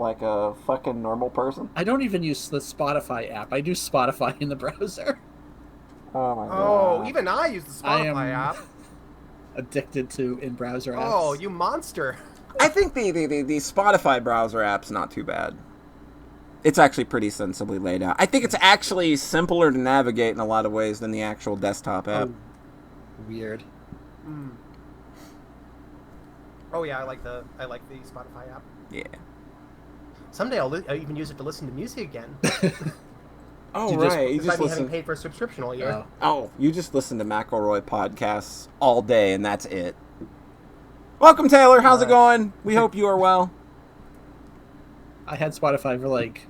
like a fucking normal person. I don't even use the Spotify app. I do Spotify in the browser. Oh my Oh, god. even I use the Spotify app. Addicted to in-browser apps. Oh, you monster. I think the Spotify browser app's not too bad. It's actually pretty sensibly laid out. I think it's actually simpler to navigate in a lot of ways than the actual desktop app. Oh, weird. Mm. Oh yeah, I like the Spotify app. Yeah. Someday I'll even use it to listen to music again. Oh, right. You just having listen. paid for a subscription all year. Oh, you just listen to McElroy podcasts all day, and that's it. Welcome, Taylor. How's it going? We hope you are well. I had Spotify for like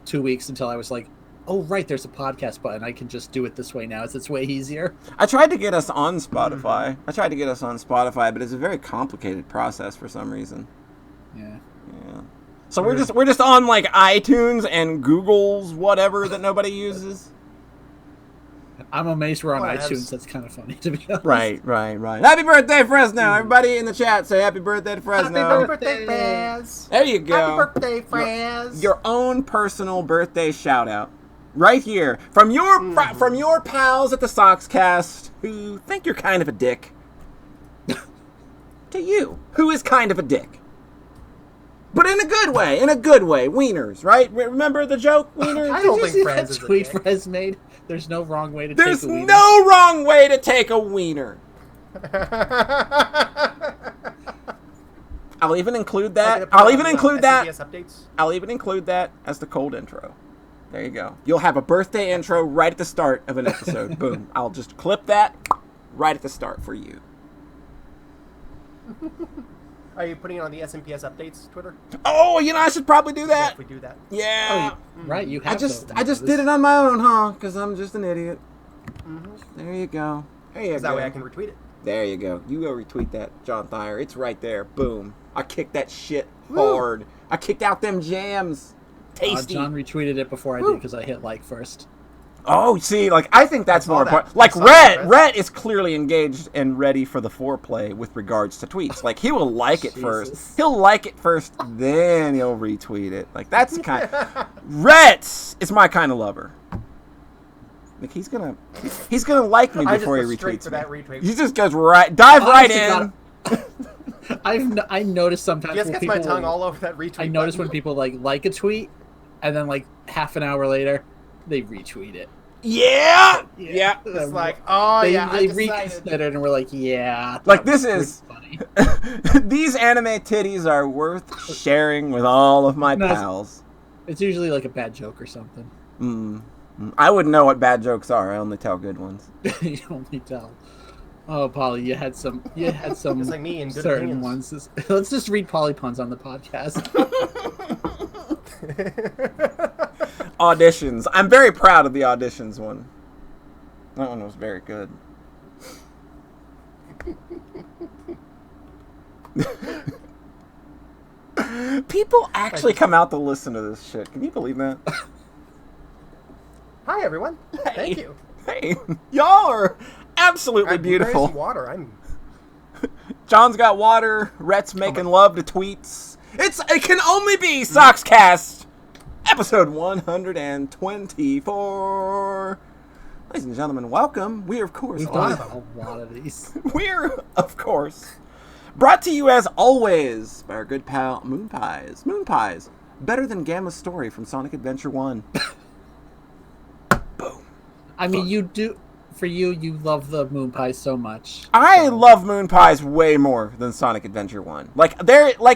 2 weeks until I was like, oh, right, there's a podcast button. I can just do it this way now. It's way easier. I tried to get us on Spotify. But it's a very complicated process for some reason. Yeah. Yeah. So we're just on like iTunes and Google's whatever that nobody uses. I'm amazed we're on Well, iTunes. That's kind of funny to be honest. Right. Happy birthday, Fresno! Everybody in the chat say happy birthday to Fresno. Happy birthday, Fraz! There you go. Happy birthday, Fraz! Your own personal birthday shout out. Right here. From your pals at the Sockscast who think you're kind of a dick. To you, who is kind of a dick. But in a good way. Wieners, right? Remember the joke, Wieners? I don't Did you think see Franz that is a tweet dick. Frez made? There's no wrong way to There's take a wiener. no wrong way to take a wiener. I'll even include that. I'll even include that as the cold intro. There you go. You'll have a birthday intro right at the start of an episode. Boom. I'll just clip that right at the start for you. Are you putting it on the SNPS updates Twitter? Oh, I should probably do that. If we do that. Yeah. Right, you have I just did it on my own, huh? Because I'm just an idiot. Mm-hmm. There you go. That way I can retweet it. There you go. You go retweet that, John Thayer. It's right there. Boom. I kicked that shit hard. I kicked out them jams. Tasty. John retweeted it before I did because I hit like first. Oh, see, I think that's more important. Rhett is clearly engaged and ready for the foreplay with regards to tweets. He will like it first. He'll like it first, then he'll retweet it. That's kind of... Rhett is my kind of lover. He's gonna like me before he retweets me. Retweet. He just goes dive right in. I noticed sometimes Just gets my tongue all over that retweet. I notice when people like a tweet, and then half an hour later, they retweet it. Yeah. It's they reconsidered and we're like, yeah. This is funny. These anime titties are worth sharing with all of my pals. It's usually a bad joke or something. I wouldn't know what bad jokes are. I only tell good ones. You only tell. Oh, Polly, you had some It's like me and good certain opinions. ones. Let's just read Polly puns on the podcast. Auditions. I'm very proud of the auditions one. That one was very good. People actually come out to listen to this shit. Can you believe that? Hi everyone. Thank you. Hey, y'all are absolutely beautiful. Water. John's got water. Rhett's making love to tweets. It can only be Sockscast, episode 124. Ladies and gentlemen, welcome. We've done a lot of these. We're, of course, brought to you as always by our good pal Moon Pies. Moon Pies, better than Gamma's story from Sonic Adventure 1. Boom. I mean, you do. For you love the Moon Pies so much. I love Moon Pies way more than Sonic Adventure 1.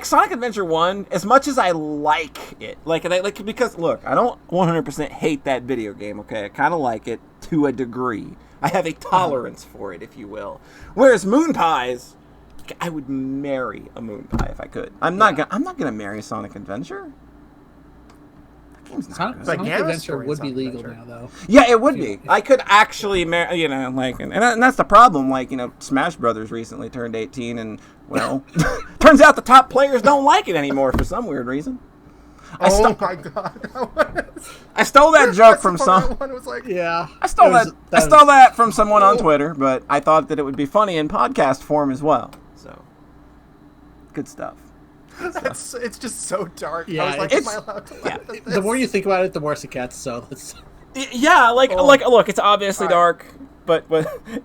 Sonic Adventure 1, as much as I like it, because look, I don't 100% hate that video game, okay? I kind of like it to a degree. I have a tolerance for it, if you will. Whereas Moon Pies, I would marry a Moon Pie if I could. I'm not gonna marry Sonic Adventure. Sonic Adventure would be legal now, though. Yeah, it would be. I could actually, and that's the problem. Smash Brothers recently turned 18, and turns out the top players don't like it anymore for some weird reason. My god! I stole that joke from some. Yeah, I stole that from someone on Twitter, but I thought that it would be funny in podcast form as well. So, good stuff. It's just so dark. Yeah, I was like, am I allowed to laugh at this? The more you think about it, the worse it gets. So let's. Yeah, look, it's obviously dark, but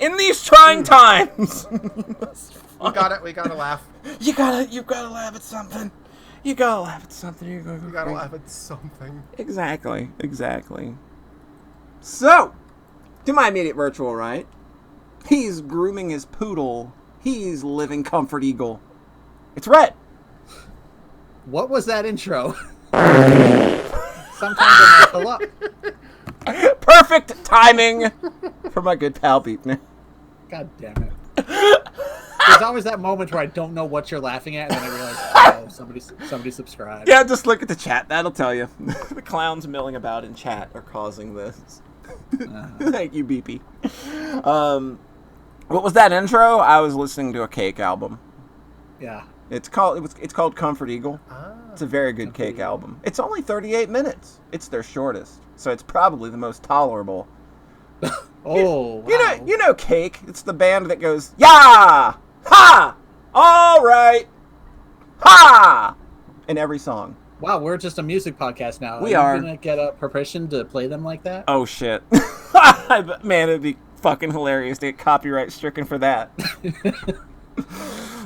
in these trying times, we gotta laugh. you gotta laugh at something. You gotta laugh at something. You gotta laugh at something. Exactly. So, to my immediate virtual right, he's grooming his poodle. He's living comfort eagle. It's Rhett. What was that intro? Sometimes I pull up. Perfect timing for my good pal Beepner. God damn it. There's always that moment where I don't know what you're laughing at, and then I realize, somebody subscribed. Yeah, just look at the chat. That'll tell you. The clowns milling about in chat are causing this. Thank you, Beepy. What was that intro? I was listening to a Cake album. Yeah. It's called Comfort Eagle. Ah, It's a very good Cake album. It's only 38 minutes. It's their shortest, so it's probably the most tolerable. Oh, You know Cake. It's the band that goes, "Yeah! Ha! All right! Ha!" in every song. Wow, we're just a music podcast now. We are are. you gonna get permission to play them like that? Oh shit. Man, it'd be fucking hilarious to get copyright stricken for that.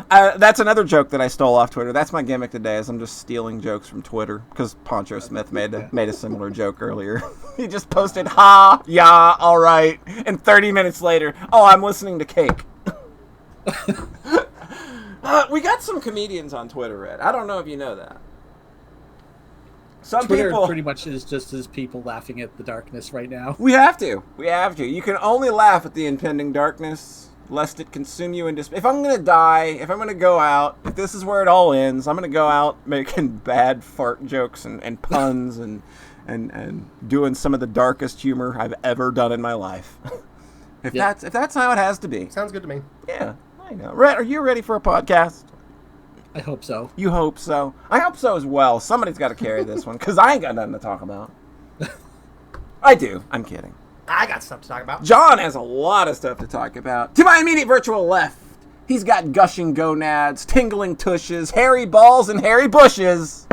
That's another joke that I stole off Twitter. That's my gimmick today, is I'm just stealing jokes from Twitter, because Poncho Smith made a similar joke earlier. He just posted, "Ha, yeah, all right," and 30 minutes later, "Oh, I'm listening to Cake." We got some comedians on Twitter, Ed. I don't know if you know that. Some Twitter people pretty much is just as people laughing at the darkness right now. We have to. You can only laugh at the impending darkness, lest it consume you in despair. If I'm going to die, if I'm going to go out, if this is where it all ends, I'm going to go out making bad fart jokes and puns and doing some of the darkest humor I've ever done in my life. If that's how it has to be. sounds good to me. Yeah, I know. Rhett, are you ready for a podcast? I hope so. You hope so. I hope so as well. Somebody's got to carry this one, because I ain't got nothing to talk about. I do. I'm kidding. I got stuff to talk about. John has a lot of stuff to talk about. To my immediate virtual left, he's got gushing gonads, tingling tushes, hairy balls, and hairy bushes.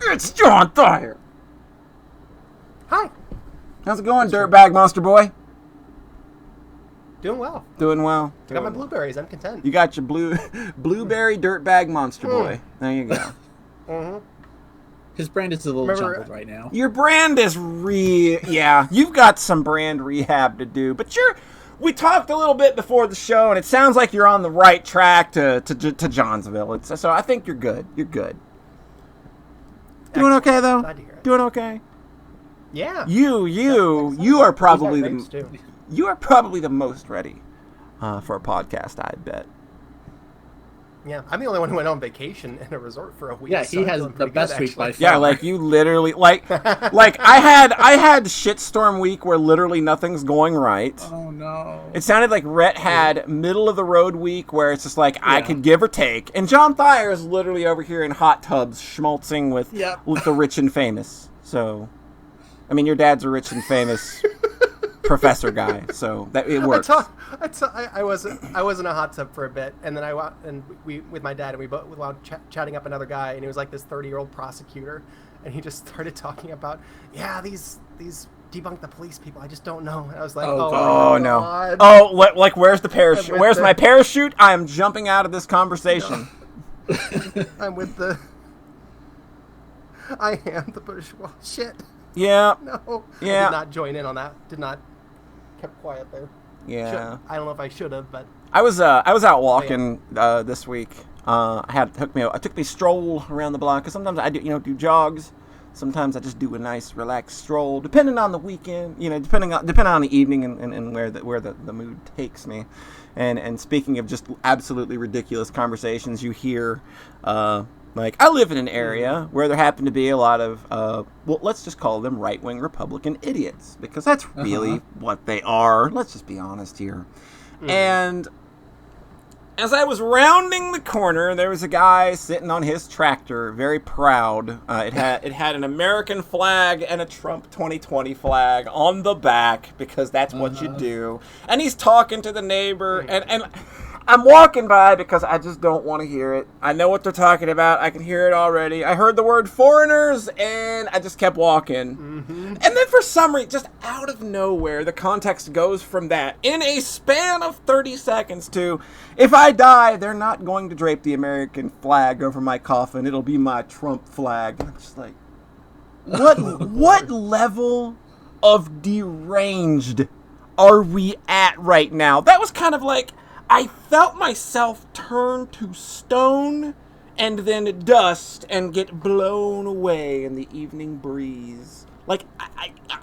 It's John Thayer. Hi. How's it going, dirtbag monster boy? Doing well. Doing well. I got my blueberries. I'm content. You got your blueberry dirtbag monster boy. There you go. Mm-hmm. His brand is a little jumbled right now. Your brand is yeah, you've got some brand rehab to do, but we talked a little bit before the show, and it sounds like you're on the right track to Johnsville. So I think you're good. You're good. Doing okay though? Glad to hear it. Doing okay? Yeah. You are probably grapes, too. you are probably the most ready for a podcast, I bet. Yeah, I'm the only one who went on vacation in a resort for a week. Yeah, so he I'm has feeling the pretty best good, week by actually. far. Yeah, like you literally like I had shitstorm week where literally nothing's going right. Oh no. It sounded like Rhett had middle of the road week where it's just like I could give or take, and John Thayer is literally over here in hot tubs schmaltzing with the rich and famous. So, I mean, your dad's a rich and famous professor guy, so that it works. I was in a hot tub for a bit, and then I went and we with my dad, and we both wound chatting up another guy, and he was like this 30-year-old prosecutor, and he just started talking about these debunk the police people. I just don't know. And I was like, oh no, God. oh like where's the parachute? Where's my parachute? I am jumping out of this conversation. No. I'm with the. I am the bourgeois. Shit. Yeah. No. Yeah. I did not join in on that. Did not. Kept quiet there. Yeah. I don't know if I should have, but I was out walking this week. It took me a stroll around the block, because sometimes I do jogs. Sometimes I just do a nice relaxed stroll, depending on the weekend. Depending on the evening and where the mood takes me. And speaking of just absolutely ridiculous conversations, you hear. Like, I live in an area where there happen to be a lot of, let's just call them right-wing Republican idiots, because that's really what they are. Let's just be honest here. And as I was rounding the corner, there was a guy sitting on his tractor, very proud. It had an American flag and a Trump 2020 flag on the back, because that's what you do. And he's talking to the neighbor, and I'm walking by because I just don't want to hear it. I know what they're talking about. I can hear it already. I heard the word foreigners, and I just kept walking. Mm-hmm. And then for some reason, just out of nowhere, the context goes from that, in a span of 30 seconds, to, if I die, they're not going to drape the American flag over my coffin. It'll be my Trump flag. And I'm just like, what level of deranged are we at right now? That was kind of like, I felt myself turn to stone and then dust and get blown away in the evening breeze. Like,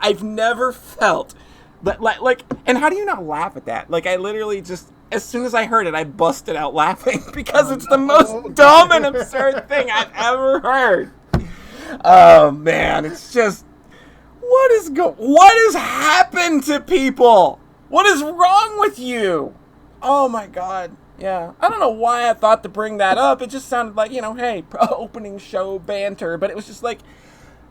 I've never felt that, like, and how do you not laugh at that? Like, I literally just, as soon as I heard it, I busted out laughing because it's the most dumb and absurd thing I've ever heard. Oh, man, it's just, what has happened to people? What is wrong with you? Oh my God. Yeah. I don't know why I thought to bring that up. It just sounded like, hey, opening show banter. But it was just like,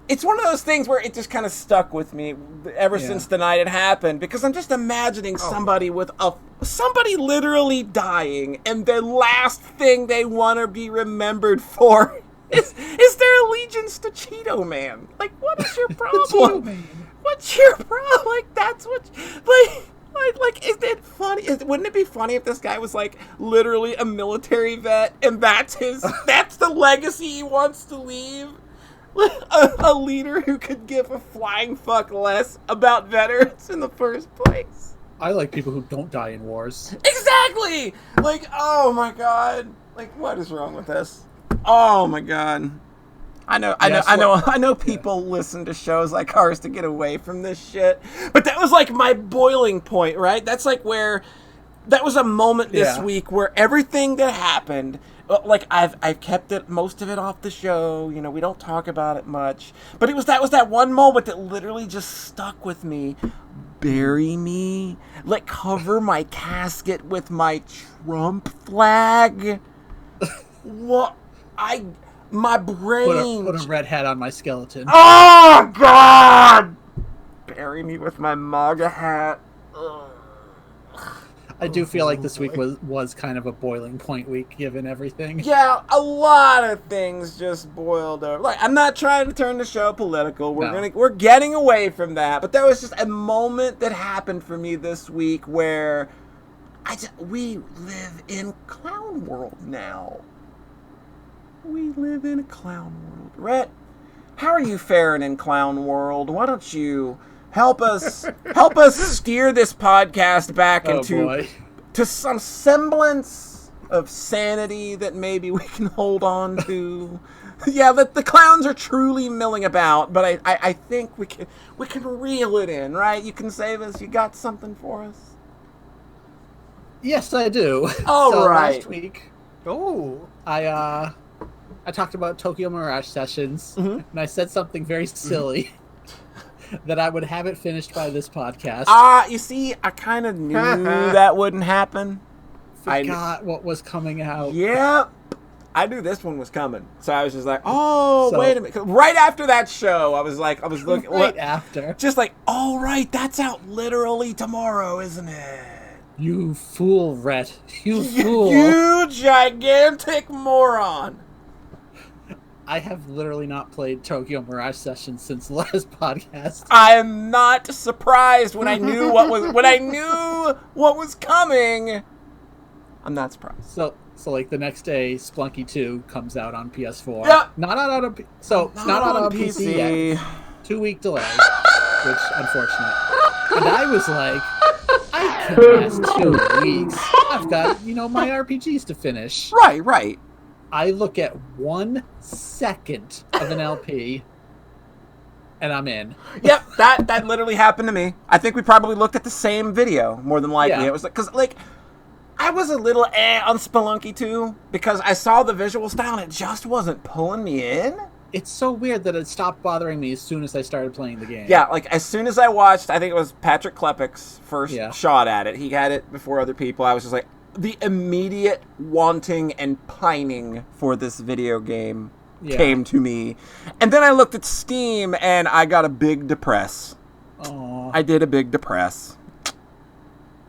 it's one of those things where it just kind of stuck with me ever since the night it happened. Because I'm just imagining somebody somebody literally dying, and the last thing they want to be remembered for is their allegiance to Cheeto Man. Like, what is your problem? What's your problem? Like, that's what, like, is it funny? Wouldn't it be funny if this guy was, like, literally a military vet, and that's the legacy he wants to leave? A leader who could give a flying fuck less about veterans in the first place. I like people who don't die in wars. Exactly! Like, oh my God. Like, what is wrong with this? Oh my God. I know people listen to shows like ours to get away from this shit, but that was like my boiling point, right? That's like where, that was a moment this week where everything that happened, like I've kept most of it off the show, we don't talk about it much, but that was that one moment that literally just stuck with me. Bury me, like, cover my casket with my Trump flag. What? My brain... Put a red hat on my skeleton. Oh, God! Bury me with my MAGA hat. Ugh. I do feel like this week was kind of a boiling point week, given everything. Yeah, a lot of things just boiled over. Like, I'm not trying to turn the show political. We're getting away from that. But there was just a moment that happened for me this week where we live in clown world now. We live in a clown world. Rhett, how are you faring in clown world? Why don't you help us steer this podcast back to some semblance of sanity that maybe we can hold on to. Yeah, the clowns are truly milling about, but I think we can reel it in, right? You can save us. You got something for us? Yes, I do. All right. Last week, I talked about Tokyo Mirage Sessions, and I said something very silly. That I would have it finished by this podcast. You see, I kind of knew that wouldn't happen. Forgot what was coming out. Yep. I knew this one was coming. So I was just like, wait a minute. Right after that show, I was looking. Right after. Just like, right, that's out literally tomorrow, isn't it? You fool, Rhett. You fool. You gigantic moron. I have literally not played Tokyo Mirage Sessions since the last podcast. I am not surprised when I knew what was coming. I'm not surprised. So like the next day, Splunky 2 comes out on PS4. Yeah. Not out on PC yet. 2-week delay, which unfortunate. And I was like, I can last 2 weeks. I've got my RPGs to finish. Right. I look at 1 second of an LP, and I'm in. Yep, that literally happened to me. I think we probably looked at the same video, more than likely. Yeah. It was like, because, like, I was a little on Spelunky 2, because I saw the visual style, and it just wasn't pulling me in. It's so weird that it stopped bothering me as soon as I started playing the game. Yeah, like, as soon as I watched, I think it was Patrick Klepek's first shot at it. He had it before other people. I was just like, the immediate wanting and pining for this video game came to me. And then I looked at Steam, and I got a big depress. Aww. I did a big depress.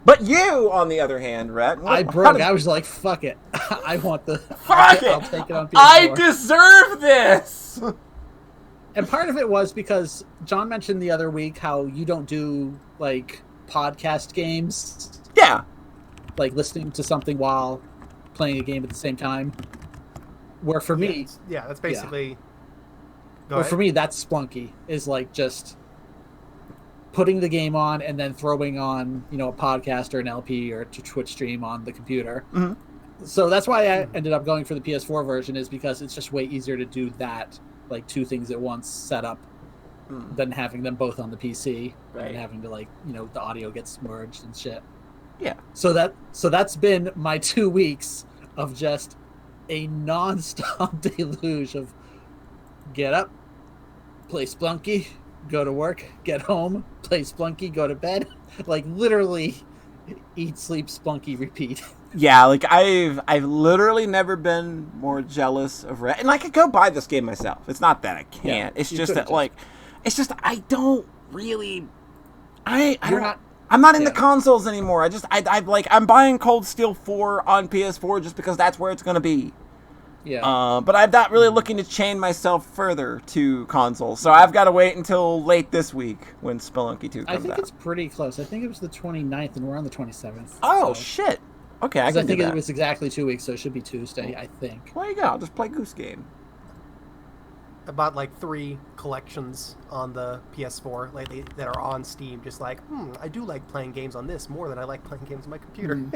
But you, on the other hand, Rhett, I broke. I was like, fuck it. I want the. Fuck it. I'll take it on PS4. I deserve this. And part of it was because John mentioned the other week how you don't do like podcast games. Yeah. Like listening to something while playing a game at the same time. Where for me, yeah, that's basically. Well, for me, that's Splunky. Is like just putting the game on and then throwing on, you know, a podcast or an LP or a Twitch stream on the computer. Mm-hmm. So that's why I ended up going for the PS4 version, is because it's just way easier to do that, like two things at once set up, than having them both on the PC and having to, like, you know, the audio gets merged and shit. Yeah. So that's been my 2 weeks of just a non-stop deluge of get up, play Splunky, go to work, get home, play Splunky, go to bed. Like, literally eat, sleep, Splunky, repeat. Yeah, like I've literally never been more jealous of Red. And I could go buy this game myself. It's not that I can't. Yeah, it's just that like it's just I don't really I'm not into consoles anymore. I'm buying Cold Steel 4 on PS4 just because that's where it's gonna be. Yeah. But I'm not really looking to chain myself further to consoles. So I've got to wait until late this week when Spelunky 2 comes out. I think it's pretty close. I think it was the 29th and we're on the 27th. Oh, shit. Okay, I think it was exactly 2 weeks, so it should be Tuesday, I think. Well, there you go. I'll just play Goose Game. I bought like 3 collections on the PS4 lately that are on Steam. Just like, I do like playing games on this more than I like playing games on my computer.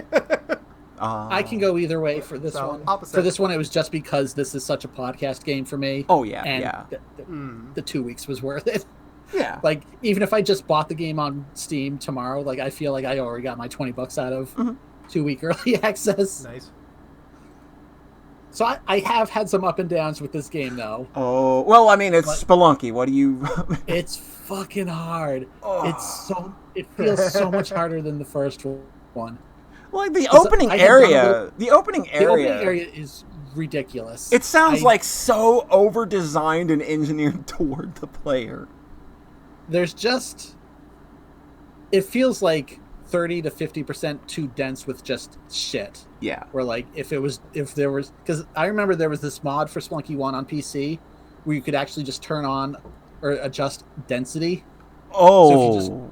I can go either way for this one. Opposite. For this one, it was just because this is such a podcast game for me. Oh, yeah, and the 2 weeks was worth it. Yeah. Like, even if I just bought the game on Steam tomorrow, like, I feel like I already got my $20 out of 2-week early access. Nice. So I have had some up and downs with this game, though. Oh, well, I mean, it's Spelunky. What do you... It's fucking hard. It feels so much harder than the first one. Like the opening area is ridiculous. It sounds like so over-designed and engineered toward the player. There's just... It feels like 30 to 50% too dense with just shit. Yeah. Where, like, if there was... Because I remember there was this mod for Splunky 1 on PC where you could actually just turn on or adjust density. Oh.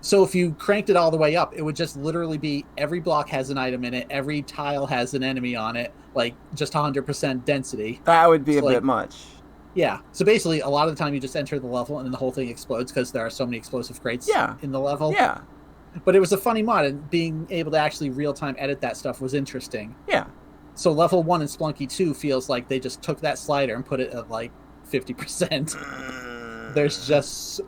So if you cranked it all the way up, it would just literally be every block has an item in it, every tile has an enemy on it, like just 100% density. That would be a bit much. Yeah. So basically, a lot of the time you just enter the level and then the whole thing explodes because there are so many explosive crates in the level. Yeah. But it was a funny mod, and being able to actually real-time edit that stuff was interesting. Yeah. So level 1 in Splunky 2 feels like they just took that slider and put it at like 50%. There's just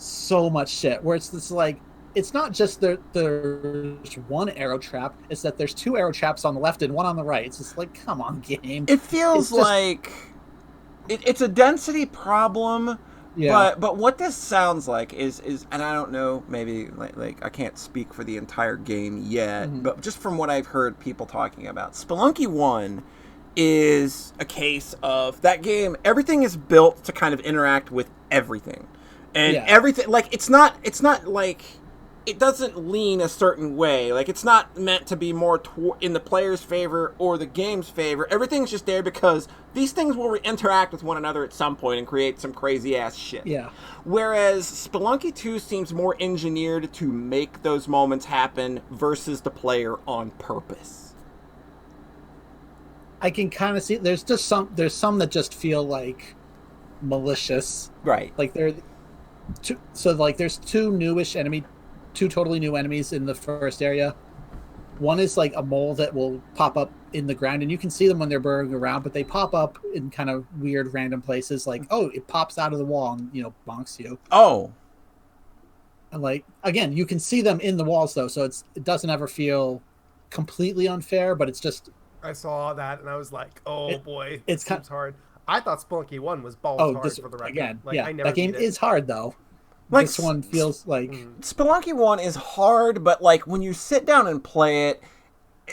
so much shit where it's this like, it's not just there's one arrow trap, it's that there's 2 arrow traps on the left and 1 on the right. It's just like, come on, game. It feels like it's a density problem. Yeah. But what this sounds like is and I don't know, maybe like I can't speak for the entire game yet, but just from what I've heard people talking about, Spelunky 1 is a case of that game, everything is built to kind of interact with everything. And everything, like, it's not like, it doesn't lean a certain way. Like, it's not meant to be more in the player's favor or the game's favor. Everything's just there because these things will interact with one another at some point and create some crazy-ass shit. Yeah. Whereas Spelunky 2 seems more engineered to make those moments happen versus the player on purpose. I can kind of see, there's some that just feel like malicious. Right. Like, there's 2 totally new enemies in the first area. One is like a mole that will pop up in the ground, and you can see them when they're burrowing around, but they pop up in kind of weird random places. Like, it pops out of the wall and, bonks you. Oh. And like, again, you can see them in the walls though, so it doesn't ever feel completely unfair, but it's just... I saw that and I was like, boy, it's kind of hard. I thought Spelunky 1 was balls hard for the record. Again, like, I never that game is hard though. Like, this one feels like... Spelunky 1 is hard, but like when you sit down and play it,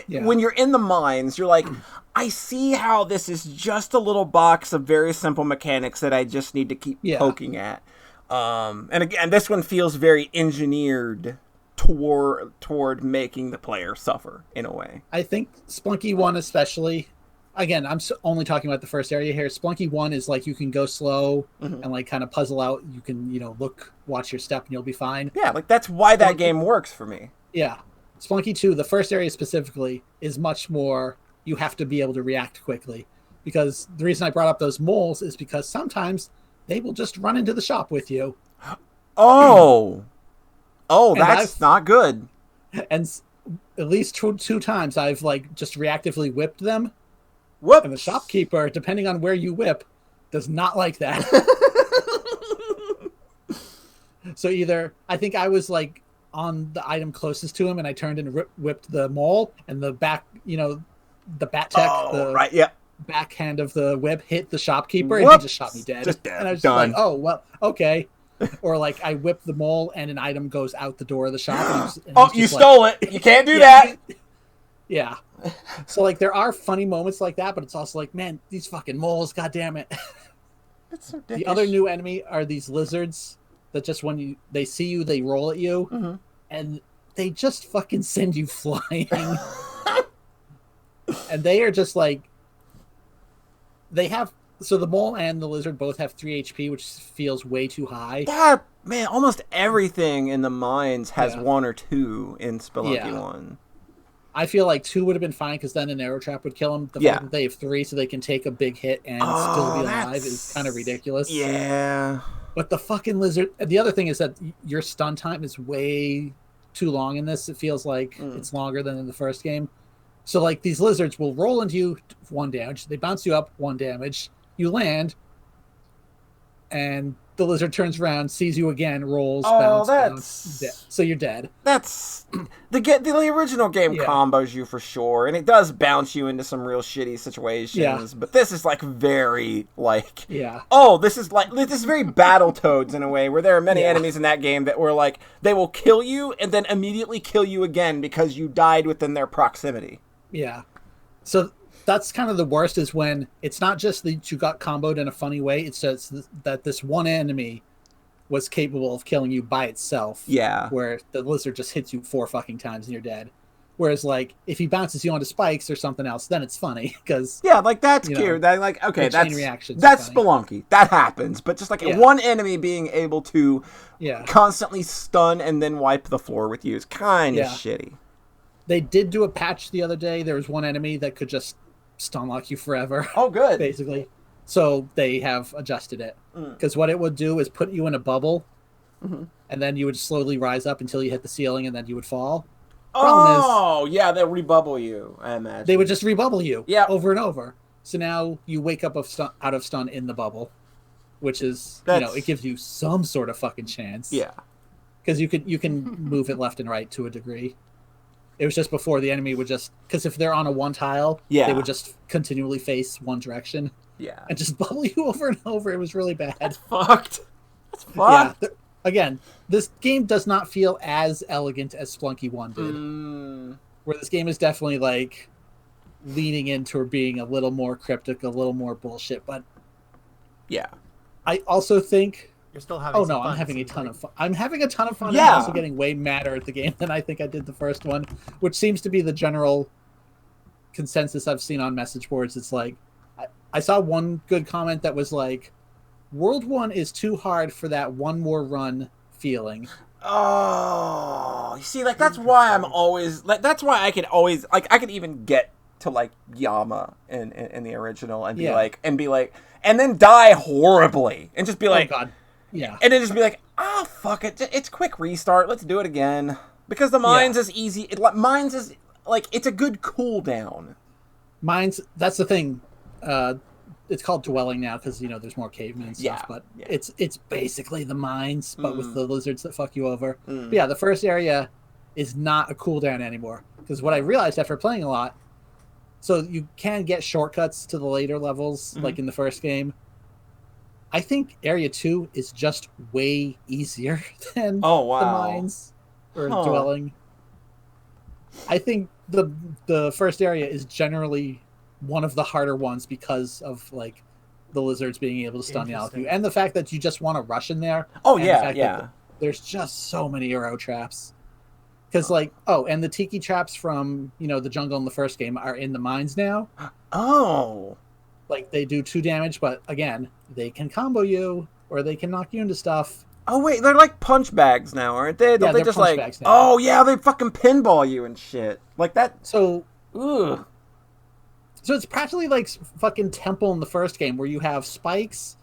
when you're in the mines, you're like, I see how this is just a little box of very simple mechanics that I just need to keep poking at. And again, this one feels very engineered toward making the player suffer in a way. I think Splunky 1 especially, again, I'm only talking about the first area here. Splunky 1 is like you can go slow and like kind of puzzle out. You can, watch your step and you'll be fine. Yeah, like that's why that game works for me. Yeah. Splunky 2, the first area specifically, is much more you have to be able to react quickly. Because the reason I brought up those moles is because sometimes they will just run into the shop with you. Oh, that's not good. And at least two times I've like just reactively whipped them. Whoops. And the shopkeeper, depending on where you whip, does not like that. So either I think I was like on the item closest to him and I turned and whipped the mole, and the back, the bat tech, backhand of the whip hit the shopkeeper. Whoops. And he just shot me dead. Just dead. And I was Done. like, oh, well, okay. Or like I whip the mole and an item goes out the door of the shop. And you stole it. You can't do that. Yeah. So like there are funny moments like that, but it's also like, man, these fucking moles, god damn it. It's so The other new enemy are these lizards that just when they see you, they roll at you, and they just fucking send you flying. And they are just like, so the mole and the lizard both have 3 HP, which feels way too high. Yeah, man, almost everything in the mines has 1 or 2 in Spelunky 1. I feel like 2 would have been fine because then an arrow trap would kill them. The fact that they have 3 so they can take a big hit and still be alive is kind of ridiculous. Yeah. But the fucking lizard... The other thing is that your stun time is way too long in this. It feels like it's longer than in the first game. So like these lizards will roll into you 1 damage. They bounce you up 1 damage. You land, and the lizard turns around, sees you again, rolls, bounce. So you're dead. That's the original game combos you for sure, and it does bounce you into some real shitty situations. Yeah. But this is like very like this is very Battletoads in a way, where there are many enemies in that game that were like they will kill you and then immediately kill you again because you died within their proximity. Yeah. So that's kind of the worst, is when it's not just that you got comboed in a funny way, it's just that this one enemy was capable of killing you by itself. Yeah. Where the lizard just hits you 4 fucking times and you're dead. Whereas, like, if he bounces you onto spikes or something else, then it's funny, because... Yeah, like, that's cute. That, like, okay, that's Spelunky. That happens. But just, like, one enemy being able to constantly stun and then wipe the floor with you is kind of shitty. They did do a patch the other day. There was one enemy that could just stun lock you forever. Oh, good. Basically. So they have adjusted it. Because what it would do is put you in a bubble, and then you would slowly rise up until you hit the ceiling, and then you would fall. They'll rebubble you, I imagine. They would just rebubble you over and over. So now you wake up out of stun in the bubble, which is, it gives you some sort of fucking chance. Yeah. Because you can move it left and right to a degree. It was just before the enemy would just... Because if they're on a 1 tile, they would just continually face one direction. Yeah. And just bubble you over and over. It was really bad. That's fucked. Yeah. Again, this game does not feel as elegant as Splunky 1 did. Where this game is definitely, like, leaning into being a little more cryptic, a little more bullshit. But... Yeah. I also think... You're still having fun. I'm having a ton of fun. I'm having a ton of fun. Yeah. I'm also getting way madder at the game than I think I did the first one, which seems to be the general consensus I've seen on message boards. It's like, I saw one good comment that was like, World 1 is too hard for that one more run feeling. Oh, you see, like, that's why I'm always, like, that's why I can always, like, I could even get to, like, Yama in the original and be like, and then die horribly and just be like, oh, God. Yeah. And then just be like, fuck it. It's quick restart. Let's do it again. Because the mines is easy. Mines is, like, it's a good cooldown. Mines, that's the thing. It's called dwelling now because, there's more cavemen and stuff. But it's basically the mines, but with the lizards that fuck you over. But yeah, the first area is not a cooldown anymore. Because what I realized after playing a lot, so you can get shortcuts to the later levels, like in the first game. I think Area 2 is just way easier than the mines or dwelling. I think the first area is generally one of the harder ones because of like the lizards being able to stun you out, and the fact that you just want to rush in there. Oh yeah, yeah. There's just so many arrow traps. Because and the tiki traps from the jungle in the first game are in the mines now. Oh. Like they do 2 damage, but again, they can combo you or they can knock you into stuff. Oh wait, they're like punch bags now, aren't they? Don't Yeah, they they're just punch like bags now. oh yeah, they fucking pinball you and shit like that. So Ugh. So it's practically like fucking Temple in the first game where you have spikes,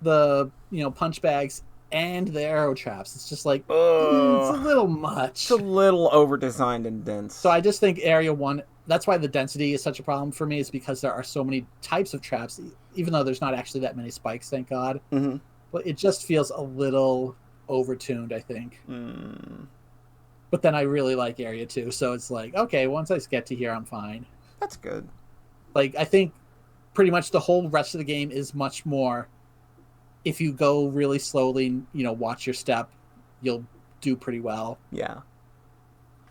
the punch bags, and the arrow traps. It's just like it's a little much. It's a little over designed and dense. So I just think Area 1. That's why the density is such a problem for me. Is because there are so many types of traps, even though there's not actually that many spikes. Thank God. Mm-hmm. But it just feels a little overtuned, I think. Mm. But then I really like Area 2, so it's like okay, once I get to here, I'm fine. That's good. Like, I think pretty much the whole rest of the game is much more, if you go really slowly, watch your step, you'll do pretty well. Yeah.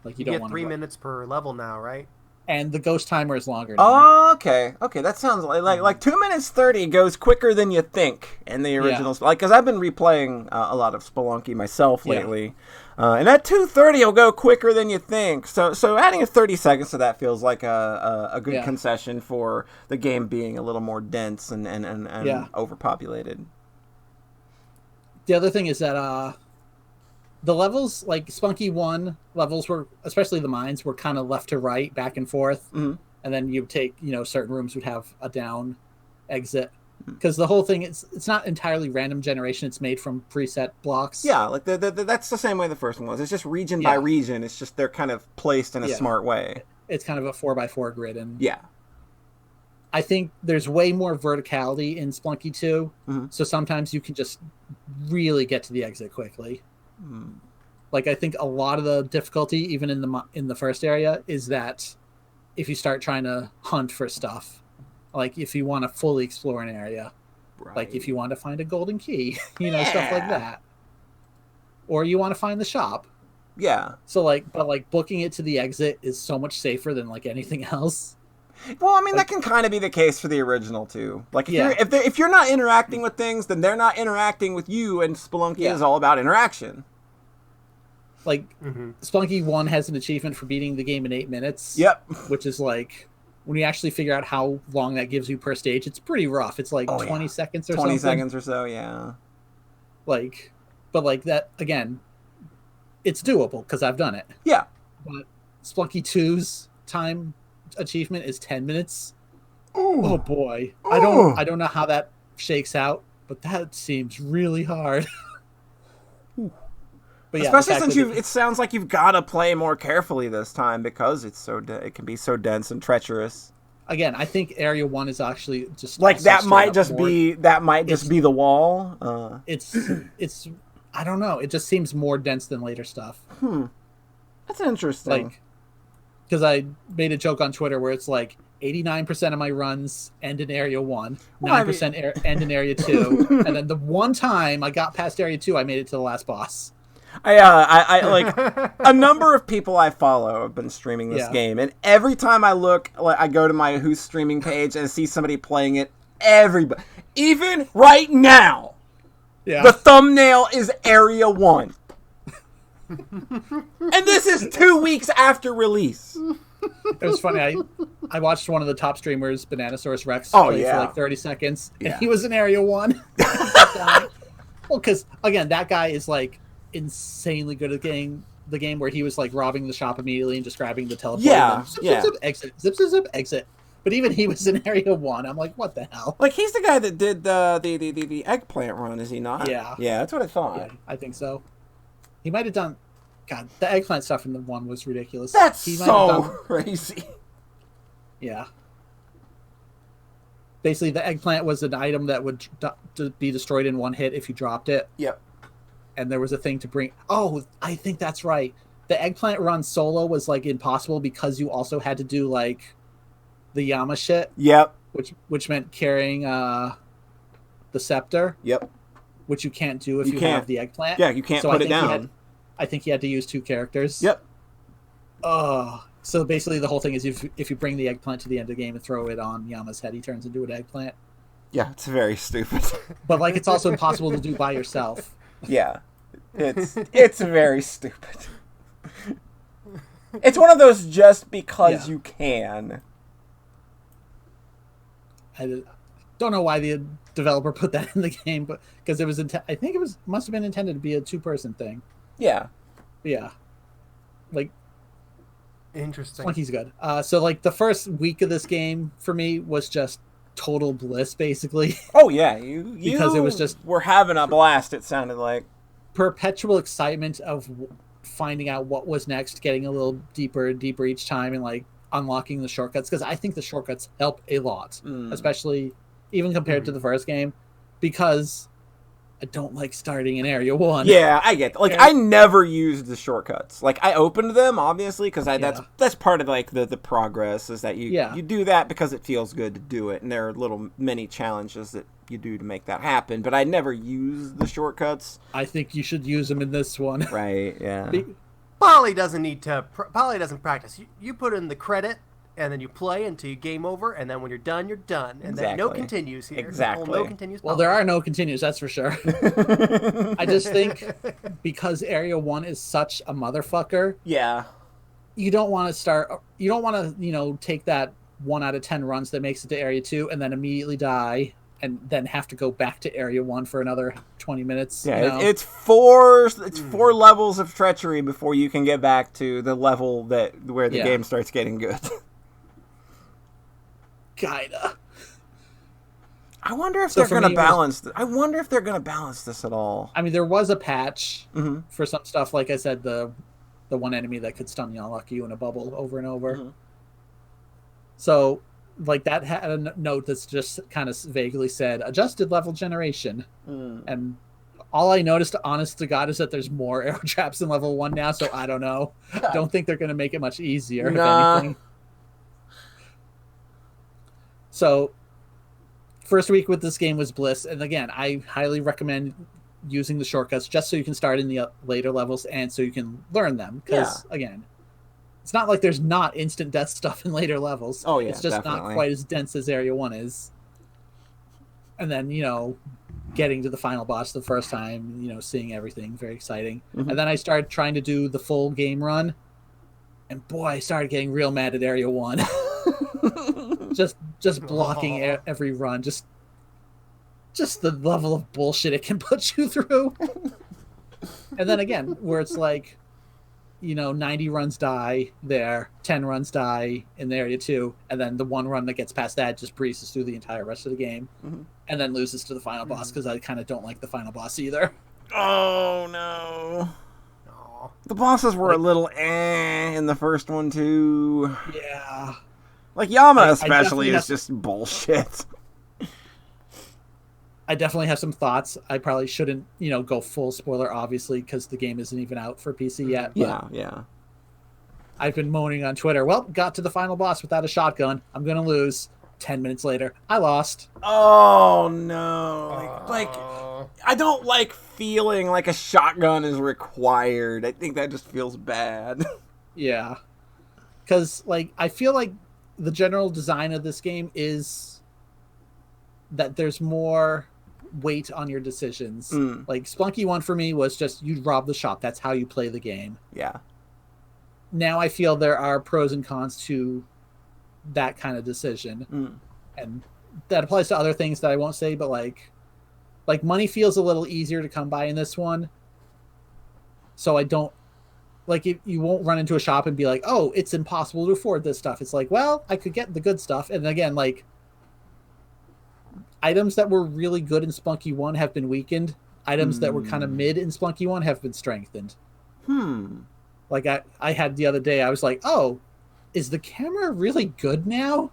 Like, you don't get want 3 minutes per level now, right? And the ghost timer is longer now. Oh, okay. Okay, that sounds like 2 minutes 30 goes quicker than you think in the original. Like, because I've been replaying a lot of Spelunky myself lately, and that 2:30 will go quicker than you think. So adding a 30 seconds to that feels like a good concession for the game being a little more dense and overpopulated. The other thing is that the levels, like Spunky 1 levels were, especially the mines, were kind of left to right, back and forth. Mm-hmm. And then you take, certain rooms would have a down exit. Because the whole thing, it's not entirely random generation. It's made from preset blocks. Yeah, like that's the same way the first one was. It's just region by region. It's just they're kind of placed in a smart way. It's kind of a 4x4 grid. And yeah. I think there's way more verticality in Spelunky 2. Mm-hmm. So sometimes you can just really get to the exit quickly. Mm. Like, I think a lot of the difficulty, even in the first area, is that if you start trying to hunt for stuff, like if you want to fully explore an area, like if you want to find a golden key, stuff like that, or you want to find the shop. Yeah. So but booking it to the exit is so much safer than like anything else. Well, I mean, that can kind of be the case for the original too. Like, if you're not interacting with things, then they're not interacting with you. And Spelunky is all about interaction. Like, Spelunky 1 has an achievement for beating the game in 8 minutes. Yep. Which is like, when you actually figure out how long that gives you per stage, it's pretty rough. It's like 20 seconds or 20 something. 20 seconds or so, yeah. Like, but like that again, it's doable because I've done it. Yeah. But Spelunky 2's time achievement is 10 minutes. Ooh. Oh boy. Ooh. I don't know how that shakes out, but that seems really hard. But especially since it sounds like you've got to play more carefully this time because it's it can be so dense and treacherous. Again, I think Area 1 is actually just like that might just be the wall. It's I don't know. It just seems more dense than later stuff. That's interesting. Like, because I made a joke on Twitter where it's like 89% of my runs end in Area 1, 9% end in Area 2, and then the one time I got past Area 2, I made it to the last boss. I like a number of people I follow have been streaming this game, and every time I look, like, I go to my who's streaming page and see somebody playing it. Everybody, even right now, the thumbnail is Area 1. And this is 2 weeks after release. It was funny. I watched one of the top streamers, Bananasaurus Rex, play for like 30 seconds, and he was in Area 1. Well, because, again, that guy is like insanely good at the game where he was like robbing the shop immediately and just grabbing the teleport. Zip, exit. Zip, exit. But even he was in Area 1. I'm like, what the hell? Like, he's the guy that did the eggplant run, is he not? Yeah. Yeah, that's what I thought. Yeah, I think so. He might have done... God, the eggplant stuff in the 1 was ridiculous. That's so crazy. Yeah. Basically, the eggplant was an item that would be destroyed in one hit if you dropped it. Yep. And there was a thing to bring... Oh, I think that's right. The eggplant run solo was, like, impossible because you also had to do, like, the Yama shit. Yep. Which meant carrying the scepter. Yep. Which you can't do if you have the eggplant. Yeah, you can't put it down. I think he had to use 2 characters. Yep. So basically the whole thing is if you bring the eggplant to the end of the game and throw it on Yama's head, he turns into an eggplant. Yeah, it's very stupid. But, like, it's also impossible to do by yourself. Yeah. It's very stupid. It's one of those just because Yeah. you can. I don't know why the developer put that in the game, but because it was, I think it must have been intended to be a 2-person thing. Yeah. But yeah, like Interesting. Spunky's good. So like the first week of this game for me was just total bliss, basically. Oh yeah, you Because it was just were having a blast. It sounded like perpetual excitement of finding out what was next, getting a little deeper and deeper each time, and like unlocking the shortcuts, because I think the shortcuts help a lot, especially even compared to the first game, because I don't like starting in area 1. Yeah, I get that. Like, I never used the shortcuts. Like, I opened them, obviously, because that's part of, like, the progress, is that you do that because it feels good to do it, and there are little mini challenges that you do to make that happen, but I never use the shortcuts. I think you should use them in this one. Right, yeah. Polly doesn't need to... Polly doesn't practice. You put in the credit, and then you play until you game over, and then when you're done, you're done. And then no continues here. Exactly. No continues. Well, there are no continues, that's for sure. I just think because Area 1 is such a motherfucker, yeah, you don't want to take that 1 out of 10 runs that makes it to Area 2 and then immediately die and then have to go back to Area 1 for another 20 minutes. Yeah, it's four levels of treachery before you can get back to the level where the game starts getting good. Kinda. I wonder if they're going to balance this. I wonder if they're going to balance this at all. I mean, there was a patch for some stuff. Like I said, the one enemy that could stun you and lock you in a bubble over and over. So, like, that had a note that's just kind of vaguely said, adjusted level generation. And all I noticed, honest to God, is that there's more arrow traps in level 1 now, so I don't know. Don't think they're going to make it much easier, if anything. So, first week with this game was bliss, and again, I highly recommend using the shortcuts just so you can start in the later levels and so you can learn them. Because, again, it's not like there's not instant death stuff in later levels. Oh, yeah, it's just not quite as dense as Area 1 is. And then, getting to the final boss the first time, seeing everything, very exciting. And then I started trying to do the full game run, and boy, I started getting real mad at Area 1. just blocking every run, just the level of bullshit it can put you through. And then again, where it's like, 90 runs die there, 10 runs die in the Area 2, and then the one run that gets past that just breezes through the entire rest of the game, and then loses to the final boss, because I kind of don't like the final boss either. Oh, no. The bosses were a little in the first one, too. Yeah. Like, Yama especially is just bullshit. I definitely have some thoughts. I probably shouldn't, go full spoiler, obviously, because the game isn't even out for PC yet. Yeah. I've been moaning on Twitter, well, got to the final boss without a shotgun. I'm going to lose. 10 minutes later, I lost. Oh, no. Like, I don't like feeling like a shotgun is required. I think that just feels bad. Yeah. Because, I feel like the general design of this game is that there's more weight on your decisions. Like, Splunky 1 for me was just, you rob the shop. That's how you play the game. Yeah. Now I feel there are pros and cons to that kind of decision. And that applies to other things that I won't say, but like money feels a little easier to come by in this one. So I don't... you won't run into a shop and be like, oh, it's impossible to afford this stuff. It's like, well, I could get the good stuff. And again, items that were really good in Splunky 1 have been weakened. Items that were kind of mid in Splunky 1 have been strengthened. Like I had the other day, I was like, oh, is the camera really good now?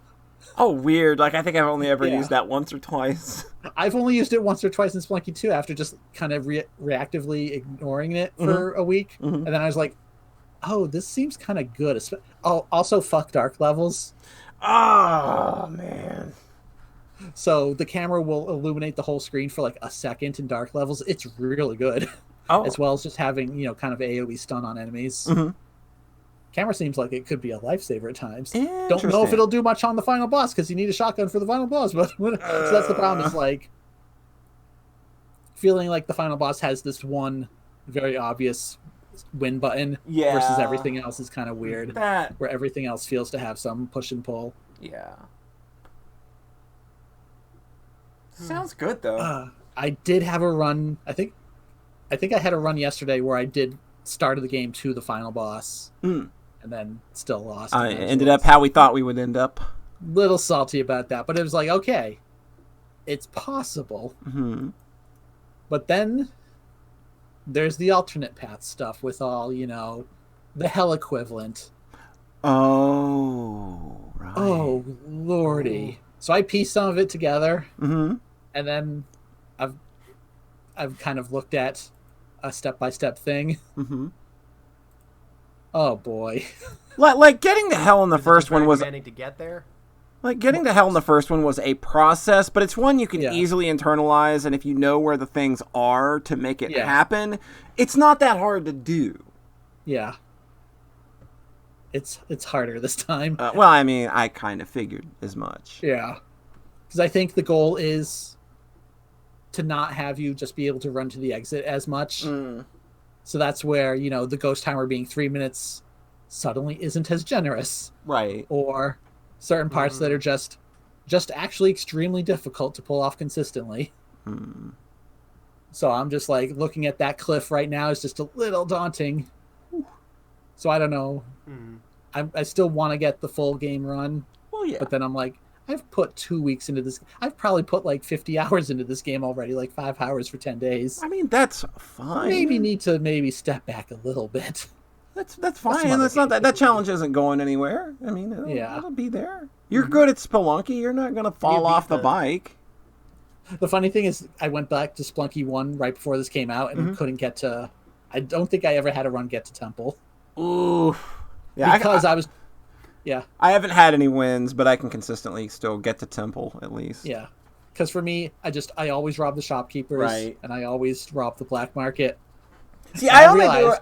Oh, weird. Like, I think I've only ever used that once or twice. I've only used it once or twice in Splunky 2 after just kind of reactively ignoring it for a week. And then I was like, oh, this seems kind of good. Oh, also, fuck dark levels. Oh, man. So the camera will illuminate the whole screen for like a second in dark levels. It's really good. As well as just having, kind of AoE stun on enemies. Camera seems like it could be a lifesaver at times. Don't know if it'll do much on the final boss, because you need a shotgun for the final boss. But so that's the problem, is feeling like the final boss has this one very obvious win button Yeah. versus everything else is kind of weird. That Where everything else feels to have some push and pull. yeah. Sounds good though. I did have a run. I think I had a run yesterday where I did start of the game to the final boss, and then still lost. I ended up how we thought we would end up. Little salty about that, but it was like, okay, it's possible. Mm-hmm. But then there's the alternate path stuff with all, the hell equivalent. Oh, right. Oh, lordy. So I pieced some of it together, Mm-hmm. and then I've kind of looked at a step-by-step thing. Mm-hmm. Oh, boy. Like getting to hell in the first one was demanding to get there. like getting to hell in the first one was a process, but it's one you can Yeah. easily internalize, and if you know where the things are to make it Yeah. happen, it's not that hard to do. Yeah. It's harder this time. Well, I mean, I kind of figured as much. Yeah. Because I think the goal is to not have you just be able to run to the exit as much. So that's where, the ghost timer being 3 minutes suddenly isn't as generous. Right. Or certain parts that are just actually extremely difficult to pull off consistently. So I'm just like looking at that cliff right now is just a little daunting. So I don't know. I still want to get the full game run. Well, yeah. But then I'm like, I've put 2 weeks into this. I've probably put like 50 hours into this game already, like 5 hours for 10 days. I mean, that's fine. Maybe need to step back a little bit. That's fine. other That's not games that challenge isn't going anywhere. I mean, it'll be there. You're good at Spelunky. You're not gonna fall off the bike. The funny thing is, I went back to Splunky 1 right before this came out and couldn't get to... I don't think I ever had a run get to Temple. Ooh. Yeah, Because I was... Yeah. I haven't had any wins, but I can consistently still get to Temple at least. Yeah. Because for me, I always rob the shopkeepers. Right. And I always rob the black market. See, And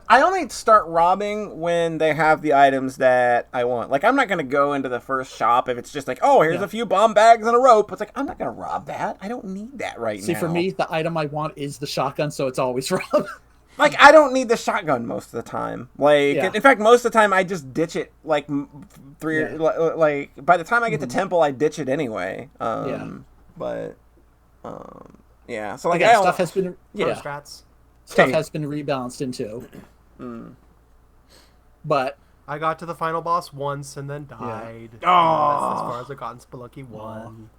I only start robbing when they have the items that I want. Like, I'm not gonna go into the first shop if it's just like, oh, here's a few bomb bags and a rope. It's like, I'm not gonna rob that. I don't need that now. See, for me, the item I want is the shotgun, so it's always rob. Like, I don't need the shotgun most of the time. Like, in fact, most of the time I just ditch it. Like, like by the time I get to Temple, I ditch it anyway. But, yeah. So like, Again, stuff has been Strats. Stuff has been rebalanced into. But I got to the final boss once and then died. Oh. That's as far as I got in Spelunky 1.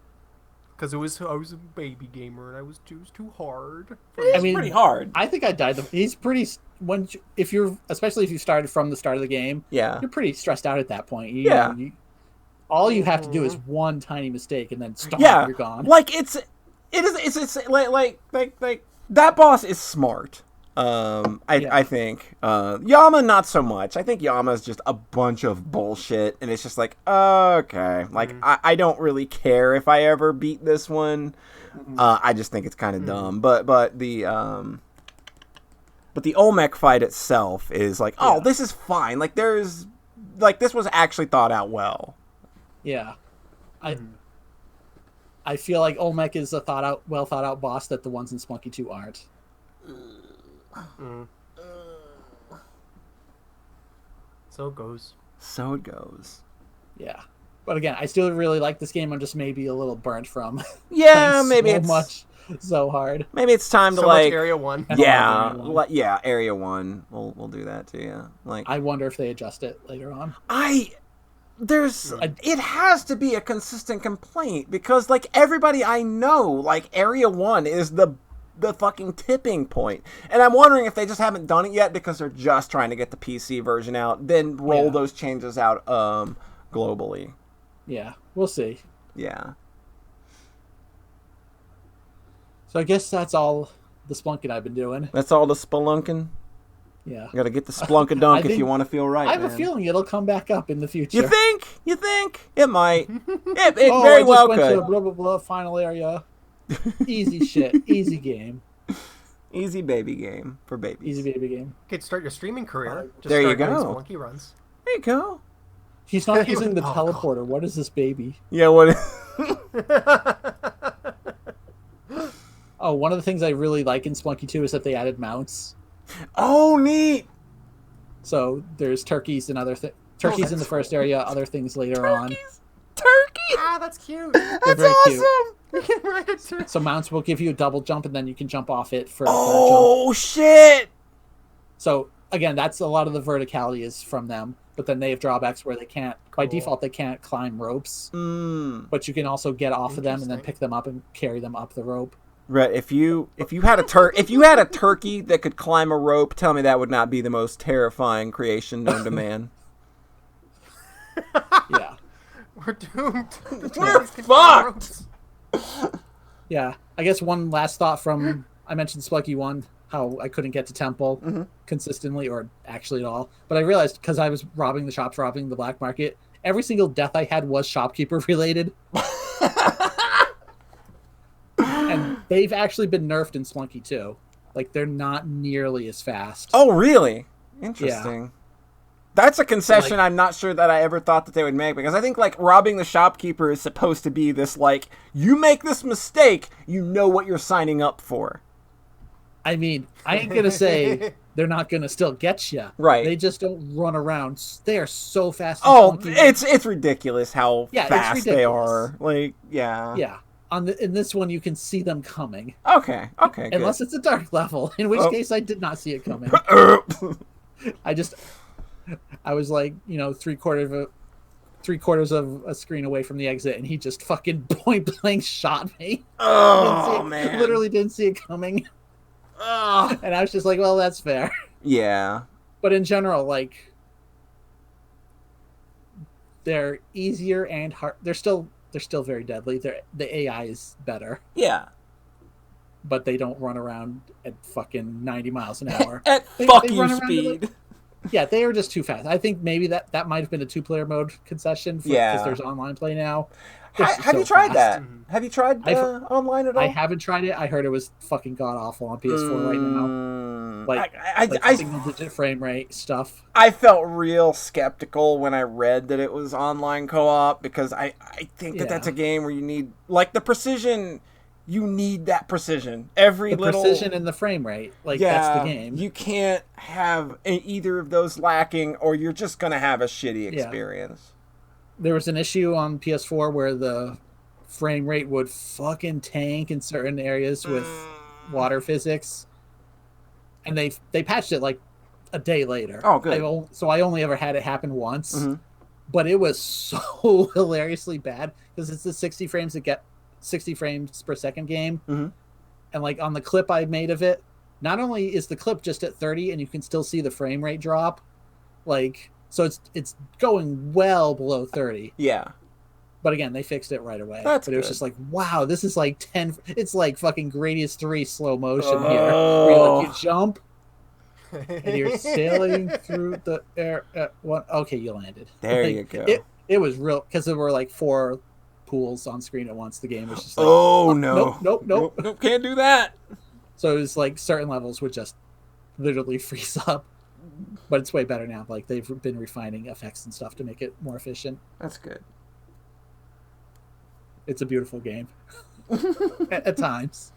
Because I was a baby gamer and it was too hard. It's pretty hard. I think I died. He's pretty especially if you started from the start of the game. Yeah. You're pretty stressed out at that point. All you have to do is one tiny mistake and then stop. Yeah. You're gone. Like it's like that boss is smart. I think Yama not so much. I think Yama's just a bunch of bullshit, and it's just like, okay, like I don't really care if I ever beat this one. I just think it's kind of dumb. But the Olmec fight itself is like, this is fine. Like this was actually thought out well. Yeah, I feel like Olmec is a well thought out boss that the ones in Spunky 2 aren't. So it goes. Yeah, but again, I still really like this game. I'm just maybe a little burnt from. Yeah, maybe it's much so hard. Maybe it's time to so like much Area 1. Yeah, Area 1. We'll do that to you. Like, I wonder if they adjust it later on. It has to be a consistent complaint because like everybody I know, like Area 1 is the fucking tipping point. And I'm wondering if they just haven't done it yet because they're just trying to get the PC version out, then roll those changes out globally. Yeah, we'll see. Yeah. So I guess that's all the spelunking I've been doing. That's all the spelunking? Yeah. You gotta get the splunkadunk if you want to feel right, I have a feeling it'll come back up in the future. You think? It might. It very well could. To blah, blah, blah, final area. Easy shit. Easy game. Easy baby game for babies. Easy baby game. Okay, to start your streaming career. There you go. Spelunky runs. There you go. He's not using the teleporter. What is this baby? Yeah, what? Oh, one of the things I really like in Spelunky 2 is that they added mounts. Oh, neat. So there's turkeys and other turkeys in the first area, other things later on. Turkey! Ah, that's cute. They're very awesome! We can ride a turkey. So mounts will give you a double jump, and then you can jump off it for a third Oh, jump. shit! So again, that's a lot of the verticality is from them. But then they have drawbacks where they can't, by default, they can't climb ropes. But you can also get off of them and then pick them up and carry them up the rope. Right. If you had a turkey that could climb a rope, tell me that would not be the most terrifying creation known to man. Yeah. We're doomed. We're fucked. Yeah. I guess one last thought from I mentioned Spelunky 1, how I couldn't get to Temple consistently or actually at all. But I realized because I was robbing the shops, robbing the black market, every single death I had was shopkeeper related. And they've actually been nerfed in Spelunky 2. Like, they're not nearly as fast. Oh, really? Interesting. Yeah. That's a concession I'm not sure that I ever thought that they would make, because I think, like, robbing the shopkeeper is supposed to be this, like, you make this mistake, you know what you're signing up for. I mean, I ain't going to say they're not going to still get you. Right. They just don't run around. They are so fast. Oh, it's ridiculous how it's fast they ridiculous. are. Like, yeah. Yeah. In this one, you can see them coming. Okay, good. Unless it's a dark level, in which case I did not see it coming. I was like, three quarters of a screen away from the exit, and he just fucking point blank shot me. Oh, man. Literally didn't see it coming. And I was just like, well, that's fair. Yeah. But in general, like, they're easier and hard. They're still very deadly. The AI is better. Yeah. But they don't run around at fucking 90 miles an hour. At they fucking run around speed. Yeah, they are just too fast. I think maybe that might have been a 2-player mode concession because there's online play now. Have you tried that? Have you tried online at all? I haven't tried it. I heard it was fucking god awful on PS4 right now. Like single-digit frame rate stuff. I felt real skeptical when I read that it was online co-op, because I think that's a game where you need, like, the precision. You need that precision. Precision and the frame rate. Like, that's the game. You can't have either of those lacking, or you're just going to have a shitty experience. There was an issue on PS4 where the frame rate would fucking tank in certain areas with water physics. And they patched it like a day later. Oh, good. So I only ever had it happen once. But it was so hilariously bad because it's the 60 frames per second game. And like on the clip I made of it, not only is the clip just at 30 and you can still see the frame rate drop, like, so it's going well below 30. Yeah. But again, they fixed it right away. But it was just like, wow, this is like 10. It's like fucking Gradius 3 slow motion here. Where you jump and you're sailing through the air. Okay, you landed. There you go. It was real because there were like 4 pools on screen at once. The game was just like, nope, can't do that. So it was like certain levels would just literally freeze up. But it's way better now. Like, they've been refining effects and stuff to make it more efficient. That's good. It's a beautiful game. at times.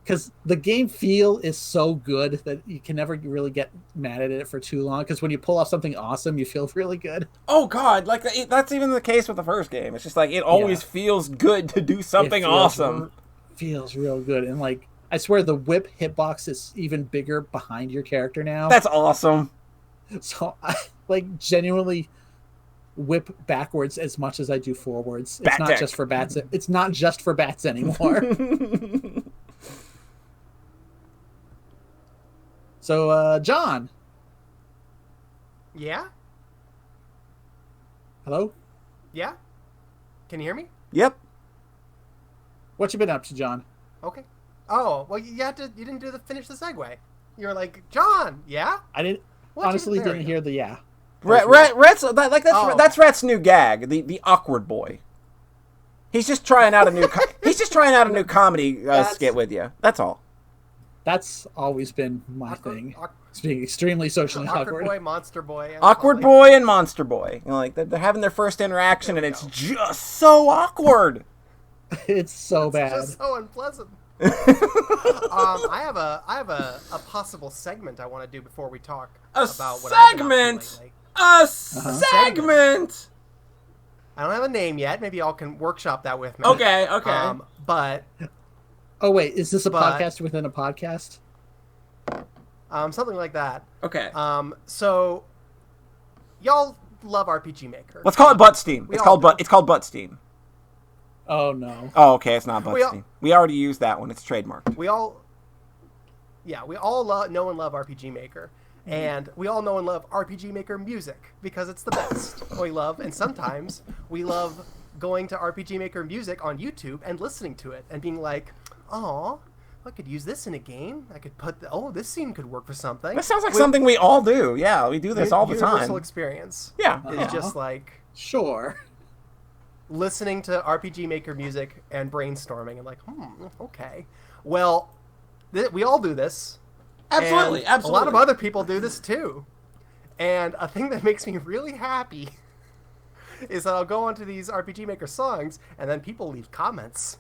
Because the game feel is so good that you can never really get mad at it for too long. Because when you pull off something awesome, you feel really good. Oh, God. Like, that's even the case with the first game. It's just like, it always feels good to do something awesome. Feels real good. And, like, I swear the whip hitbox is even bigger behind your character now. That's awesome. So I like genuinely whip backwards as much as I do forwards. It's not just for bats. It's not just for bats anymore. So, John. Yeah? Hello? Yeah? Can you hear me? Yep. What you been up to, John? Okay. Oh, well, you didn't finish the segue. You were like, John, yeah? I didn't. Honestly, didn't hear the yeah. That's Rhett's new gag, the awkward boy. He's just trying out a new comedy skit with you. That's all. That's always been my thing. It's being extremely socially awkward. Awkward boy, monster boy. Awkward boy and monster boy. You know, like they're having their first interaction, and it's just so awkward. It's so bad. It's just so unpleasant. I have a possible segment I want to do before we talk A about what I've been up to segment. lately. A segment. I don't have a name yet. Maybe y'all can workshop that with me. Okay. But Oh wait, is this a But- podcast within a podcast? something like that. Okay. So y'all love RPG Maker. Let's call it Butt Steam. we It's all called do. Butt Steam. Oh no. Oh, okay. It's not Butt We all- Steam. We already used that one. It's trademarked. We all know and love RPG Maker. And we all know and love RPG Maker music because it's the best. We love, and sometimes we love going to RPG Maker music on YouTube and listening to it and being like, oh, I could use this in a game. I could put, this scene could work for something. That sounds like something we all do. Yeah, we do this all the Universal time. experience. Yeah. It's just like Sure. listening to RPG Maker music and brainstorming and like, okay. Well, we all do this. Absolutely. And a lot of other people do this too. And a thing that makes me really happy is that I'll go onto these RPG Maker songs and then people leave comments.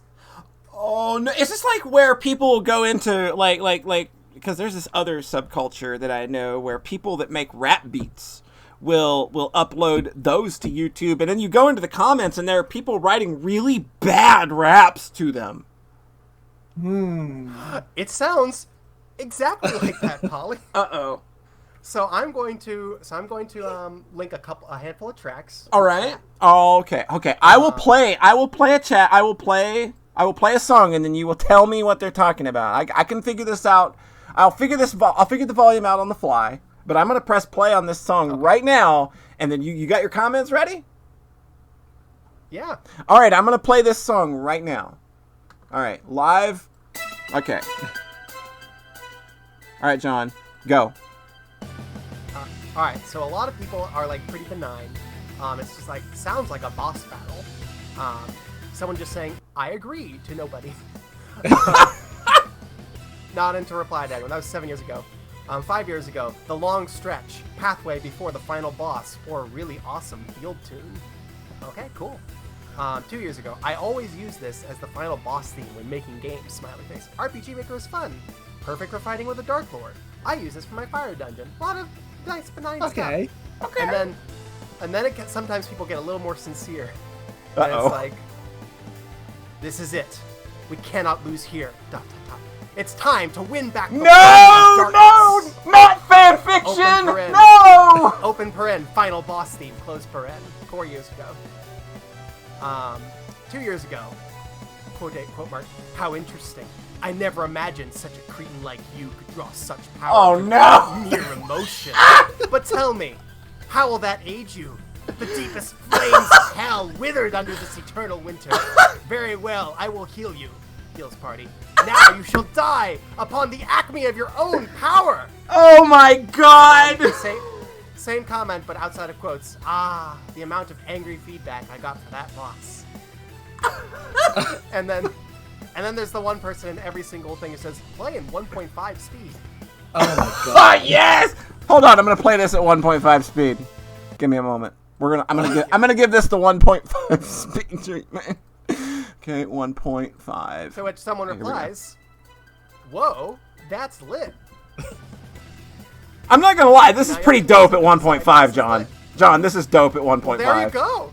Oh no! Is this like where people go into like because there's this other subculture that I know where people that make rap beats will upload those to YouTube, and then you go into the comments and there are people writing really bad raps to them. It sounds exactly like that, Polly. Uh-oh. So I'm going to link a handful of tracks. All right. Oh, okay. I will play a chat. I will play a song, and then you will tell me what they're talking about. I can figure this out. I'll figure the volume out on the fly. But I'm gonna press play on this song right now, and then you got your comments ready? Yeah. All right. I'm gonna play this song right now. All right. Live. Okay. All right, John. Go. All right. So a lot of people are like pretty benign. It's just like sounds like a boss battle. Someone just saying, "I agree" to nobody. Not into reply to anyone. That was 7 years ago. 5 years ago, The Long Stretch, Pathway Before the Final Boss, or a really awesome field tune. Okay, cool. 2 years ago, I always use this as the final boss theme when making games, smiley face. RPG Maker is fun. Perfect for fighting with a Dark Lord. I use this for my fire dungeon. A lot of nice, benign Okay. stuff. Okay. And then it gets, sometimes people get a little more sincere. And Uh-oh. it's like, this is it. We cannot lose here. ... It's time to win back the No, not fan Open fiction. paren. No. Open paren, final boss theme, close paren. 4 years ago. 2 years ago, quote mark, how interesting. I never imagined such a cretin like you could draw such power. Oh, no. Mere emotion. But tell me, how will that aid you? The deepest flames of hell withered under this eternal winter. Very well, I will heal you. Heals party. Now you shall die upon the acme of your own power. Oh my God. Same comment, but outside of quotes. Ah, the amount of angry feedback I got for that boss. and then there's the one person in every single thing who says, play in 1.5 speed. Oh my Oh god. yes. Hold on, I'm gonna play this at 1.5 speed. Give me a moment. I'm gonna give this the 1.5 speed treatment. Okay, 1.5. To which someone replies, whoa, that's lit. I'm not gonna lie, this is Now pretty you're dope at supposed to 1.5, decide John. this is lit. John, this is dope at 1.5. There you go.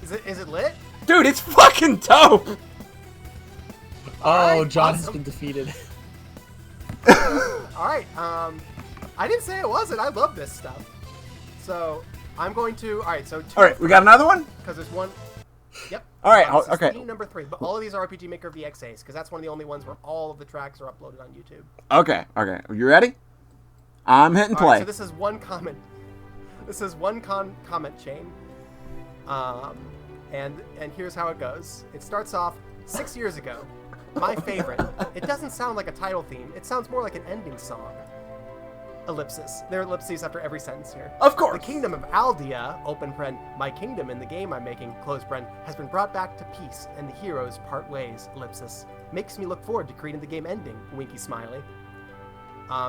Is it lit? Dude, it's fucking dope. Oh, Alright, John has awesome. been defeated. All right. I didn't say it wasn't. I love this stuff. So I'm going to. All right. So All right, we got another one. because there's one. Yep. All right, This is okay. theme number 3, but all of these are RPG Maker VXAs because that's one of the only ones where all of the tracks are uploaded on YouTube. Okay. You ready? I'm hitting All right, play. so this is one comment. This is one comment chain. And here's how it goes. It starts off 6 years ago. My favorite. It doesn't sound like a title theme. It sounds more like an ending song. Ellipsis. There are ellipses after every sentence here. Of course. The kingdom of Aldea, open paren, my kingdom in the game I'm making, close paren, has been brought back to peace, and the heroes part ways, ellipsis. Makes me look forward to creating the game ending, winky smiley.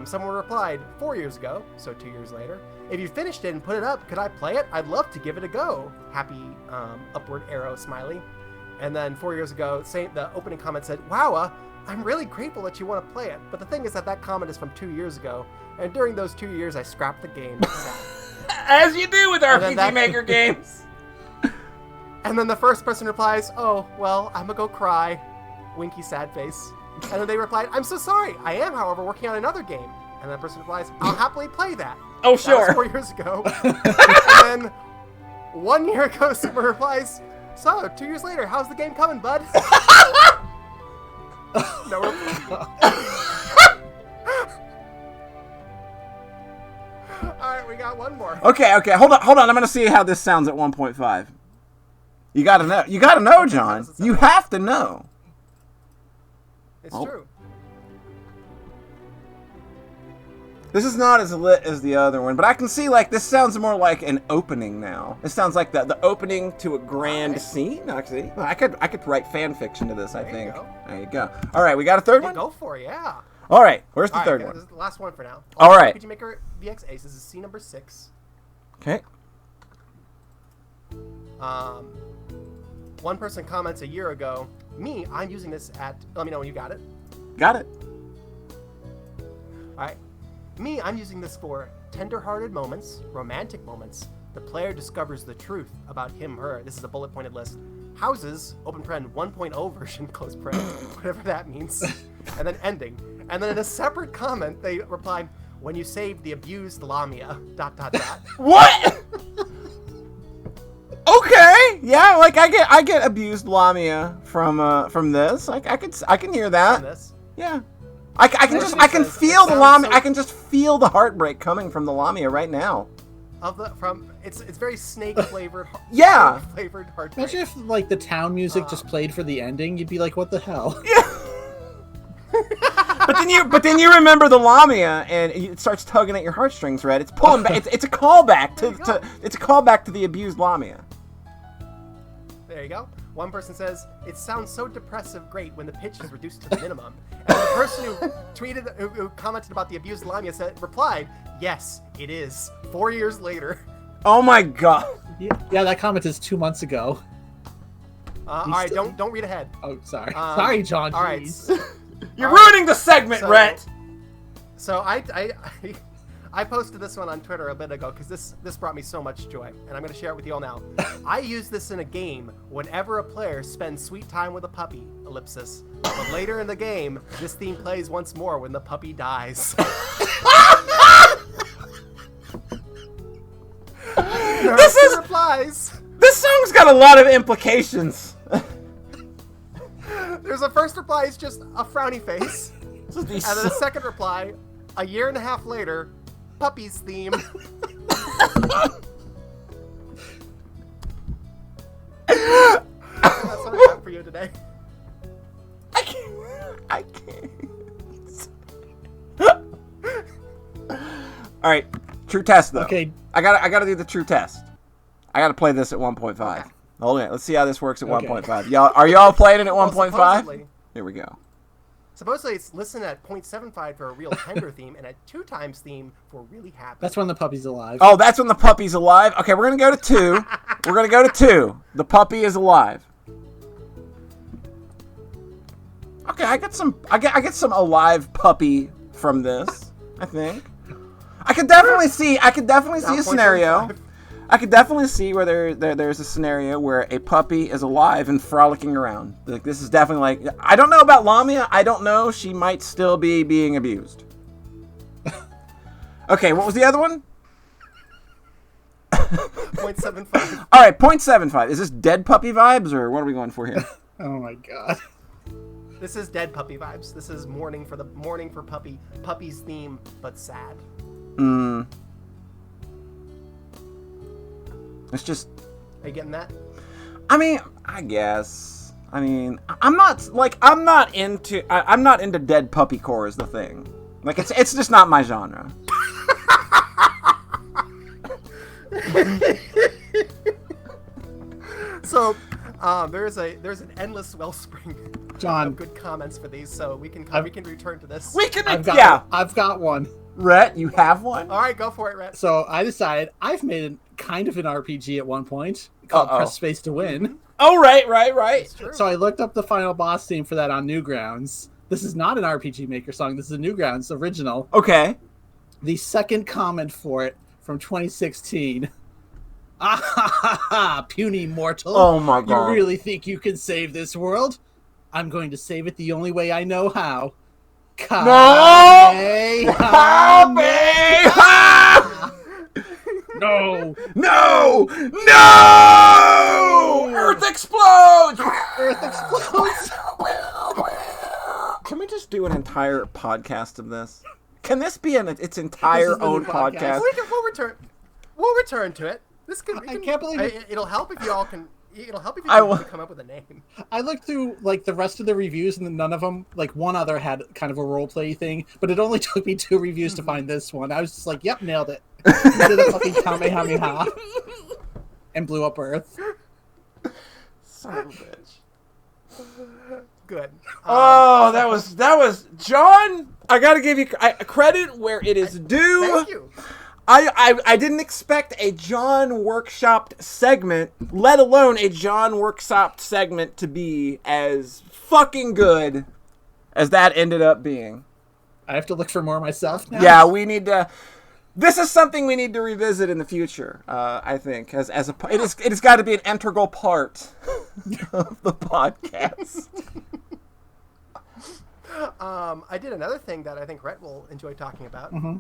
Someone replied 4 years ago, so 2 years later. If you finished it and put it up, could I play it? I'd love to give it a go. Happy upward arrow smiley. And then 4 years ago, the opening comment said, wow, I'm really grateful that you want to play it, but the thing is that comment is from 2 years ago, and during those 2 years I scrapped the game. As you do with RPG Maker games. And then the first person replies, oh, well, I'm gonna go cry. Winky sad face. And then they replied, I'm so sorry. I am, however, working on another game. And that person replies, I'll happily play that. Oh, sure. That was 4 years ago. And then 1 year ago, someone replies, so, 2 years later, how's the game coming, bud? No reply. Alright, we got one more. Okay. Hold on. I'm gonna see how this sounds at 1.5. You gotta know. You gotta know, John. You have to know. It's true. This is not as lit as the other one, but I can see, like, this sounds more like an opening now. This sounds like the opening to a grand scene, actually. I could write fan fiction to this, I think. There you go. All right, we got a third one? Go for it, yeah. All right, where's the third one? This is the last one for now. All right. RPG Maker VX Ace. This is scene number 6. Okay. One person comments a year ago, me, I'm using this at... Let me know when you got it. Got it. All right. Me, I'm using this for tender-hearted moments, romantic moments. The player discovers the truth about him, her. This is a bullet-pointed list. Houses, open paren, 1.0 version, close paren, whatever that means. And then ending. And then in a separate comment, they reply, when you saved the abused Lamia, ... What? Okay. Yeah, like I get abused Lamia from this. Like I can hear that. From this? Yeah. I can feel the Lamia. I can just feel the heartbreak coming from the Lamia right now. It's very snake flavored. Yeah. Flavored heartbreak. Imagine if like the town music just played for the ending. You'd be like, what the hell? Yeah. But then you remember the Lamia and it starts tugging at your heartstrings, Red. It's pulling back. It's a callback to the abused Lamia. There you go. One person says, it sounds so depressive great when the pitch is reduced to the minimum. And the person who commented about the abused Lamia replied, yes, it is. 4 years later. Oh my god. Yeah, that comment is 2 months ago. All right, don't read ahead. Oh, sorry. Sorry, John. All right. You're ruining the segment, Rhett. So I posted this one on Twitter a bit ago because this brought me so much joy, and I'm going to share it with you all now. I use this in a game whenever a player spends sweet time with a puppy, ellipsis. But later in the game, this theme plays once more when the puppy dies. This song's got a lot of implications. There's a first reply, it's just a frowny face. And then a second reply, a year and a half later, puppies theme. That's what I got for you today. I can't. All right, true test though. Okay. I gotta do the true test. I gotta play this at 1.5. Okay. Hold on, let's see how this works at 1.5. Are y'all playing it at 1.5? Here we go. Supposedly it's listed at 0.75 for a real tender theme and at 2 times theme for really happy. That's when the puppy's alive. Oh, that's when the puppy's alive? Okay, we're gonna go to 2. We're gonna go to 2. The puppy is alive. Okay, I get some alive puppy from this, I think. I could definitely see a scenario. 0.75. I could definitely see where there's a scenario where a puppy is alive and frolicking around. Like, this is definitely like... I don't know about Lamia. I don't know. She might still be being abused. Okay, what was the other one? 0.75. All right, 0.75. Is this dead puppy vibes, or what are we going for here? Oh my god. This is dead puppy vibes. This is mourning for puppy's theme, but sad. It's just... Are you getting that? I mean, I guess. I mean, I'm not into dead puppy core is the thing. Like, it's just not my genre. So, there's an endless wellspring John, of good comments for these, so we can return to this. I've got one. Rhett, you have one? All right, go for it, Rhett. So I decided I've made kind of an RPG at one point called Press Space to Win. Oh, right. It's true. So I looked up the final boss theme for that on Newgrounds, This is not an RPG Maker song. This is a Newgrounds original. Okay. The second comment for it from 2016. Ah ha ha ha! Puny mortal. Oh my god! You really think you can save this world? I'm going to save it the only way I know how. No! No! No! Earth explodes! Earth explodes! Can we just do an entire podcast of this? Can this be its entire own podcast? We'll return to it. I can't believe it. It'll help if you all can. It'll help if you can come up with a name. I looked through like the rest of the reviews, and none of them, like one other had kind of a role play thing, but it only took me 2 reviews to find this one. I was just like, "Yep, nailed it." Did a fucking Kamehameha and blew up Earth. Son of a bitch. Good. Oh, that was John. I gotta give you credit where it is due. Thank you. I didn't expect a John workshopped segment, let alone a John workshopped segment, to be as fucking good as that ended up being. I have to look for more myself now. Yeah, we need to. This is something we need to revisit in the future. I think it has got to be an integral part of the podcast. I did another thing that I think Rhett will enjoy talking about. Mm-hmm.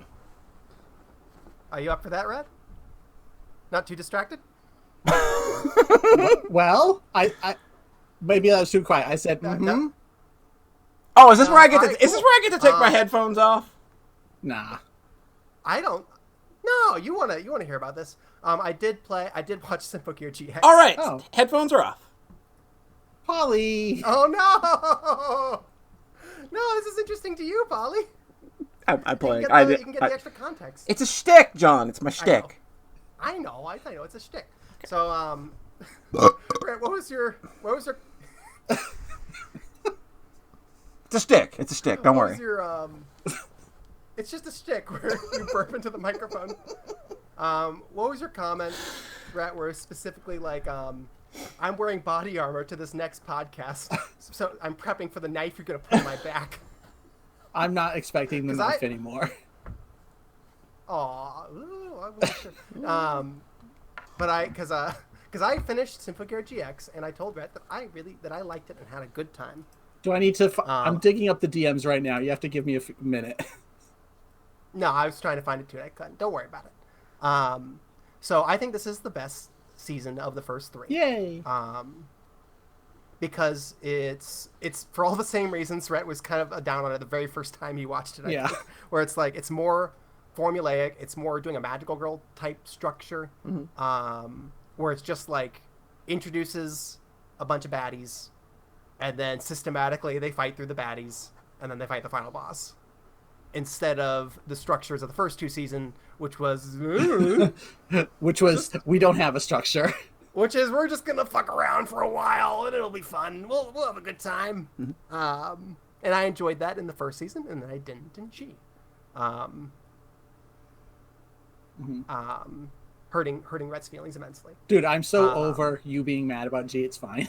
Are you up for that, Rhett? Not too distracted? Well, I maybe that was too quiet. I said, No. Oh, is this where I get to? Right, Is this where I get to take my headphones off? Nah. I don't. No, you wanna hear about this? I did watch Symphogear GX. All right, Oh. headphones are off. Polly. Oh no! No, this is interesting to you, Polly. I play. You can get the extra context. It's a shtick, John. It's my shtick. I know. It's a shtick. So, Brett, what was your? It's a stick. It's a stick. Don't worry. What was your? It's just a shtick where you burp into the microphone. What was your comment, Brett? Where specifically like, I'm wearing body armor to this next podcast, so I'm prepping for the knife you're gonna put in my back. I'm not expecting the knife anymore. Aw, because I finished Symphogear GX and I told Rhett that I liked it and had a good time. Do I need to? I'm digging up the DMs right now. You have to give me a minute. No, I was trying to find it too. I couldn't. Don't worry about it. So I think this is the best season of the first 3. Yay! Because it's for all the same reasons Rhett was kind of down on it the very first time he watched it. I think, where it's like it's more formulaic, it's more doing a magical girl type structure, where it's just like introduces a bunch of baddies, and then systematically they fight through the baddies, and then they fight the final boss. Instead of the structures of the first 2 seasons, which was we don't have a structure. Which is, we're just gonna fuck around for a while and it'll be fun. We'll have a good time. And I enjoyed that in the first season, and then I didn't in G. Hurting Rhett's feelings immensely. Dude, I'm so over you being mad about G. It's fine.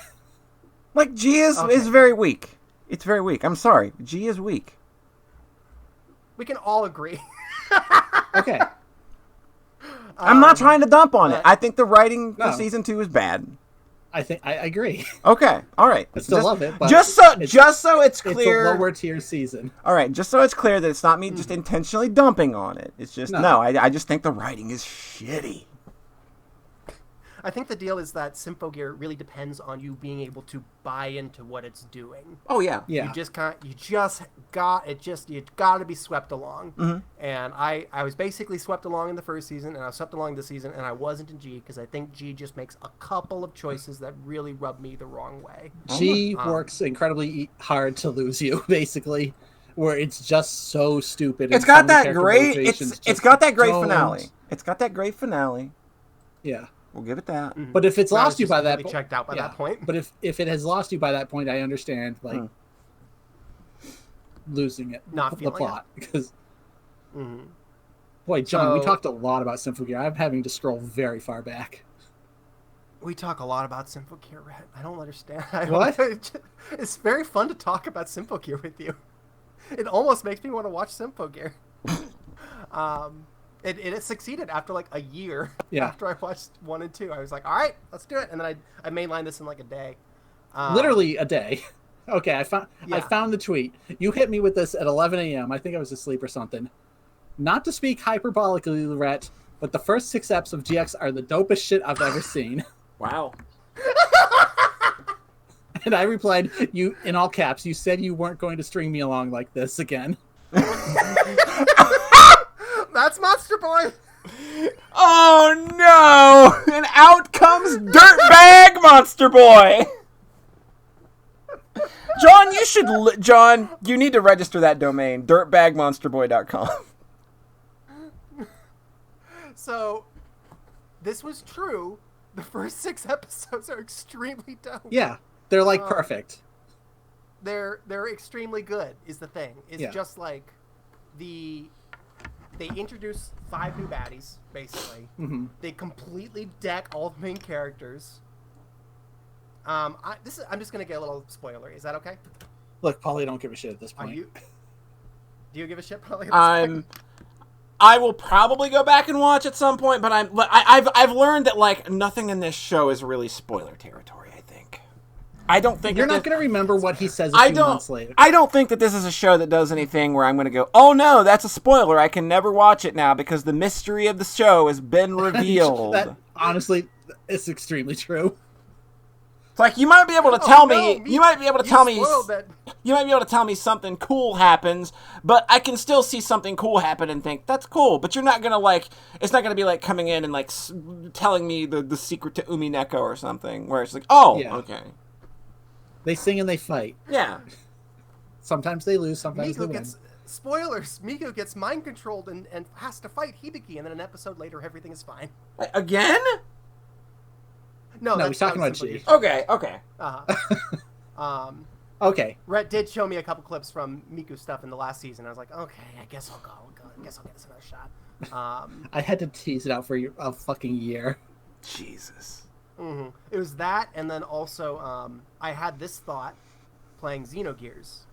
Like G is very weak. It's very weak. I'm sorry. G is weak. We can all agree. Okay. I'm not trying to dump on it. I think the writing for season 2 is bad. I agree. Okay, all right. I still love it. But just so it's clear. It's a lower tier season. All right, just so it's clear that it's not me just intentionally dumping on it. It's just I just think the writing is shitty. I think the deal is that Symphogear really depends on you being able to buy into what it's doing. Oh yeah. You got to be swept along. And I was basically swept along in the first season, and I was swept along this season, and I wasn't in G because I think G just makes a couple of choices that really rub me the wrong way. G works incredibly hard to lose you, basically, where it's just so stupid. It's got that great. It's got that great finale. It's got that great finale. Yeah. We'll give it that. But if it's lost you by that point, checked out by that point. But if it has lost you by that point, I understand losing it, not the plot, it. Because boy, John, we talked a lot about Symphogear. I'm having to scroll very far back. We talk a lot about Symphogear, Rhett. I don't understand. What? It's very fun to talk about Symphogear with you. It almost makes me want to watch Symphogear. It succeeded after like a year. Yeah. After I watched 1 and 2, I was like, all right, let's do it. And then I mainlined this in like a day. Literally a day. Okay, I found the tweet. You hit me with this at 11 a.m. I think I was asleep or something. Not to speak hyperbolically, Lorette, but the first 6 eps of GX are the dopest shit I've ever seen. Wow. And I replied, you, in all caps, you said you weren't going to string me along like this again. That's Monster Boy! Oh no! And out comes Dirtbag Monster Boy! John, you need to register that domain, dirtbagmonsterboy.com. So, this was true. The first 6 episodes are extremely dope. Yeah, they're like perfect. They're extremely good, is the thing. It's just like they introduce 5 new baddies, basically. Mm-hmm. They completely deck all the main characters. I'm just gonna get a little spoiler. Is that okay? Look, Paulie, don't give a shit at this point. Do you give a shit, Paulie? I will probably go back and watch at some point, but I've learned that like nothing in this show is really spoiler territory. I think. I don't think you're not going to remember what he says a few months later. I don't think that this is a show that does anything where I'm going to go, oh no, that's a spoiler. I can never watch it now because the mystery of the show has been revealed. Honestly, it's extremely true. It's like you might be able to tell me. You might be able to tell me. That. You might be able to tell me something cool happens, but I can still see something cool happen and think that's cool. But you're not gonna like. It's not gonna be like coming in and like telling me the secret to Umineko or something, where it's like, oh, okay. They sing and they fight. Yeah. Sometimes they lose. Sometimes they win. Spoilers. Miko gets mind controlled and has to fight Hibiki, and then an episode later, everything is fine. Again? No, he's talking about G. Okay. Okay. Rhett did show me a couple clips from Miku stuff in the last season. I was like, okay, I guess I'll go. I guess I'll get this another shot. I had to tease it out for a fucking year. Jesus. Mm-hmm. It was that, and then also I had this thought playing Xenogears,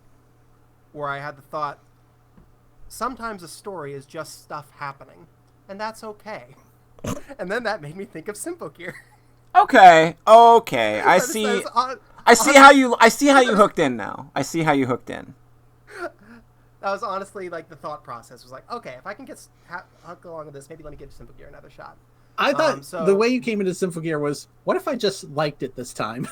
where I had the thought, sometimes a story is just stuff happening, and that's okay. And then that made me think of Symphogear. Okay. I see. I see how you hooked in now. I see how you hooked in. That was honestly like the thought process was like, okay, if I can get hook along with this, maybe let me give Symphogear another shot. I thought the way you came into Symphogear was, what if I just liked it this time?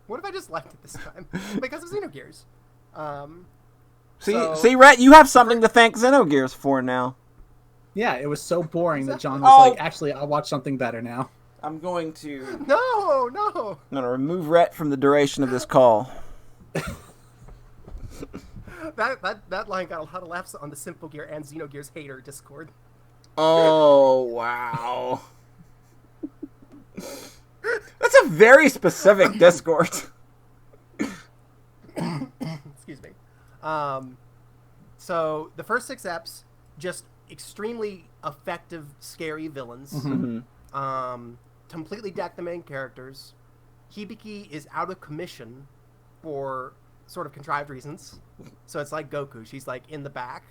What if I just liked it this time? Because of Xenogears. See, Rhett, you have something to thank Xenogears for now. Yeah, it was so boring that John was like, actually, I'll watch something better now. I'm going to... No! I'm going to remove Rhett from the duration of this call. that line got a lot of laughs on the Symphogear and Xenogears hater Discord. Oh, wow. That's a very specific Discord. Excuse me. So, the first 6 eps, just extremely effective, scary villains. Mm-hmm. Completely deck the main characters. Hibiki is out of commission for sort of contrived reasons. So it's like Goku. She's like in the back,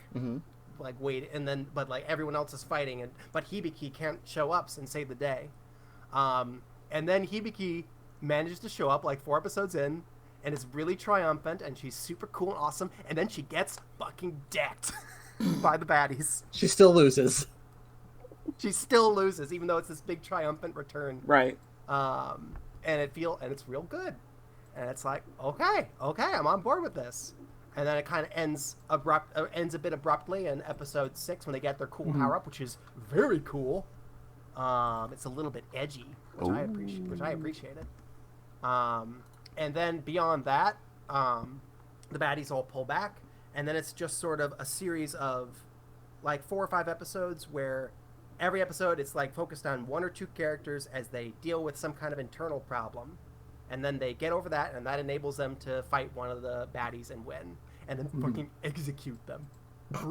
like wait, and then but like everyone else is fighting, but Hibiki can't show up and save the day. And then Hibiki manages to show up like 4 episodes in, and is really triumphant, and she's super cool and awesome, and then she gets fucking decked by the baddies. She still loses. She still loses, even though it's this big triumphant return. Right. And it's real good. And it's like, okay, I'm on board with this. And then it kind of ends a bit abruptly in episode 6 when they get their cool power up, which is very cool. It's a little bit edgy, which I appreciated. And then beyond that, the baddies all pull back, and then it's just sort of a series of like 4 or 5 episodes where every episode it's like focused on 1 or 2 characters as they deal with some kind of internal problem, and then they get over that, and that enables them to fight one of the baddies and win, and then fucking execute them.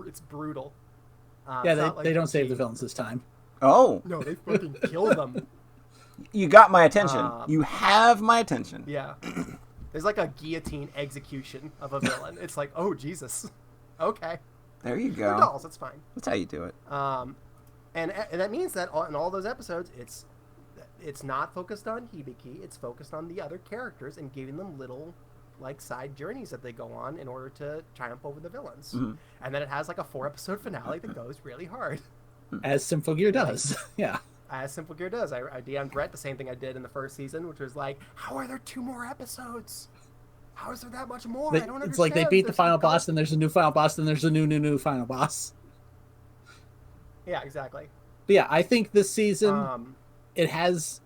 It's brutal. They don't save the villains this time. Oh no, they fucking kill them. You got my attention. You have my attention. Yeah. There's like a guillotine execution of a villain. It's like, oh Jesus, okay. There you They're go. dolls. It's fine. That's how you do it. And that means that in all those episodes, it's not focused on Hibiki. It's focused on the other characters and giving them little like side journeys that they go on in order to triumph over the villains. Mm-hmm. And then it has like a 4-episode finale that goes really hard. As Simple Gear does. Yeah. As Simple Gear does. I DM'd Brett the same thing I did in the first season, which was like, how are there 2 more episodes? How is there that much more? I don't understand. It's like they beat the final boss, then there's a new final boss, then there's a new final boss. Yeah, exactly. But yeah, I think this season it has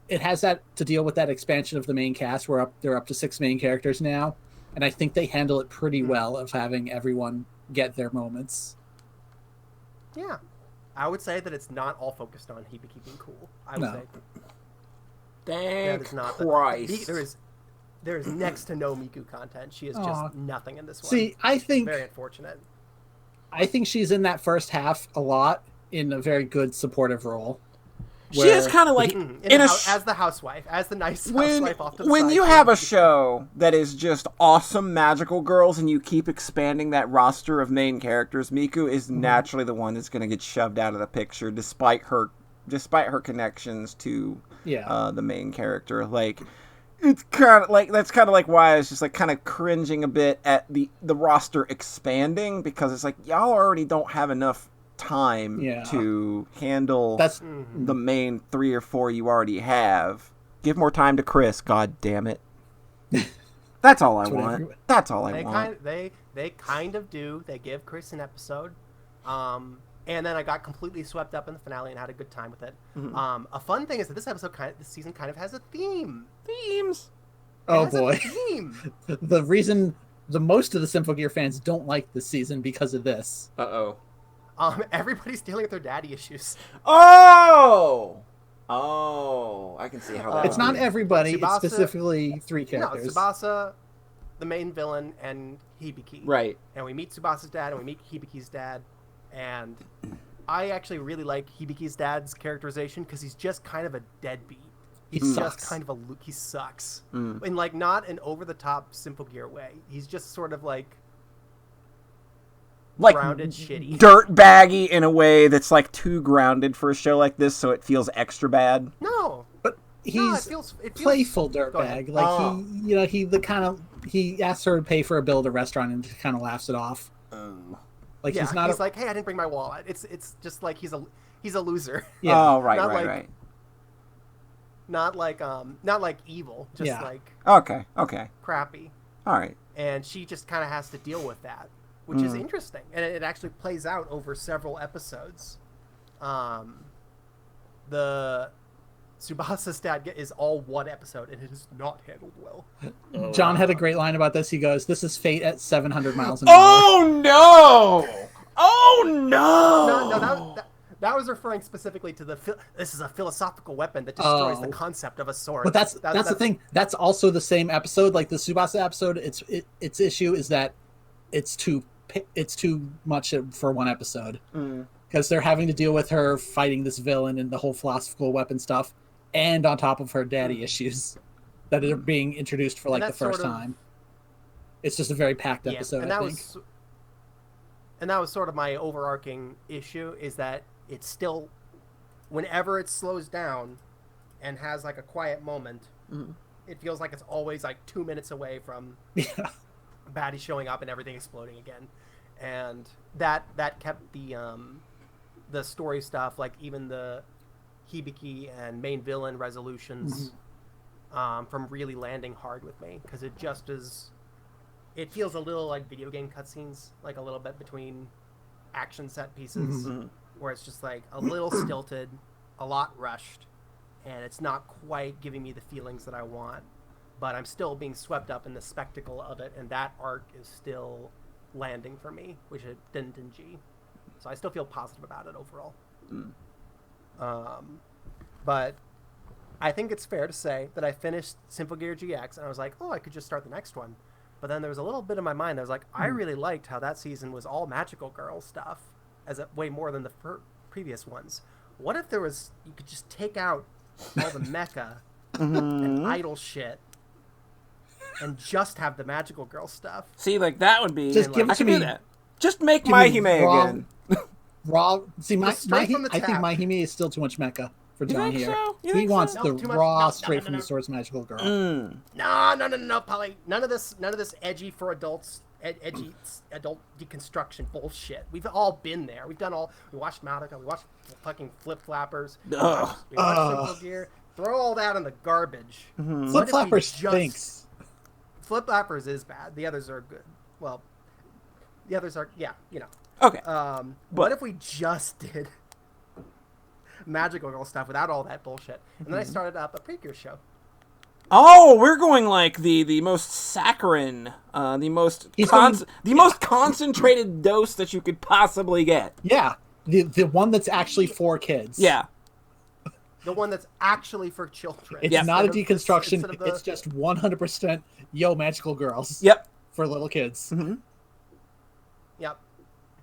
that to deal with that expansion of the main cast. They're up to 6 main characters now, and I think they handle it pretty well of having everyone get their moments. Yeah. I would say that it's not all focused on Hibiki being cool. I would say Thank that is not Christ. there is next to no Miku content. She is just nothing in this one. See, I think very unfortunate. I think she's in that first half a lot in a very good supportive role. She is kind of like as the housewife, as the nice housewife off to the when side. you have a show that is just awesome magical girls and you keep expanding that roster of main characters, Miku is naturally the one that's going to get shoved out of the picture, despite her connections to the main character. Like, it's kind of like that's kind of like why I was just like kind of cringing a bit at the roster expanding, because it's like y'all already don't have enough time to handle the main 3 or 4 you already have. Give more time to Chris, god damn it. That's all I want. That's all I want. They kind of do. They give Chris an episode. And then I got completely swept up in the finale and had a good time with it. A fun thing is that this season kind of has a theme. Themes. Oh boy. The reason most of the Simple Gear fans don't like this season because of this. Uh-oh. Everybody's dealing with their daddy issues. Oh, I can see how that. It's not everybody. It's specifically 3 characters. No, Tsubasa, the main villain, and Hibiki. Right. And we meet Tsubasa's dad, and we meet Hibiki's dad, and I actually really like Hibiki's dad's characterization because he's just kind of a deadbeat. He's just kind of he sucks. In like not an over the top Simple Gear way. He's just sort of like grounded shitty, dirt baggy in a way that's like too grounded for a show like this, so it feels extra bad. No, but he's it feels playful dirtbag. Like he asks her to pay for a bill at a restaurant and kind of laughs it off. Like he's like, hey, I didn't bring my wallet. It's just like he's a loser. Yeah. Oh, right. Not like evil, just like okay, crappy. All right. And she just kind of has to deal with that, which is interesting, and it actually plays out over several episodes. The Tsubasa's dad is all 1 episode, and it is not handled well. John had a great line about this. He goes, "This is fate at 700 miles an hour." Oh no! Oh no! No, that was referring specifically to this is a philosophical weapon that destroys the concept of a sword. But that's the thing. That's also the same episode, like the Tsubasa episode. Its issue is that it's too much for 1 episode because they're having to deal with her fighting this villain and the whole philosophical weapon stuff, and on top of her daddy issues that are being introduced for like the first time. It's just a very packed episode. And that was sort of my overarching issue, is that it's still, whenever it slows down and has like a quiet moment, it feels like it's always like 2 minutes away from baddie showing up and everything exploding again. And that kept the story stuff, like even the Hibiki and main villain resolutions, from really landing hard with me, because it feels a little like video game cutscenes, like a little bit between action set pieces, where it's just like a little stilted, a lot rushed, and it's not quite giving me the feelings that I want, but I'm still being swept up in the spectacle of it, and that arc is still landing for me, which it didn't in G. So I still feel positive about it overall. But I think it's fair to say that I finished Simple Gear GX, and I was like, oh, I could just start the next one. But then there was a little bit in my mind that was like, I really liked how that season was all magical girl stuff, way more than the previous ones. What if you could just take out all the mecha and idol shit and just have the magical girl stuff. See, like that would be. Just give it I to could me. do that. Just make Give My me Hime raw- again. Raw. See, straight from the I think tap. My Hime is still too much mecha for John think here. so? You He think wants so? the No, too much. raw, No, straight no, from no. the source magical girl. No, Polly. None of this edgy for adults, edgy adult deconstruction bullshit. We've all been there. We watched Madoka, we watched fucking Flip Flappers, we watched Simple Gear. Throw all that in the garbage. Flip What if we Flappers just- stinks. Flip Flappers is bad. The others are good. Well, the others are, yeah, you know. Okay. What if we just did magical girl stuff without all that bullshit? And then I started up a Precure show. Oh, we're going like the most saccharine, the most most concentrated dose that you could possibly get. Yeah, the one that's actually for kids. Yeah. The one that's actually for children. It's not a Instead of- deconstruction. instead of the- It's just 100% magical girls. Yep. For little kids. Yep.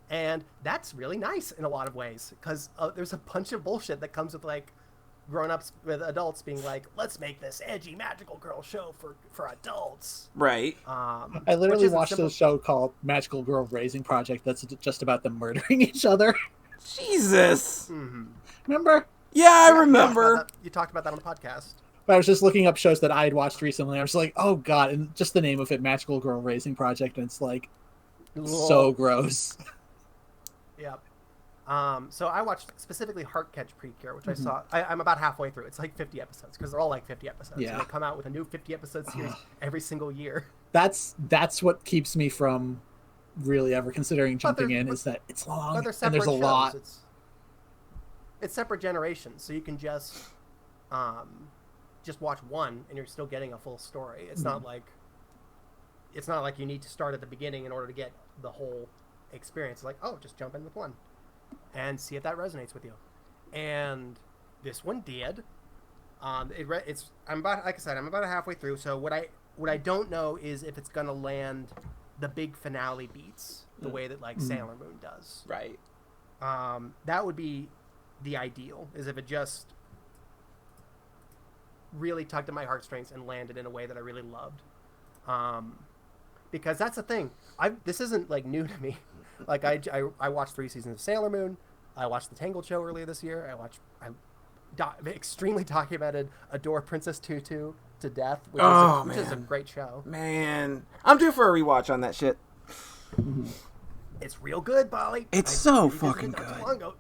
And that's really nice in a lot of ways because there's a bunch of bullshit that comes with like grown-ups with adults being like, let's make this edgy magical girl show for adults. Right. I literally watched a show called Magical Girl Raising Project that's just about them murdering each other. Jesus. Remember? Yeah, I Yeah, remember. you talked about that on the podcast. But I was just looking up shows that I had watched recently. I was like, oh god, and just the name of it, Magical Girl Raising Project, and it's like so gross. Yep. So I watched specifically Heartcatch Precure, which I saw. I'm about halfway through. It's like 50 episodes because they're all like 50 episodes. Yeah. And they come out with a new 50 episode series every single year. That's what keeps me from really ever considering jumping in is that it's long But they're and separate there's a shows. lot. It's separate generations, so you can just watch one and you're still getting a full story. It's not like you need to start at the beginning in order to get the whole experience. It's like, oh, just jump in with one and see if that resonates with you. And this one did. I'm about halfway through. So what I don't know is if it's gonna land the big finale beats the way that like Sailor Moon does. Right. That would be the ideal, is if it just really tugged at my heartstrings and landed in a way that I really loved. Because that's the thing. This isn't like new to me. Like I watched 3 seasons of Sailor Moon. I watched the Tangled show earlier this year. I extremely documented Adore Princess Tutu to death, which is a great show. Man, I'm due for a rewatch on that shit. It's real good, Bolly. It's so fucking good.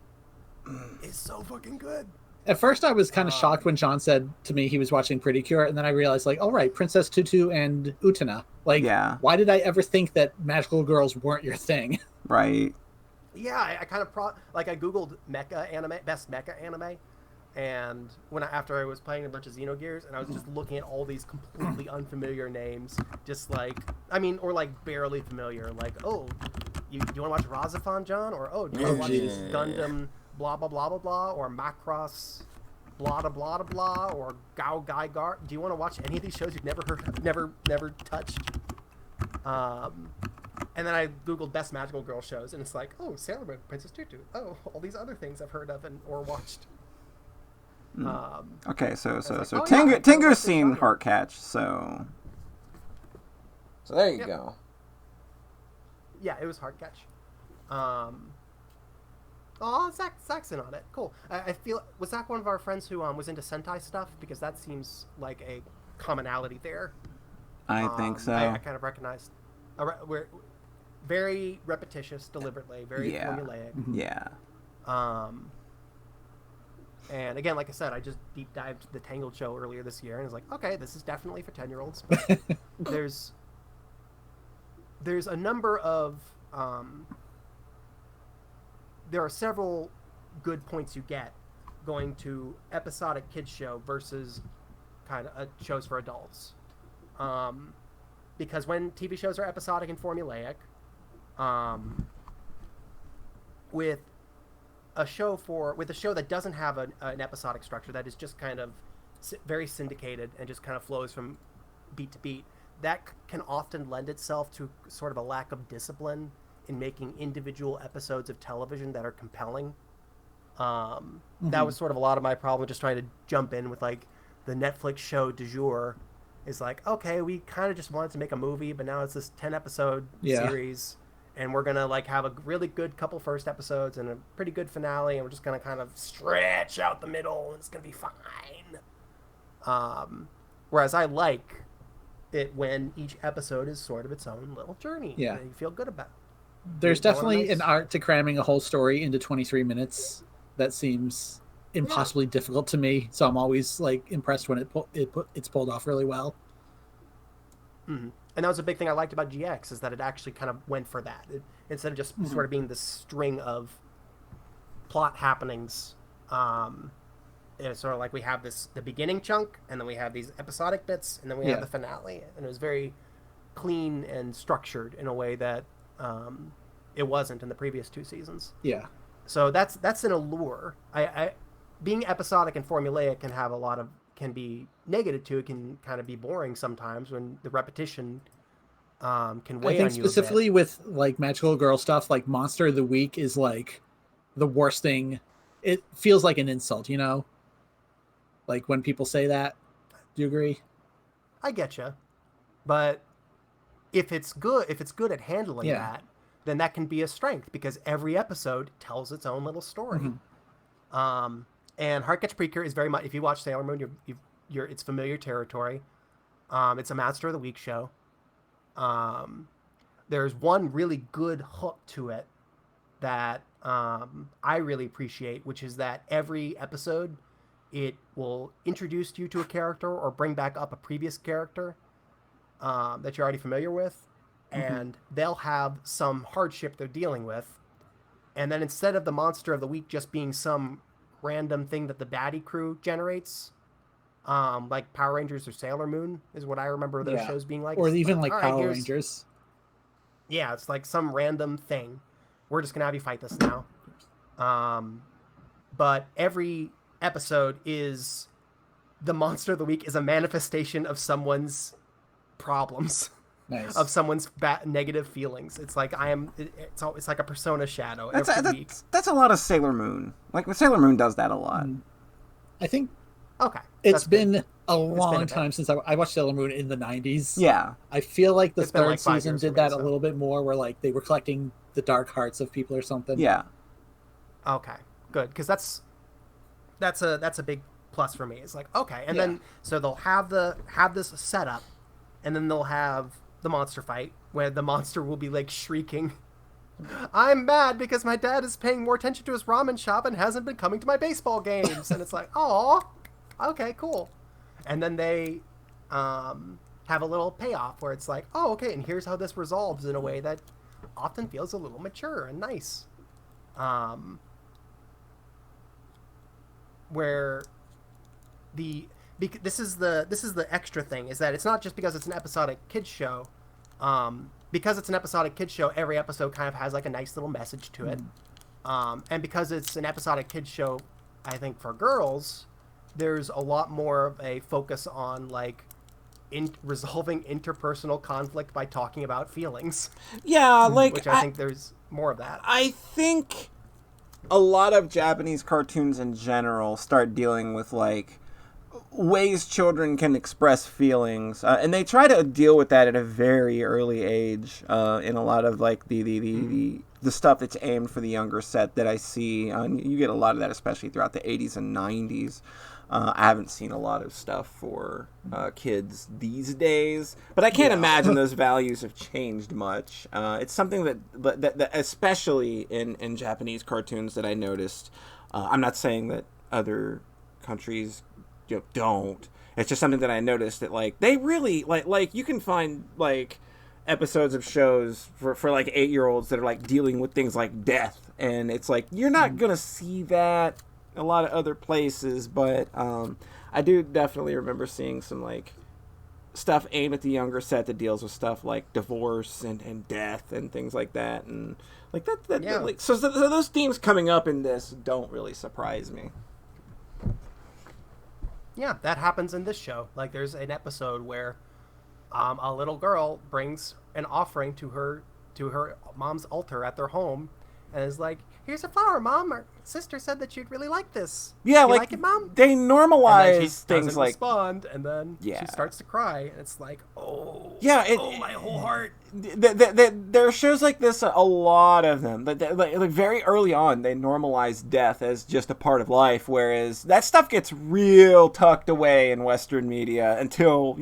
It's so fucking good. At first, I was kind of shocked when John said to me he was watching Pretty Cure, and then I realized, like, all right, Princess Tutu and Utena. Like, why did I ever think that magical girls weren't your thing? Right. Yeah, I kind of I googled mecha anime, best mecha anime, and after I was playing a bunch of Xenogears, and I was just looking at all these completely unfamiliar names, just like or like barely familiar, like, oh, you want to watch Razafon, John, or oh, do you want to watch this Gundam blah blah blah blah blah, or Macross blah blah blah blah, or Gao Gaigar? Do you want to watch any of these shows you've never heard of, never touched? And then I googled best magical girl shows, and it's like, oh, Sailor Moon, Princess Tutu, oh, all these other things I've heard of or watched. Okay, so like, Tengu's seen Heartcatch, so there you go. Yeah, it was Heartcatch. Zach's in on it. Cool. I feel, was Zach one of our friends who was into Sentai stuff? Because that seems like a commonality there. I think so. I kind of recognized. We're very repetitious, deliberately, very formulaic. Yeah. And again, like I said, I just deep dived the Tangled show earlier this year, and I was like, okay, this is definitely for 10-year-olds. But there's a number of there are several good points you get going to episodic kids show versus kind of shows for adults. Because when TV shows are episodic and formulaic, with a show that doesn't have an episodic structure, that is just kind of very syndicated and just kind of flows from beat to beat, that can often lend itself to sort of a lack of discipline in making individual episodes of television that are compelling. That was sort of a lot of my problem, just trying to jump in with like the Netflix show du jour is like, okay, we kind of just wanted to make a movie, but now it's this 10-episode Yeah. series, and we're gonna like have a really good couple first episodes and a pretty good finale, and we're just gonna kind of stretch out the middle, and it's gonna be fine. Whereas I like it when each episode is sort of its own little journey. Yeah. And you feel good about it. There's Go on a definitely nice- an art to cramming a whole story into 23 minutes that seems impossibly difficult to me. So I'm always like impressed when it's pulled off really well. Mm-hmm. And that was a big thing I liked about GX, is that it actually kind of went for that. Instead of just sort of being this string of plot happenings, it's sort of like we have the beginning chunk, and then we have these episodic bits, and then we have the finale. And it was very clean and structured in a way that it wasn't in the previous 2 seasons. Yeah. So that's an allure. I being episodic and formulaic can be negative too. It can kind of be boring sometimes when the repetition can weigh I think on you specifically with like magical girl stuff, like Monster of the Week is like the worst thing. It feels like an insult, you know? Like when people say that. Do you agree? I get you, but if it's good at handling that, then that can be a strength, because every episode tells its own little story. And Heartcatch Preacher is very much, if you watch Sailor Moon, it's familiar territory. It's a Monster of the Week show. There's one really good hook to it that I really appreciate, which is that every episode it will introduce you to a character or bring back up a previous character that you're already familiar with, and they'll have some hardship they're dealing with. And then instead of the Monster of the Week just being some random thing that the baddie crew generates, like Power Rangers or Sailor Moon is what I remember those shows being like. Or It's even like all right, Power Rangers. Yeah, it's like some random thing. We're just gonna have you fight this now. But every episode is the Monster of the Week is a manifestation of someone's problems. Nice. Of someone's negative feelings. It's like it's like a persona shadow every week. That's a lot of Sailor Moon. Like Sailor Moon does that a lot. I think Okay. it's been a long time since I watched Sailor Moon in the 90s. Yeah. I feel like the It's been third like 5 season years did for me, that so. a little bit more, where like they were collecting the dark hearts of people or something. Yeah. Okay. Good, because that's a big plus for me. It's like, okay, and then so they'll have this setup, and then they'll have the monster fight where the monster will be like shrieking, "I'm mad because my dad is paying more attention to his ramen shop and hasn't been coming to my baseball games." And it's like, oh, okay, cool. And then they have a little payoff where it's like, oh, okay, and here's how this resolves in a way that often feels a little mature and nice. Where this is the extra thing, is that it's not just because it's an episodic kids show. Because it's an episodic kids show, every episode kind of has like a nice little message to it. And because it's an episodic kids show, I think for girls, there's a lot more of a focus on like resolving interpersonal conflict by talking about feelings. Yeah, like which I think there's more of that. I think a lot of Japanese cartoons in general start dealing with like ways children can express feelings, and they try to deal with that at a very early age in a lot of like the stuff that's aimed for the younger set that I see. You get a lot of that, especially throughout the 80s and 90s. I haven't seen a lot of stuff for kids these days, but I can't imagine those values have changed much. It's something that especially in Japanese cartoons that I noticed. I'm not saying that other countries don't. It's just something that I noticed that like they really like you can find like episodes of shows for like 8-year-olds that are like dealing with things like death, and it's like you're not gonna see that a lot of other places, but I do definitely remember seeing some like stuff aimed at the younger set that deals with stuff like divorce and death and things like that, and like that like so those themes coming up in this don't really surprise me. Yeah, that happens in this show. Like, there's an episode where a little girl brings an offering to her mom's altar at their home, and is like, "Here's a flower, Mom. Our sister said that you'd really like this. Yeah, You like, like it, Mom?" they And then she normalize doesn't things like respond, and then Yeah. she starts to cry, and it's like, "Oh, Yeah, my whole heart." there are shows like this, a lot of them. Like very early on, they normalize death as just a part of life, whereas that stuff gets real tucked away in Western media until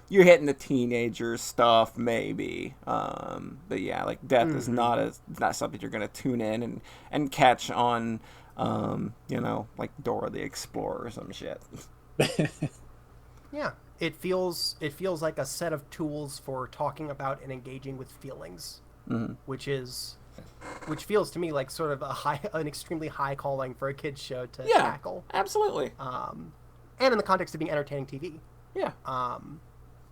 you're hitting the teenager stuff, maybe. But yeah, like death is not something you're gonna tune in and catch on, like Dora the Explorer or some shit. Yeah, it feels like a set of tools for talking about and engaging with feelings, which feels to me like sort of an extremely high calling for a kids show to tackle. Absolutely. And in the context of being entertaining TV. Yeah.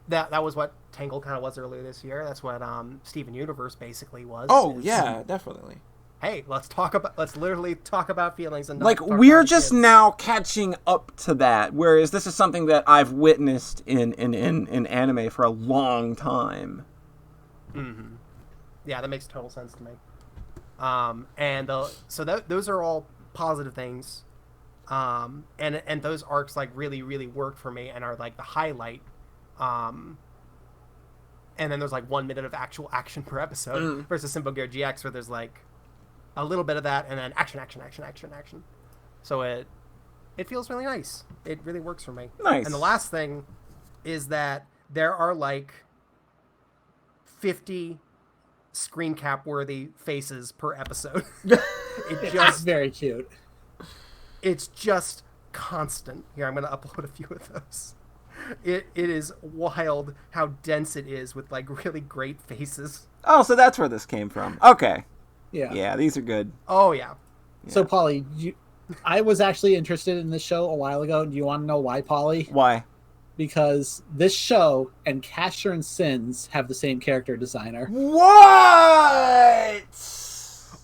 That was what Tangled kind of was earlier this year. That's what Steven Universe basically was. Oh yeah, definitely. Hey, let's literally talk about feelings and not like talk we're about just kids. now catching up to that, whereas this is something that I've witnessed in anime for a long time. Mm-hmm. Yeah, that makes total sense to me. Those are all positive things, and those arcs like really really work for me and are like the highlight. And then there's like 1 minute of actual action per episode versus Simple Gear GX where there's like a little bit of that and then action. So it feels really nice. It really works for me. Nice. And the last thing is that there are like 50 screen cap worthy faces per episode. It's very cute. It's just constant. Here, I'm going to upload a few of those. It is wild how dense it is with like really great faces. Oh, so that's where this came from. Okay. Yeah. Yeah, these are good. Oh yeah. So Polly, I was actually interested in this show a while ago. Do you want to know why, Polly? Why? Because this show and Casher and Sins have the same character designer. What?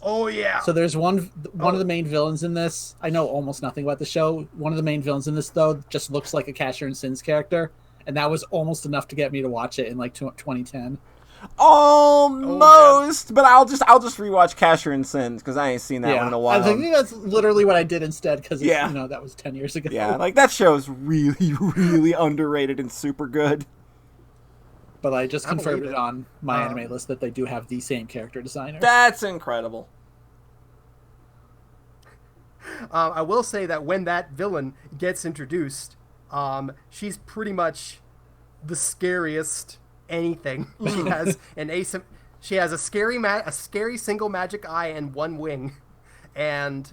Oh yeah. So there's one of the main villains in this. I know almost nothing about the show. One of the main villains in this though just looks like a Casher and Sins character, and that was almost enough to get me to watch it in like 2010. Almost, but I'll just rewatch Casher and Sins because I ain't seen that one in a while. I think that's literally what I did instead because Yeah. that was 10 years ago. Yeah, like that show is really, really underrated and super good. But I just confirmed believe it it. on my anime list that they do have the same character designer. That's incredible. I will say that when that villain gets introduced, she's pretty much the scariest anything. She has a scary single magic eye and one wing, and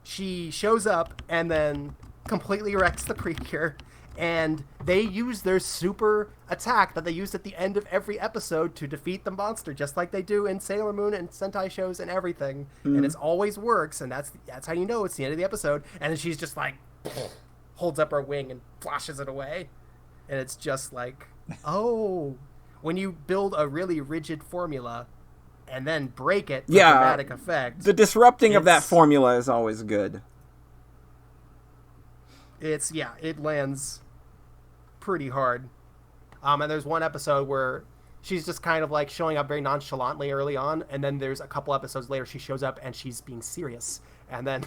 she shows up and then completely wrecks the creature. And they use their super attack that they used at the end of every episode to defeat the monster, just like they do in Sailor Moon and Sentai shows and everything. And it always works, and that's how you know it's the end of the episode. And then she's just like holds up her wing and flashes it away, and it's just like, oh, when you build a really rigid formula and then break it for dramatic effect, the disrupting of that formula is always good. It lands pretty hard. And there's one episode where she's just kind of like showing up very nonchalantly early on, and then there's a couple episodes later she shows up and she's being serious. And then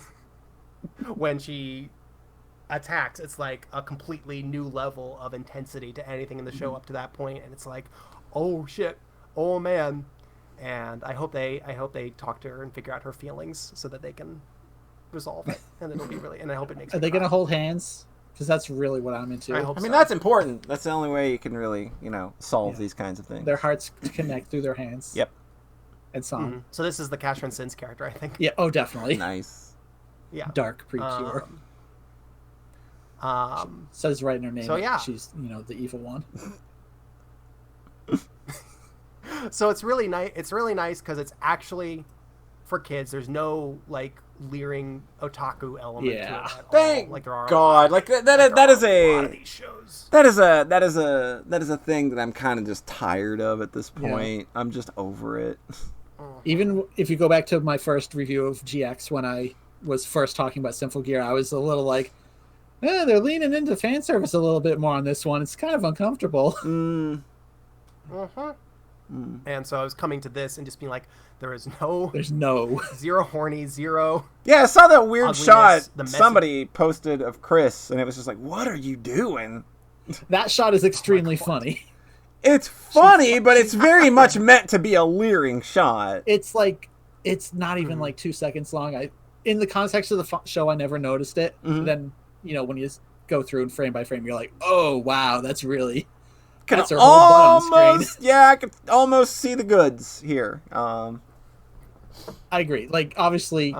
when she attacks, it's like a completely new level of intensity to anything in the show up to that point, and it's like, oh shit, oh man. And I hope they talk to her and figure out her feelings so that they can resolve it, and it'll be really. And I hope it makes. Are they gonna hold hands? Because that's really what I'm into. I hope. I mean, so. that's important. That's the only way you can really, solve these kinds of things. Their hearts connect through their hands. Yep. And song. Mm-hmm. So this is the Casher and Sins character, I think. Yeah. Oh, definitely. Nice. Yeah. Dark, pure. Says right in her name. So yeah, she's the evil one. So it's really nice. It's really nice because it's actually for kids. There's no like leering otaku element to it at all. Thank like there are God. Like that is a lot a of these shows. that is a thing that I'm kind of just tired of at this point. I'm just over it. Even if you go back to my first review of GX when I was first talking about Sinful Gear, I was a little like, they're leaning into fan service a little bit more on this one. It's kind of uncomfortable. Mm-hmm. And so I was coming to this and just being like, there's no zero horny, zero. Yeah, I saw that weird ugliness, shot the message- somebody posted of Chris, and it was just like, what are you doing? that shot is extremely funny. It's funny, but it's very much meant to be a leering shot. It's like it's not even like 2 seconds long. In the context of the show, I never noticed it. Then when you go through and frame by frame, you're like, oh wow, that's really. That's her whole butt on screen. Yeah, I could almost see the goods here. I agree. Like, obviously,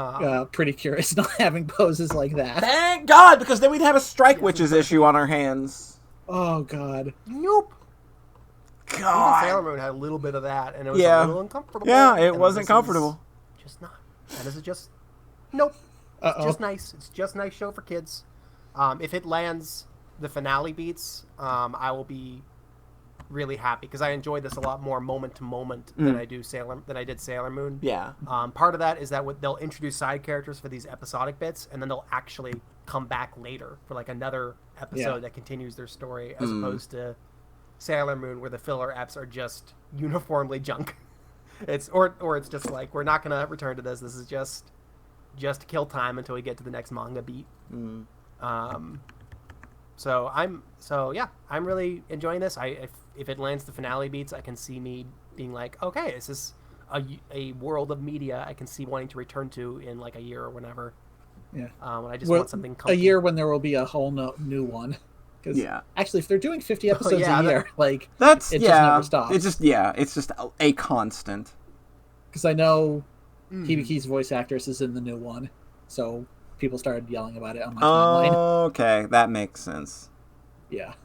pretty curious not having poses like that. Thank God, because then we'd have a Strike Witches issue on our hands. Oh, God. Nope. God. Even Sailor Moon had a little bit of that, and it was a little uncomfortable. Yeah, it and wasn't comfortable. Just not. And this is just... Nope. Uh-oh. It's just nice. It's just a nice show for kids. If it lands the finale beats, I will be really happy, because I enjoy this a lot more moment to moment than I did Sailor Moon. Yeah. Part of that is that they'll introduce side characters for these episodic bits, and then they'll actually come back later for like another episode that continues their story, as opposed to Sailor Moon, where the filler eps are just uniformly junk. It's just like, we're not gonna return to this. This is just to kill time until we get to the next manga beat. So I'm really enjoying this. If it lands the finale beats, I can see me being like, okay, this is a world of media I can see wanting to return to in like a year or whenever. Yeah. And I just want something a year when there will be a whole new one. Because actually, if they're doing 50 episodes a year, just never stops. It's just a constant. Because I know Hibiki's voice actress is in the new one, so people started yelling about it on my timeline. Okay, that makes sense. Yeah.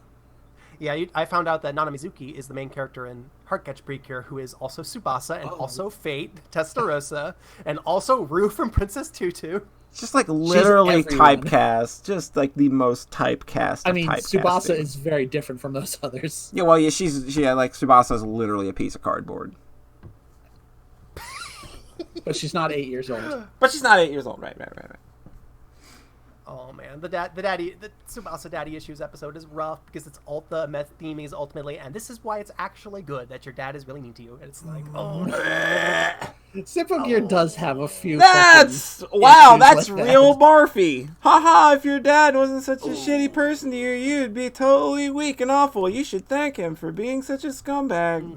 Yeah, I found out that Nana Mizuki is the main character in Heartcatch Precure, who is also Tsubasa, and also Fate, Testarossa, and also Rue from Princess Tutu. Just like literally typecast, just like the most typecast. I mean, Tsubasa is very different from those others. Yeah, well, yeah, Tsubasa is literally a piece of cardboard. But she's not 8 years old. Right. Oh man, the Tsubasa Daddy Issues episode is rough because it's the theming is ultimately, and this is why it's actually good that your dad is really mean to you. And it's like, Symphogear does have a few. That's real barfy. Haha! If your dad wasn't such a shitty person to you, you'd be totally weak and awful. You should thank him for being such a scumbag.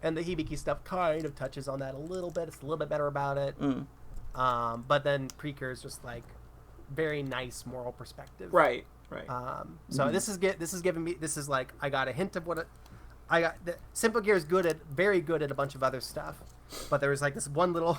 And the Hibiki stuff kind of touches on that a little bit. It's a little bit better about it. But then Precure is just like very nice moral perspective. Right. So this is giving me, this is like, I got a hint of what Simple Gear is very good at a bunch of other stuff, but there was like this one little.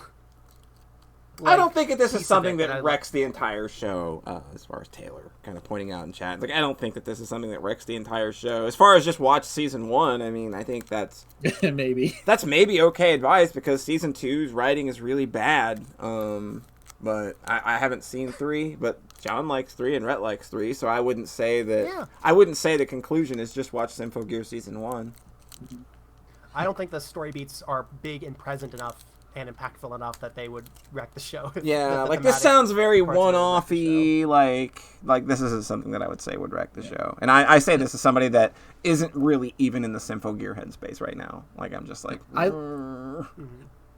I don't think that this is something that wrecks the entire show, as far as Taylor kind of pointing out in chat. Like, I don't think that this is something that wrecks the entire show. As far as just watch season 1, I mean, I think that's that's maybe okay advice, because season 2's writing is really bad. But I haven't seen 3, but John likes 3 and Rhett likes 3, so I wouldn't say that. Yeah. I wouldn't say the conclusion is just watch Symphogear season 1. I don't think the story beats are big and present enough and impactful enough that they would wreck the show. Yeah, like this sounds very one-offy. Like this isn't something that I would say would wreck the show. And I say this as somebody that isn't really even in the Symphogear headspace right now. Like, I'm just like.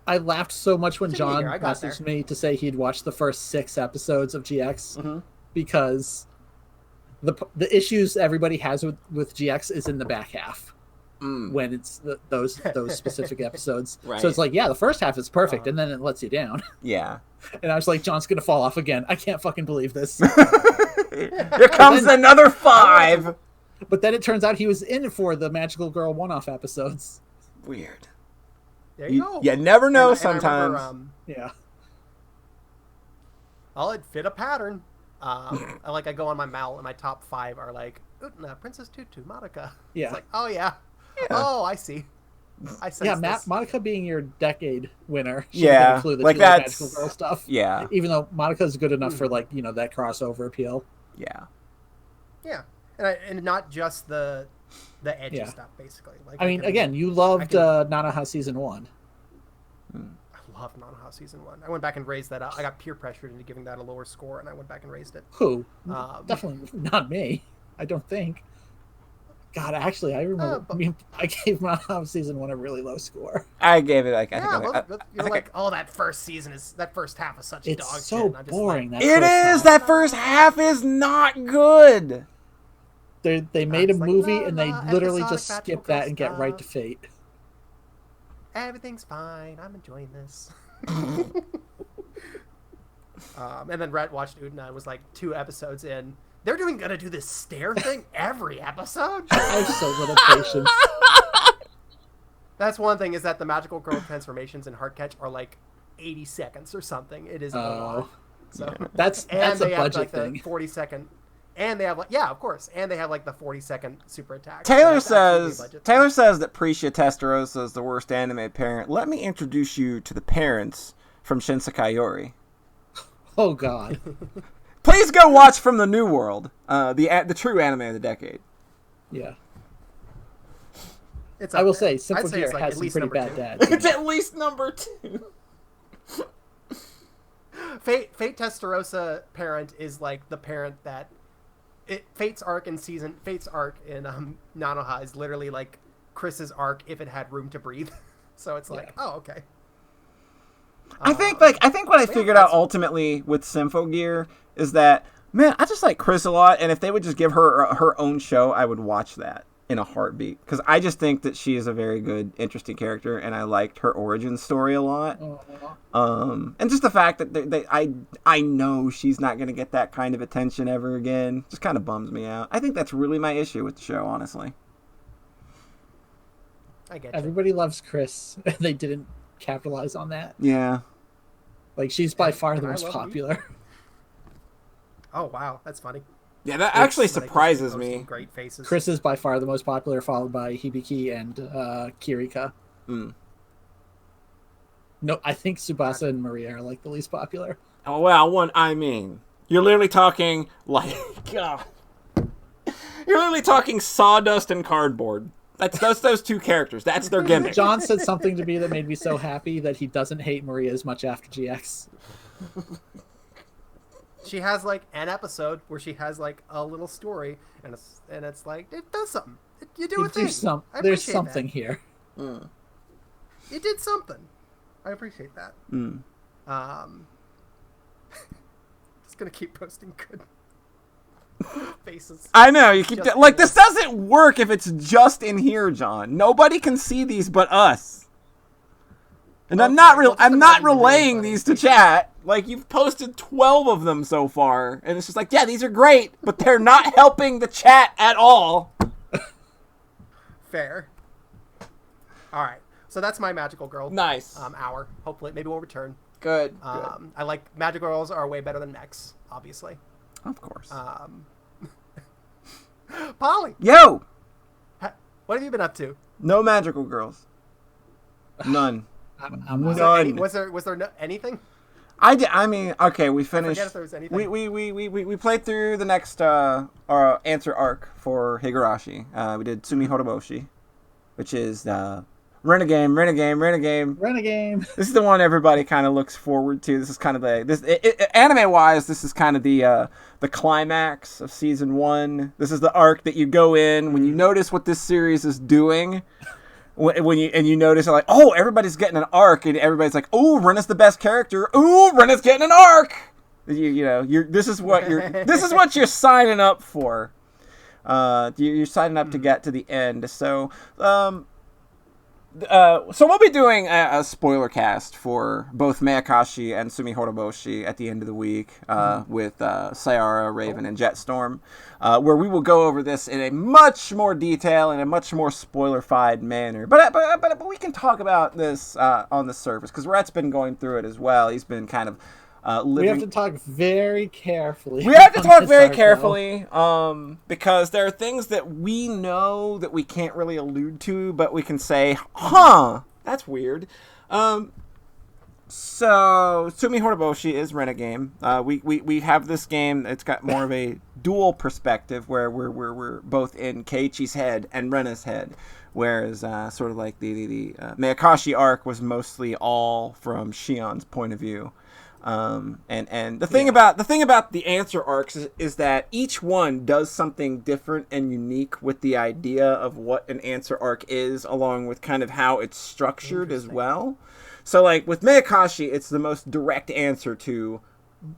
I laughed so much when John messaged me to say he'd watched the first 6 episodes of GX, because the issues everybody has with GX is in the back half. When it's those specific episodes. Right. So it's like, yeah, the first half is perfect, and then it lets you down. Yeah. And I was like, John's going to fall off again. I can't fucking believe this. Here comes another 5! But then it turns out he was in for the Magical Girl one-off episodes. Weird. There you go. You never know sometimes. I remember, yeah. Well, it fit a pattern. I go on my Mal, and my top 5 are like, Utna, Princess Tutu, Monica. Yeah. It's like, oh yeah. Oh, I see. Monica being your decade winner. Yeah, like that's Magical Girl stuff. Yeah. Even though Monica's good enough for that crossover appeal. Yeah. Yeah, and not just the edgy stuff, basically. Like, I mean, again, you loved Nanoha season 1. I love Nanoha season 1. I went back and raised that up. I got peer pressured into giving that a lower score, and I went back and raised it. Who? Definitely not me. I don't think. God, actually, I remember. I gave Mononoke season 1 a really low score. I gave it like you're like, oh, that first half is such It's dog so shit. And I'm just boring. Like, it is. That first half is not good. They made a It's like, movie la, and they la, literally episodic just magical skip that and get right to stuff. Fate. Everything's fine. I'm enjoying this. And then Rhett watched Udana and was like 2 episodes in. They're gonna do this stair thing every episode? I have so little patience. That's one thing, is that the magical girl transformations in Heartcatch are like 80 seconds or something. It is a lot. So That's and a they have budget like thing. the 40-second, and they have like, yeah, of course, and they have like the 40-second super attack. Taylor So that's says absolutely a budget that Prisha Testarossa is the worst anime parent. Let me introduce you to the parents from Shinsekai Yori. Oh God. Please go watch From the New World, the true anime of the decade. Yeah. thing. I will up there. say, Simple I'd say Gear it's like has at some least pretty number bad 2. dads. It's at least number 2. Fate Testarossa parent is like the parent that Fate's arc in Nanoha is literally like Chris's arc if it had room to breathe. So it's like, oh, okay. I think what I figured out ultimately with Symphogear is that, man, I just like Chris a lot, and if they would just give her her own show, I would watch that in a heartbeat, because I just think that she is a very good, interesting character, and I liked her origin story a lot. And just the fact that I know she's not going to get that kind of attention ever again just kind of bums me out. I think that's really my issue with the show, honestly. I get you. Everybody loves Chris, and they didn't capitalize on that. Yeah. Like, she's by far the And I most love popular. Oh wow, that's funny. Yeah, that actually Like, surprises posting me. Great faces. Chris is by far the most popular, followed by Hibiki and Kirika. No, I think Tsubasa and Maria are like the least popular. Oh, well, you're literally talking like, God. You're literally talking sawdust and cardboard. That's those two characters. That's their gimmick. John said something to me that made me so happy that he doesn't hate Maria as much after GX. She has like an episode where she has like a little story, and it's like, it does something. You do a thing. There's appreciate something that. here. You did something. I appreciate that. Just gonna keep posting good faces. I know, you keep like, this doesn't work if it's just in here, John. Nobody can see these but us. And Okay, I'm not well, just I'm not imagine relaying really these to funny. chat. Like, you've posted 12 of them so far, and it's just like, yeah, these are great, but they're not helping the chat at all. Fair. All right. So that's my magical girl. Nice. Hour. Hopefully, maybe we'll return. Good. I like magical girls are way better than mechs, obviously. Of course. Polly, Yo! what have you been up to? No magical girls. None. Was None. there no, anything? I mean, okay, we finished. forget if there was anything. We played through the next answer arc for Higurashi. We did Tsumi Horoboshi, which is Renegade. This is the one everybody kind of looks forward to. This is kind of anime wise. This is kind of the climax of season 1. This is the arc that you go in when you notice what this series is doing. When you notice, like, oh, everybody's getting an arc, and everybody's like, oh, Rena's the best character. Ooh, Rena's getting an arc. This is what you're signing up for. You're signing up to get to the end. So we'll be doing a spoiler cast for both Mayakashi and Tsumi Horoboshi at the end of the week with Sayara, Raven, and Jetstorm, where we will go over this in a much more detail and a much more spoiler-fied manner. But we can talk about this on the surface, because Rhett's been going through it as well. He's been kind of living... We have to talk very carefully. We have to talk very carefully, because there are things that we know that we can't really allude to, but we can say, huh, that's weird. So Tsumi Horoboshi is Renegame. We have this game. It's got more of a dual perspective where we're both in Keiichi's head and Rena's head, whereas sort of like the Miyakashi arc was mostly all from Shion's point of view. And the thing about the answer arcs is that each one does something different and unique with the idea of what an answer arc is, along with kind of how it's structured as well. So, like, with Miyakashi, it's the most direct answer to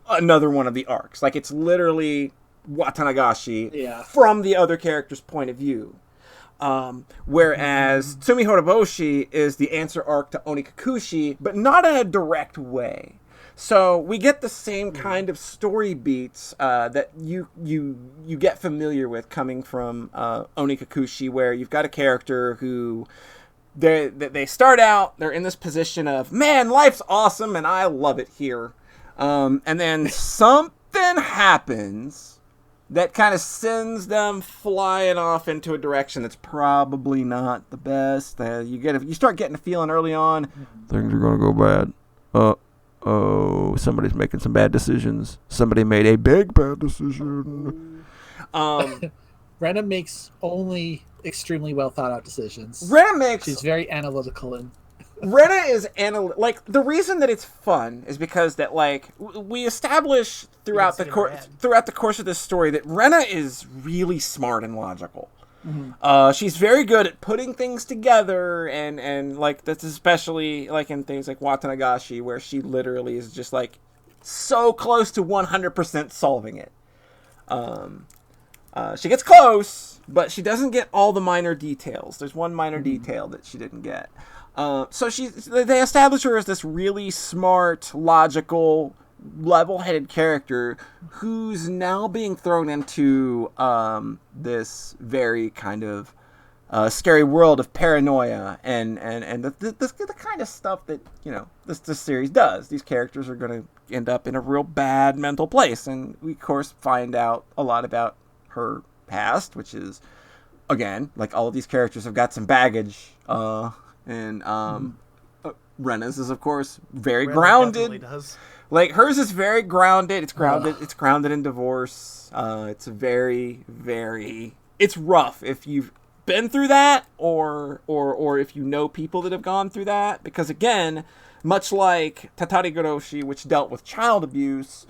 another one of the arcs. Like, it's literally Watanagashi from the other character's point of view. Whereas Tsumi Horoboshi is the answer arc to Onikakushi, but not in a direct way. So we get the same kind of story beats that you get familiar with coming from Onikakushi, where you've got a character who... They start out, they're in this position of, man, life's awesome and I love it here. And then something happens that kind of sends them flying off into a direction that's probably not the best. You start getting a feeling early on, things are going to go bad. Somebody's making some bad decisions. Somebody made a big bad decision. Rena makes only extremely well thought out decisions. She's very analytical and Rena is like the reason that it's fun is because that like we establish throughout the course of this story that Rena is really smart and logical. Mm-hmm. She's very good at putting things together and like that's especially like in things like Watanagashi where she literally is just like so close to 100% solving it. She gets close, but she doesn't get all the minor details. There's one minor detail that she didn't get. So they establish her as this really smart, logical, level-headed character who's now being thrown into this very kind of scary world of paranoia and the kind of stuff that, you know, this series does. These characters are going to end up in a real bad mental place, and we, of course, find out a lot about her past, which is, again, like all of these characters have got some baggage, Rena's is, of course, very grounded. Does. Like hers is very grounded. It's grounded in divorce. It's very, very. It's rough if you've been through that, or if you know people that have gone through that. Because again, much like Tatari Goroshi, which dealt with child abuse,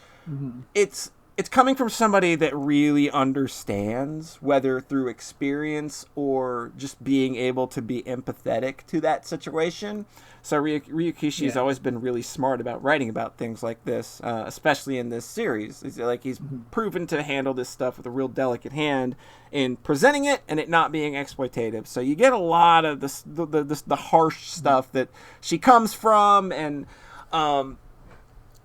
it's coming from somebody that really understands, whether through experience or just being able to be empathetic to that situation. So Ryukishi has always been really smart about writing about things like this, especially in this series. He's proven to handle this stuff with a real delicate hand in presenting it and it not being exploitative. So you get a lot of the harsh stuff that she comes from, and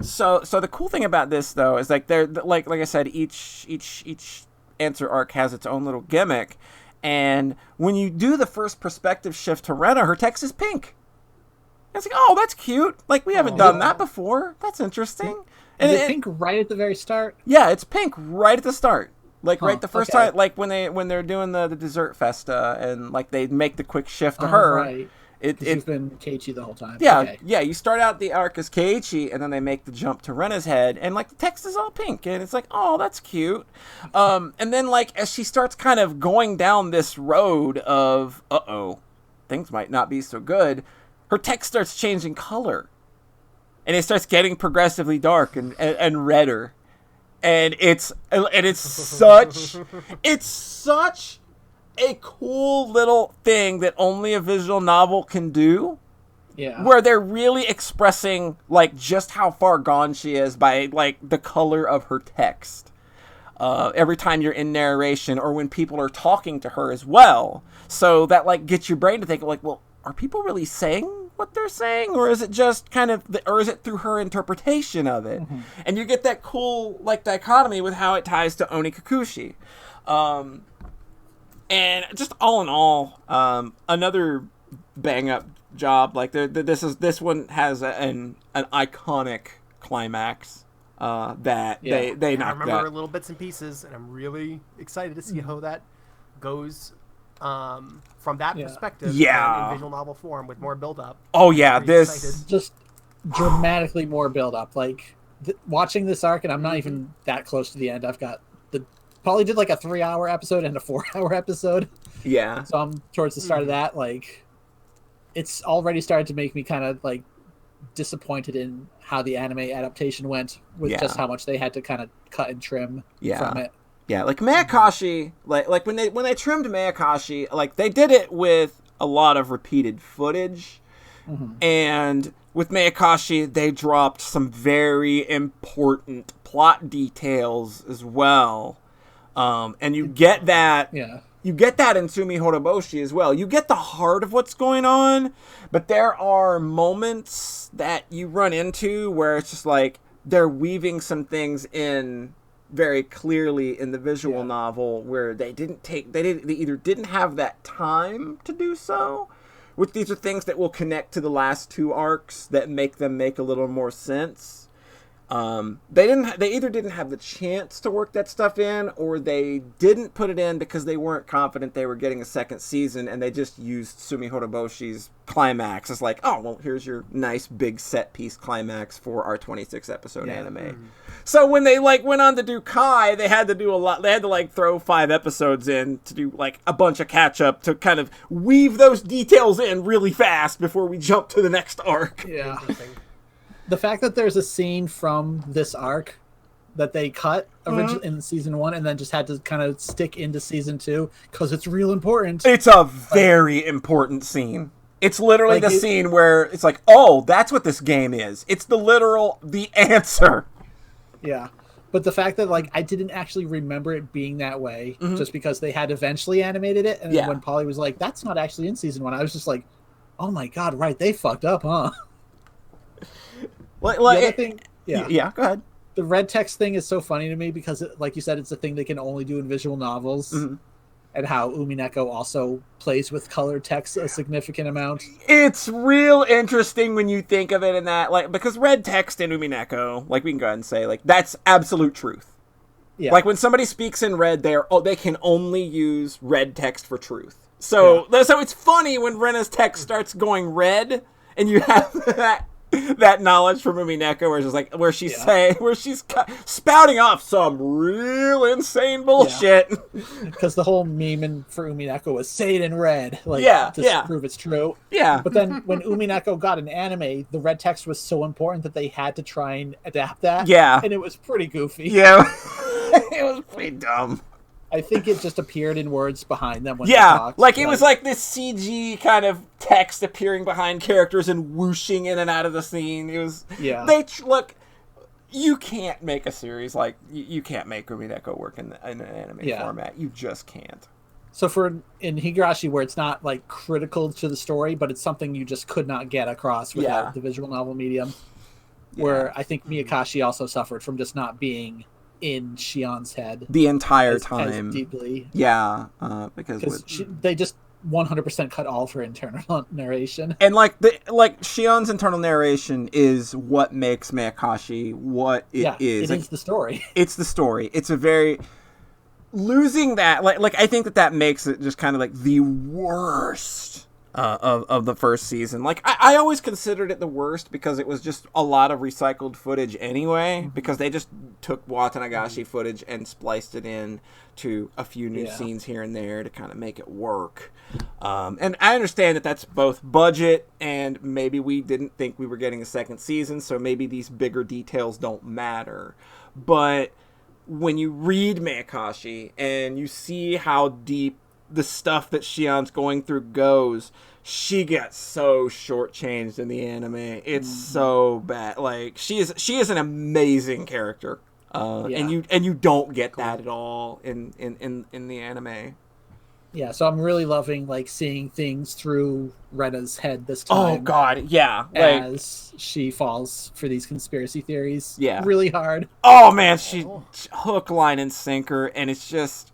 So the cool thing about this though is like they're like I said, each answer arc has its own little gimmick, and when you do the first perspective shift to Rena, her text is pink. And it's like, oh, that's cute. Like we haven't done that before. That's interesting. And is it pink right at the very start? Yeah, it's pink right at the start. Like right the first time, like when they're doing the dessert festa and like they make the quick shift to her. Right. It's been Keiichi the whole time. Yeah, yeah. You start out the arc as Keiichi, and then they make the jump to Rena's head, and like the text is all pink, and it's like, oh, that's cute. And then like as she starts kind of going down this road of, things might not be so good, her text starts changing color, and it starts getting progressively dark and redder, and it's such a cool little thing that only a visual novel can do. Yeah. Where they're really expressing like just how far gone she is by like the color of her text. Every time you're in narration or when people are talking to her as well. So that like gets your brain to think like, well, are people really saying what they're saying, or is it just kind of or is it through her interpretation of it? And you get that cool like dichotomy with how it ties to Onikakushi. And just all in all, another bang up job. Like this one has an iconic climax that they knocked out. I remember little bits and pieces, and I'm really excited to see how that goes from that perspective. Yeah, in visual novel form with more build up. Oh yeah, this dramatically more build up. Like watching this arc, and I'm not even that close to the end. I've got probably did like a 3-hour episode and a 4-hour episode. Yeah. So I'm towards the start of that. Like, it's already started to make me kind of like disappointed in how the anime adaptation went with just how much they had to kind of cut and trim from it. Yeah, like Mayakashi, like when they trimmed Mayakashi, like they did it with a lot of repeated footage, and with Mayakashi they dropped some very important plot details as well, and you get that. Yeah. You get that in Sumi Horoboshi as well. You get the heart of what's going on, but there are moments that you run into where it's just like they're weaving some things in very clearly in the visual novel where they either didn't have that time to do so, which these are things that will connect to the last 2 arcs that make them make a little more sense. They either didn't have the chance to work that stuff in, or they didn't put it in because they weren't confident they were getting a second season, and they just used Sumi Horoboshi's climax as like, oh, well, here's your nice big set piece climax for our 26 episode anime. So when they like went on to do Kai, they had to do a lot. They had to like throw 5 episodes in to do like a bunch of catch up to kind of weave those details in really fast before we jump to the next arc. Yeah. The fact that there's a scene from this arc that they cut originally in season 1 and then just had to kind of stick into season 2 because it's real important. It's a very important scene. It's literally like the scene where it's like, oh, that's what this game is. It's the answer. Yeah. But the fact that like I didn't actually remember it being that way just because they had eventually animated it. And then when Polly was like, that's not actually in season 1, I was just like, oh my God, right. They fucked up, huh? Like, the other thing, go ahead. The red text thing is so funny to me because, like you said, it's a thing they can only do in visual novels, and how Umineko also plays with colored text a significant amount. It's real interesting when you think of it in that, like, because red text in Umineko, like we can go ahead and say, like that's absolute truth. Yeah. Like when somebody speaks in red, they can only use red text for truth. So it's funny when Rena's text starts going red, and you have that knowledge from Umineko where she's spouting off some real insane bullshit. Because the whole meme for Umineko was say it in red, to prove it's true. Yeah. But then when Umineko got an anime, the red text was so important that they had to try and adapt that. Yeah. And it was pretty goofy. Yeah. It was pretty dumb. I think it just appeared in words behind them when they talked. Like it was like this CG kind of text appearing behind characters and whooshing in and out of the scene. It was look. You can't make a series like you can't make Umineko work in an anime format. You just can't. So in Higurashi, where it's not like critical to the story, but it's something you just could not get across without the visual novel medium. Where I think Miyakashi also suffered from just not being in Shion's head the entire time as deeply. Because they just 100% cut all of her internal narration. And like Shion's internal narration is what makes Mayakashi what it is. It is the story. It's the story. It's a very losing that like I think that makes it just kind of like the worst of the first season. Like I always considered it the worst because it was just a lot of recycled footage anyway, because they just took Watanagashi footage and spliced it in to a few new scenes here and there to kind of make it work. And I understand that that's both budget and maybe we didn't think we were getting a second season, so maybe these bigger details don't matter. But when you read Mayakashi and you see how deep the stuff that Shion's going through goes, she gets so shortchanged in the anime. It's so bad. Like she is an amazing character, and you don't get that at all in the anime. Yeah, so I'm really loving like seeing things through Rena's head this time. Oh God, yeah. As she falls for these conspiracy theories, really hard. Oh man, she hook, line, and sinker, and it's just.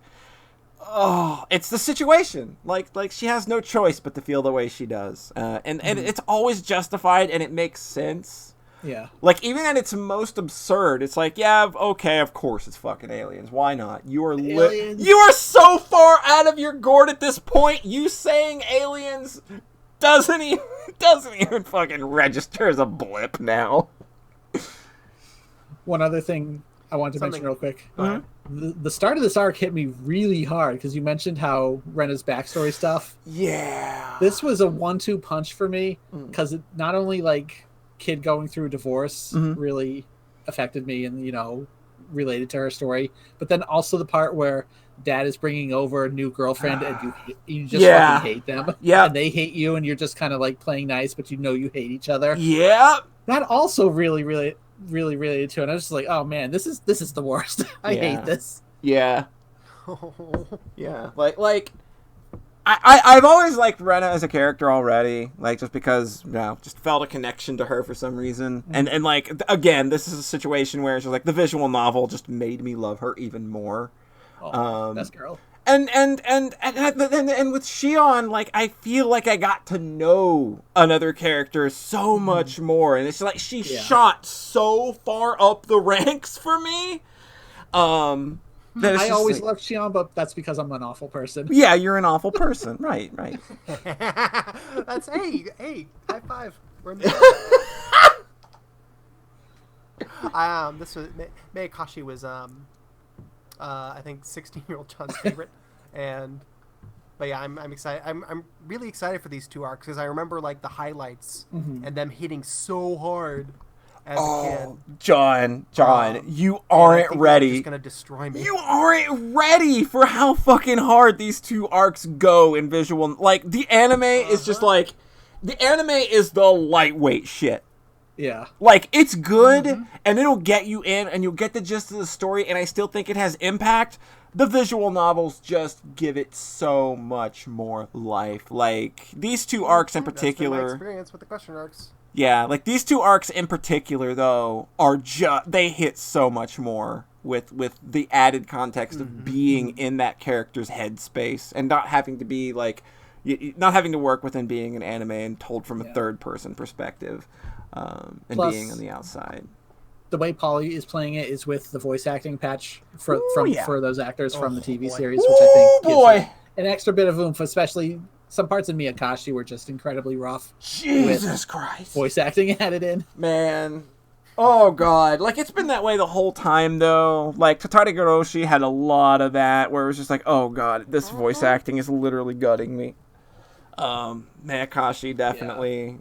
Oh, it's the situation. Like she has no choice but to feel the way she does, and it's always justified and it makes sense. Yeah. Like even at its most absurd, it's like, okay, of course it's fucking aliens. Why not? You are you are so far out of your gourd at this point. You saying aliens doesn't even fucking register as a blip now. One other thing I wanted to mention real quick. Go ahead. The start of this arc hit me really hard because you mentioned how Rena's backstory stuff. Yeah. This was a 1-2 punch for me because it not only like kid going through divorce really affected me and, you know, related to her story, but then also the part where dad is bringing over a new girlfriend and you just fucking hate them. Yeah. And they hate you and you're just kind of like playing nice, but you know you hate each other. Yeah. That also really related to it. And I was just like, oh man, this is the worst. I hate this. Yeah. Yeah. Like I've always liked Rena as a character already, like just because, you know, just felt a connection to her for some reason. And like again, this is a situation where it's just like the visual novel just made me love her even more. Oh, best girl. And with Shion, like I feel like I got to know another character so much more, and it's like she shot so far up the ranks for me. I always loved Shion, but that's because I'm an awful person. Yeah, you're an awful person. Right. That's hey, high five. We're in this was Mayakashi was I think 16-year-old John's favorite, but yeah, I'm excited. I'm really excited for these two arcs because I remember like the highlights and them hitting so hard as a kid. John, you aren't ready. Just gonna destroy me. You aren't ready for how fucking hard these two arcs go in visual. Like the anime is just like the anime is the lightweight shit. Yeah. Like, it's good, and it'll get you in, and you'll get the gist of the story, and I still think it has impact. The visual novels just give it so much more life. Like, these two arcs in particular... That's been my experience with the question arcs. Yeah, like, these two arcs in particular, though, are just... They hit so much more with the added context of being in that character's headspace, and not having to be, like... Not having to work within being an anime and told from a third-person perspective. And plus, being on the outside. The way Polly is playing it is with the voice acting patch for those actors from the TV series, which I think gives an extra bit of oomph, especially some parts of Miyakashi were just incredibly rough. Jesus Christ. Voice acting added in. Man. Oh, God. Like, it's been that way the whole time, though. Like, Tatari Goroshi had a lot of that, where it was just like, oh, God, this voice acting is literally gutting me. Miyakashi, definitely.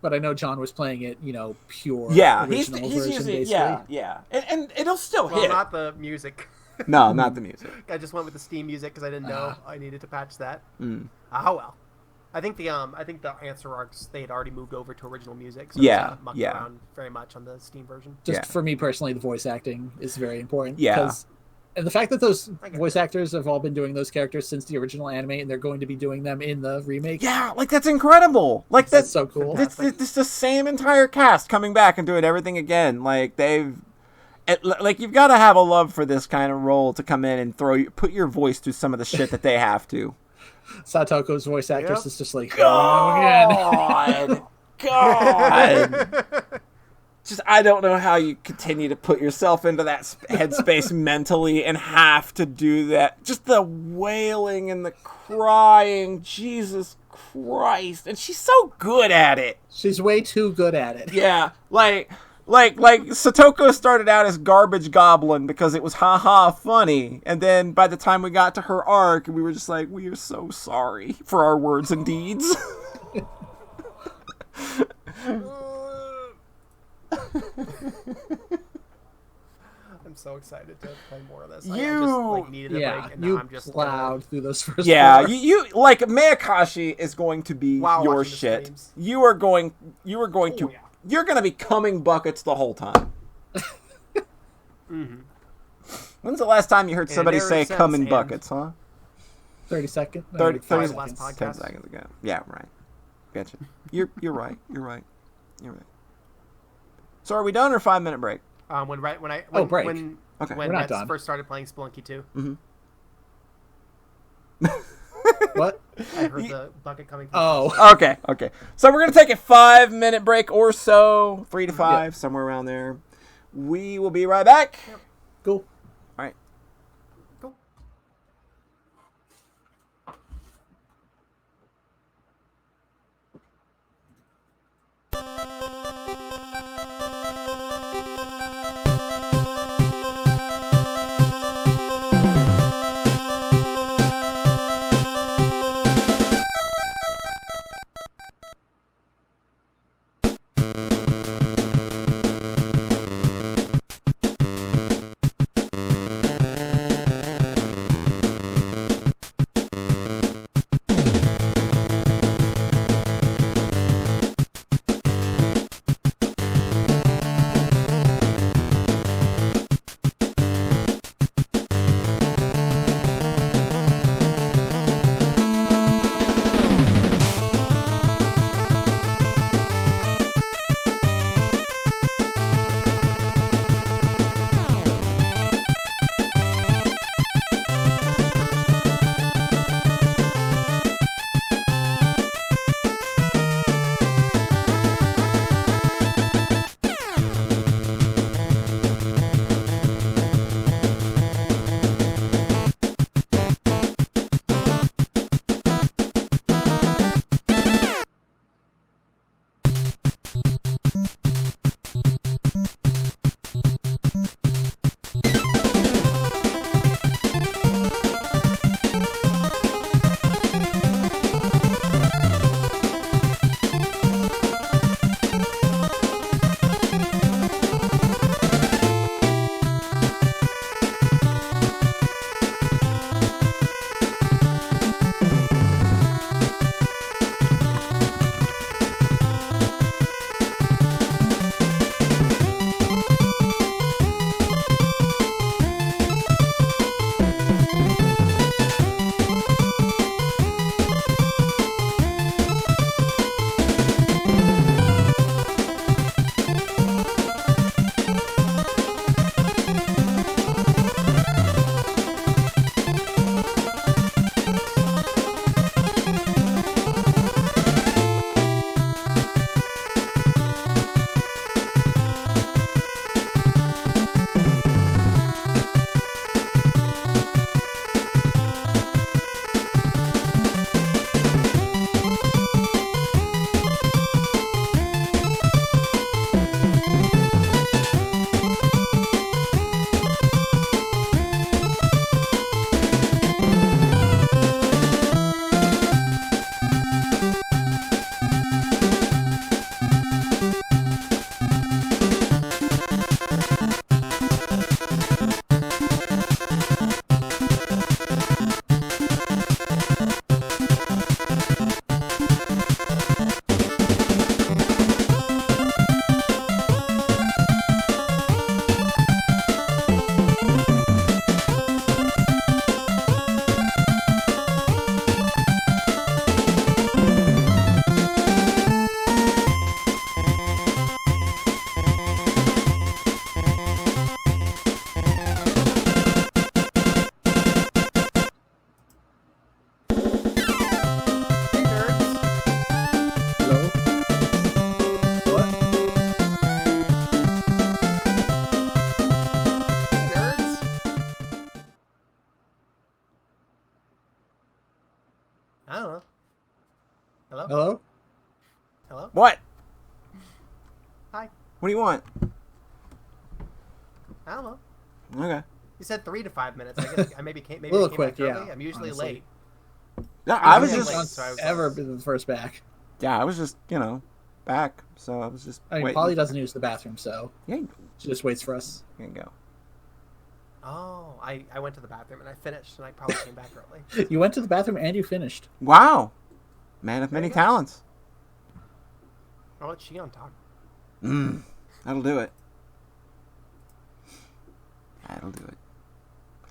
But I know John was playing it, you know, pure he's version, using basically. Yeah. And it'll still hit. Well, not the music. No, not the music. I just went with the Steam music because I didn't know I needed to patch that. Oh well. I think the answer arcs they had already moved over to original music. So mucked around very much on the Steam version. Just for me personally, the voice acting is very important. Yeah. And the fact that those voice actors have all been doing those characters since the original anime, and they're going to be doing them in the remake. Yeah, like that's incredible. Like that's so cool. It's the same entire cast coming back and doing everything again. Like like you've got to have a love for this kind of role to come in and put your voice through some of the shit that they have to. Satoko's voice actress is just like, God. Just, I don't know how you continue to put yourself into that headspace mentally and have to do that. Just the wailing and the crying. Jesus Christ. And she's so good at it. She's way too good at it. Yeah. Like Satoko started out as Garbage Goblin because it was haha funny. And then by the time we got to her arc, we were just like, we are so sorry for our words and deeds. I'm so excited to play more of this. You I just needed a break, and now I'm just plowed through those first. Yeah, you like Miyakashi is going to be your shit. You're going to be coming buckets the whole time. When's the last time you heard somebody say "come in buckets"? Huh? 30 seconds. 30 seconds. Last podcast. 10 seconds ago. Yeah, right. Gotcha. You're right. So are we done or 5-minute break? When break. When Rex first started playing Spelunky 2. What? I heard the bucket coming. Okay. So we're gonna take a 5-minute break or so, 3 to 5, somewhere around there. We will be right back. Yep. Cool. All right. Hello? Hello? Hello? What? Hi. What do you want? I don't know. Okay. You said 3 to 5 minutes. I guess I maybe came A little back quick, early. yeah, I'm usually honestly. late. No, I was Usually just. late, so I was ever like- been the first back. Yeah, I was just, back. So I was just. I mean, waiting. Polly doesn't use the bathroom, so Yeah, she just waits for us. here you go. Oh, I went to the bathroom and I finished, and I probably came back early. You went to the bathroom and you finished. Wow, man of many you go. talents. I'll let Shion talk. That'll do it. That'll do it.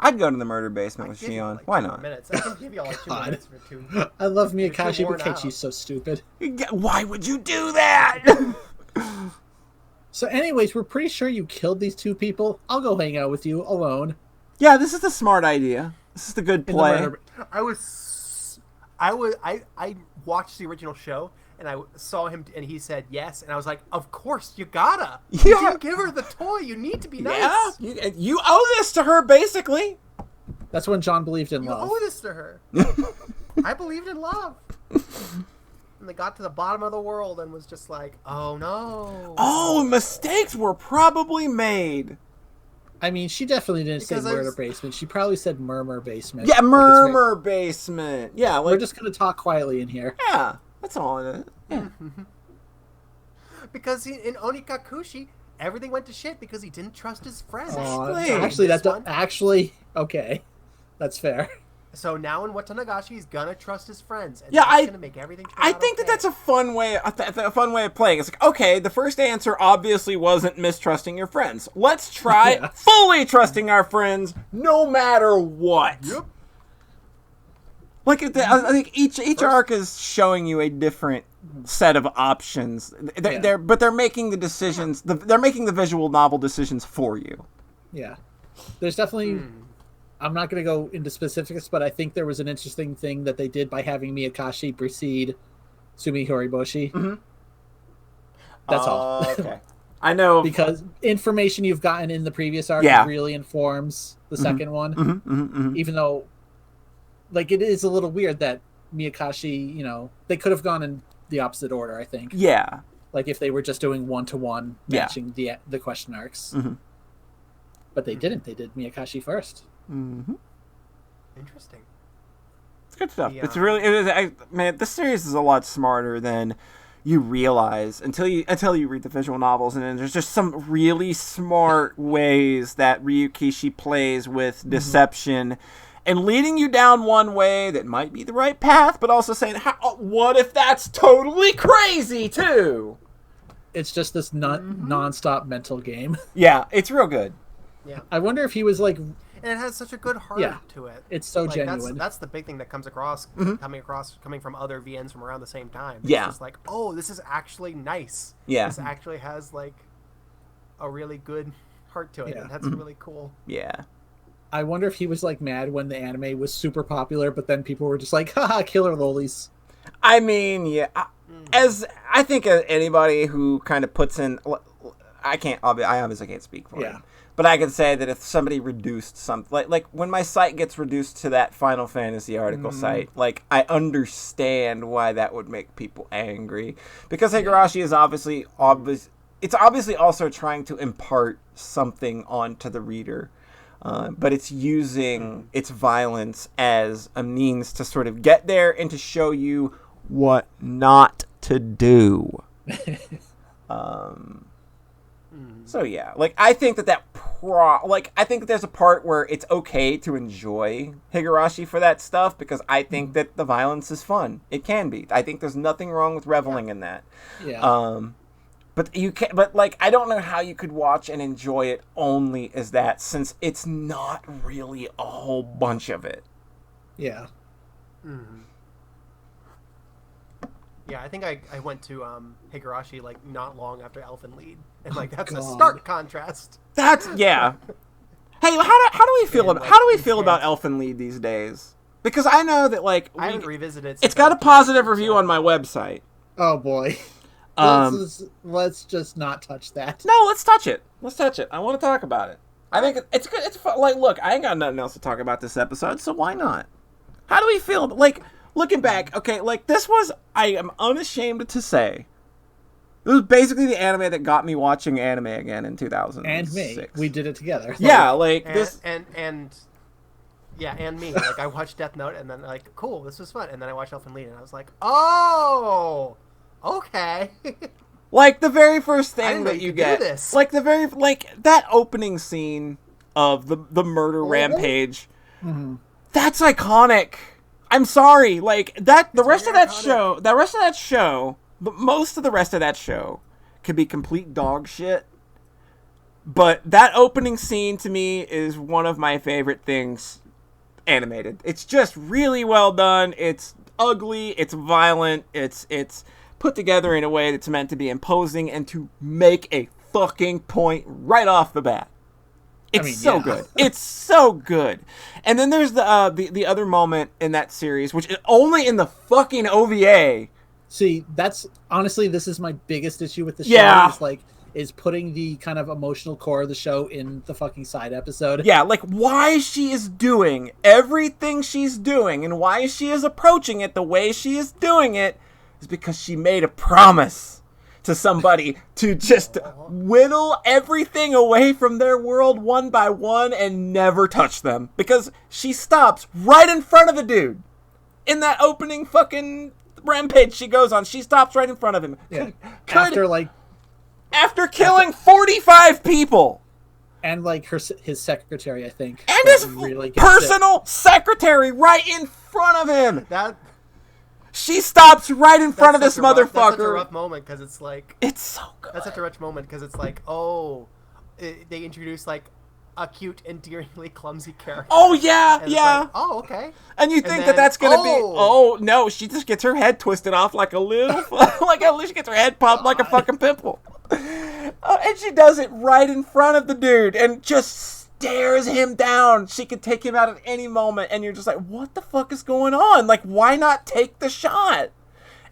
I'd go to the murder basement with Give you, Shion. like, Why 2 not? Minutes. I can give you all 2 God. minutes for 2. I love You're Miyakashi, too but worn out. Keiichi's so stupid. Why would you do that? So anyways, we're pretty sure you killed these 2 people. I'll go hang out with you alone. Yeah, this is the smart idea. This is the good In the play. murder- I watched the original show and I saw him and he said yes, and I was like, of course you gotta. You Yeah. didn't give her the toy. You need to be nice. Yeah, you owe this to her, basically. That's when John believed in You love. owe this to her. I believed in love. And they got to the bottom of the world and was just like, oh no. Oh, mistakes were probably made. I mean, she definitely didn't Because say I murder was- basement. She probably said murmur basement. Yeah, Like, it's murmur basement. Yeah, We're like just gonna talk quietly in here. yeah, that's all it is. Yeah. Because in Onikakushi, everything went to shit because he didn't trust his friends. Exactly. Actually, This that one- actually okay. That's fair. So now in Watanagashi, he's gonna trust his friends, and Yeah, that's gonna make everything. Turn I out think that okay. that's a fun way, a fun way of playing. It's like, okay, the first answer obviously wasn't mistrusting your friends. Let's try Yeah. fully trusting our friends, no matter what. Yep. Like, I think each arc is showing you a different set of options. Yeah. They're making the decisions. They're making the visual novel decisions for you. Yeah. There's definitely I'm not going to go into specifics, but I think there was an interesting thing that they did by having Miyakashi precede Sumi Horiboshi. Mm-hmm. That's all. Okay. I know. Because information you've gotten in the previous arc Yeah. really informs the second one. Mm-hmm. Even though, like, it is a little weird that Miyakashi, they could have gone in the opposite order, I think. Yeah. Like, if they were just doing one-to-one, Yeah. matching the question arcs. Mhm. But they didn't. They did Miyakashi first. Mm-hmm. Interesting. It's good stuff. Yeah. It's really, man, this series is a lot smarter than you realize until you read the visual novels, and then there's just some really smart ways that Ryukishi plays with deception and leading you down one way that might be the right path, but also saying, what if that's totally crazy too? It's just this non-stop mental game. Yeah, it's real good. Yeah, I wonder if he was like, and it has such a good heart Yeah. to it. it's so Like, genuine. That's the big thing that comes across, coming from other VNs from around the same time. It's Yeah. just like, oh, this is actually nice. Yeah. This actually has like a really good heart to it. Yeah. And that's really cool. Yeah. I wonder if he was like mad when the anime was super popular, but then people were just like, haha, killer lollies. I mean, yeah. As I think anybody who kind of puts in, I obviously can't speak for Yeah. him, but I can say that if somebody reduced something, like when my site gets reduced to that Final Fantasy article site, like I understand why that would make people angry, because Higurashi is obviously it's obviously also trying to impart something onto the reader. But it's using its violence as a means to sort of get there and to show you what not to do. So yeah, like I think I think that there's a part where it's okay to enjoy Higurashi for that stuff, because I think that the violence is fun. It can be. I think there's nothing wrong with reveling in that. Yeah. But you can, but like, I don't know how you could watch and enjoy it only as that, since it's not really a whole bunch of it. Yeah. Yeah, I think I went to Higurashi like not long after Elfen Lied, and like that's a God. stark contrast. That's yeah. Hey, how do we feel And, about like, how do we these feel about fans- Elfen Lied these days? Because I know that like I haven't revisited it. it's got a positive review on my website. Oh boy. Let's just not touch that. No, let's touch it. Let's touch it. I want to talk about it. I think it's good. It's fun. Like, look, I ain't got nothing else to talk about this episode, so why not? How do we feel? Like, looking back, okay, like this was, I am unashamed to say, it was basically the anime that got me watching anime again in 2006. And me, we did it together. Yeah, like and, this, and yeah, and me. Like I watched Death Note, and then like, cool, this was fun, and then I watched Elfen Lied, and I was like, oh, okay. like the very first I thing didn't know that you you could do get, this. like the very, like that opening scene of the murder rampage, that's iconic. I'm sorry, like that. The rest of that show, but most of the rest of that show could be complete dog shit. But that opening scene to me is one of my favorite things animated. It's just really well done. It's ugly. It's violent. It's put together in a way that's meant to be imposing and to make a fucking point right off the bat. It's so good. It's so good. And then there's the other moment in that series, which is only in the fucking OVA. See, that's honestly, this is my biggest issue with the show. Yeah. Is putting the kind of emotional core of the show in the fucking side episode. Yeah, like why she is doing everything she's doing and why she is approaching it the way she is doing it is because she made a promise to somebody to just whittle everything away from their world one by one and never touch them. Because she stops right in front of the dude. In that opening fucking rampage she goes on, she stops right in front of him. Yeah. After killing 45 people. And like his secretary, I think. And his really personal secretary right in front of him. That She stops right in front of this motherfucker. That's such a rough moment because it's like... It's so good. That's such a rough moment because it's like, oh, they introduce like a cute, endearingly clumsy character. Oh, yeah, and yeah. Like, oh, okay. And you think that that's going to be... Oh, no, she just gets her head twisted off like a little... she gets her head popped like a fucking pimple. And she does it right in front of the dude and just stares him down. She could take him out at any moment, and you're just like, what the fuck is going on? Like, why not take the shot?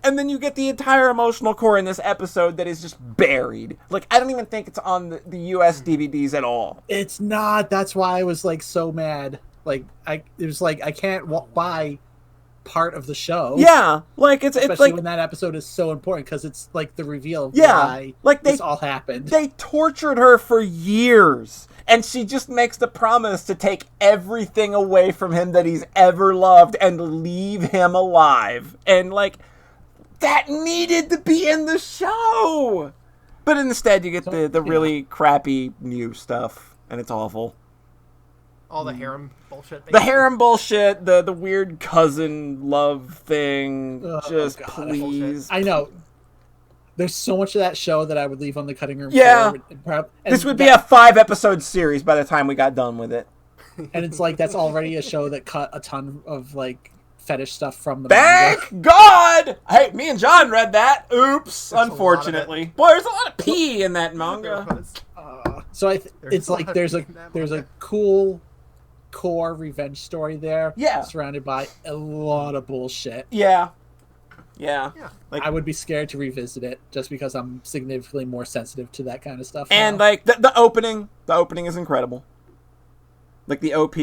And then you get the entire emotional core in this episode that is just buried. Like, I don't even think it's on the US DVDs at all. It's not. That's why I was like so mad. Like, it was like I can't buy part of the show. Yeah, like especially it's like when that episode is so important because it's like the reveal of yeah, why like this all happened. They tortured her for years, and she just makes the promise to take everything away from him that he's ever loved and leave him alive. And like that needed to be in the show, but instead you get the really crappy new stuff, and it's awful. All the harem bullshit. The harem bullshit, the weird cousin love thing. Just God, please. I know. There's so much of that show that I would leave on the cutting room floor. And this would be a 5-episode series by the time we got done with it. And it's like that's already a show that cut a ton of like fetish stuff from the Thank manga. God! Hey, me and John read that. Oops, unfortunately. Boy, there's a lot of pee in that manga. So it's like there's a cool core revenge story there. Yeah. Surrounded by a lot of bullshit. Yeah. Like I would be scared to revisit it just because I'm significantly more sensitive to that kind of stuff. And now. like the opening is incredible. Like the OP,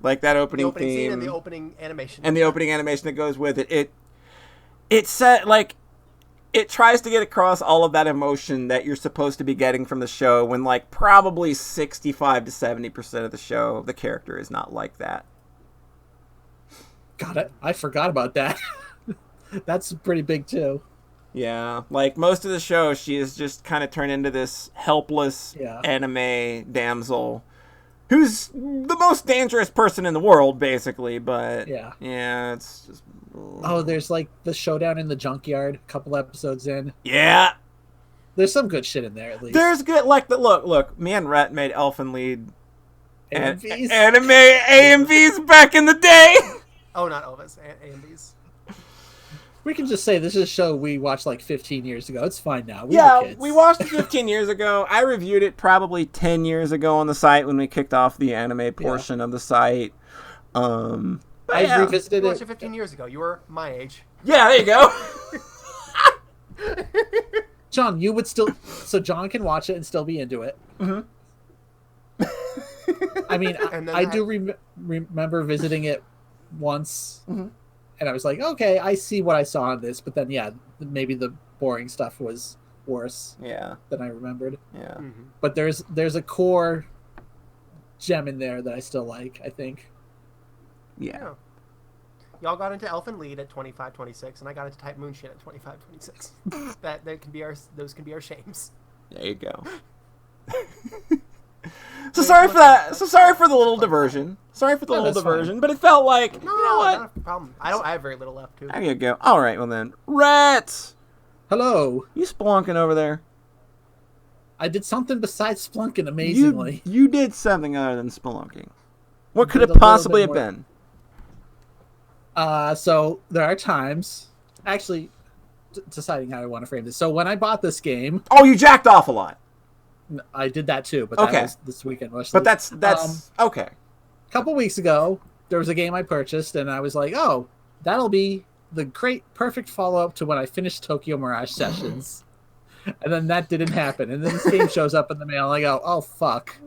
like that opening theme, scene and the opening animation, that goes with it. It set like. It tries to get across all of that emotion that you're supposed to be getting from the show when, like, probably 65 to 70% of the show, the character is not like that. Got it. I forgot about that. That's pretty big, too. Yeah. Like, most of the show, she is just kind of turned into this helpless anime damsel who's the most dangerous person in the world, basically, but... Yeah, it's just... Oh, there's like the showdown in the junkyard, a couple episodes in. Yeah. There's some good shit in there, at least. There's good, like, look, me and Rhett made Elfen Lied AMVs? Anime AMVs back in the day. Oh, not Elvis, AMVs. We can just say this is a show we watched like 15 years ago. It's fine now. We watched it 15 years ago. I reviewed it probably 10 years ago on the site when we kicked off the anime portion of the site. I revisited it. You watched it 15 years ago. You were my age. Yeah, there you go. John, you would still... So John can watch it and still be into it. Mm-hmm. I mean, I do remember visiting it once And I was like, okay, I see what I saw in this, but then maybe the boring stuff was worse than I remembered. Yeah. Mm-hmm. But there's a core gem in there that I still like, I think. Yeah. Y'all got into Elfen Lied at 25-26, and I got into Type Moonshine at 25-26. Those can be our shames. There you go. So sorry for that. So sorry for the little diversion. Sorry for the little diversion, but it felt like No, you know what? not a problem. I have very little left too. There you go. All right, well then, Rhett, Hello. you spelunking over there? I did something besides splunking amazingly. You did something other than spelunking. What could Did it a little possibly bit have more. been? So there are times, actually, deciding how I want to frame this. So when I bought this game, Oh, you jacked off a lot. I did that too, but Okay. that was this weekend mostly. But that's okay. A couple weeks ago, there was a game I purchased, and I was like, oh, that'll be the great, perfect follow-up to when I finished Tokyo Mirage Sessions. And then that didn't happen. And then this game shows up in the mail, and I go, oh, fuck.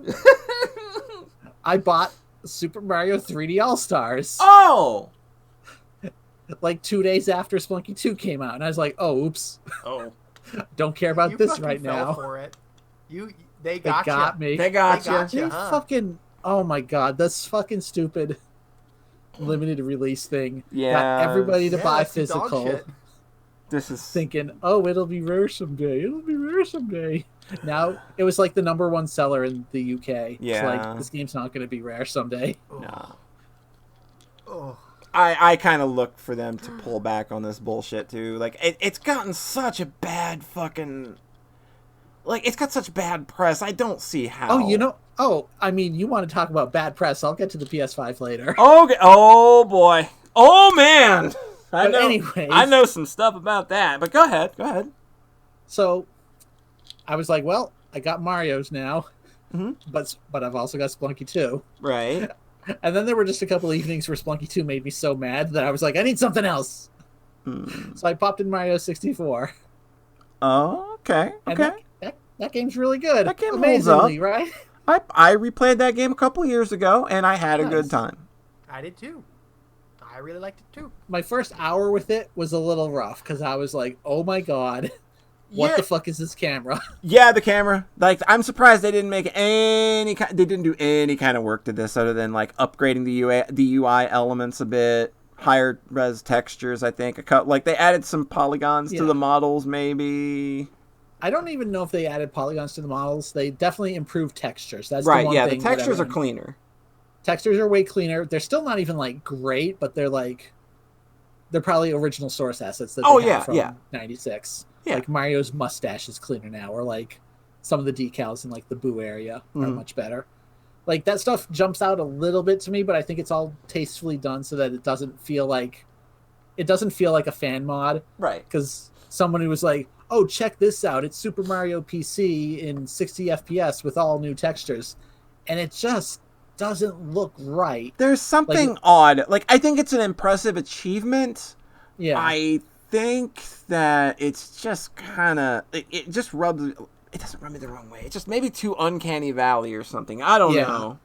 I bought Super Mario 3D All-Stars Oh. like 2 days after Spelunky 2 came out. And I was like, oh, oops. Oh. Don't care about You this fucking right fell now. For it. They They got got me. They got you. They huh? fucking, oh my god, that's fucking stupid limited release thing. Yeah. Got everybody to buy that's some dog physical, shit. This is thinking, oh, it'll be rare someday. It'll be rare someday. Now, it was like the #1 seller in the UK. Yeah. It's like, this game's not going to be rare someday. no. Oh. I kind of look for them to pull back on this bullshit too. Like it's gotten such a bad fucking, like it's got such bad press. I don't see how. I mean, you want to talk about bad press. I'll get to the PS5 later. Okay. Oh boy. Oh man. But anyways. I know some stuff about that. But go ahead. Go ahead. So, I was like, well, I got Mario's now, Mhm. but I've also got Spelunky 2. Right. And then there were just a couple evenings where Spelunky 2 made me so mad that I was like, I need something else. Hmm. So I popped in Mario 64. Oh, okay. And Okay. that game's really good. That game holds amazingly, right? I replayed that game a couple years ago and I had a good Nice. time. I did too. I really liked it too. My first hour with it was a little rough because I was like, oh my god, what Yeah. the fuck is this camera? Yeah, the camera. Like, I'm surprised they didn't make any. They didn't do any kind of work to this other than like upgrading the UI elements a bit, higher res textures. I think like they added some polygons to Yeah. the models, maybe. I don't even know if they added polygons to the models. They definitely improved textures. That's Right. the one Yeah, the thing textures are that cleaner. Textures are way cleaner. They're still not even like great, but they're probably original source assets that Oh, they had yeah, from yeah. 96. Yeah. Like Mario's mustache is cleaner now, or like some of the decals in like the Boo area are Mhm. much better. Like that stuff jumps out a little bit to me, but I think it's all tastefully done so that it doesn't feel like a fan mod. Right. Because someone who was like, "Oh, check this out! It's Super Mario PC in 60 FPS with all new textures," and it just doesn't look right. There's something odd. Like, I think it's an impressive achievement. Yeah, I think that it's just kind of it just rubs. It doesn't rub me the wrong way. It's just maybe too uncanny valley or something. I don't Yeah. know.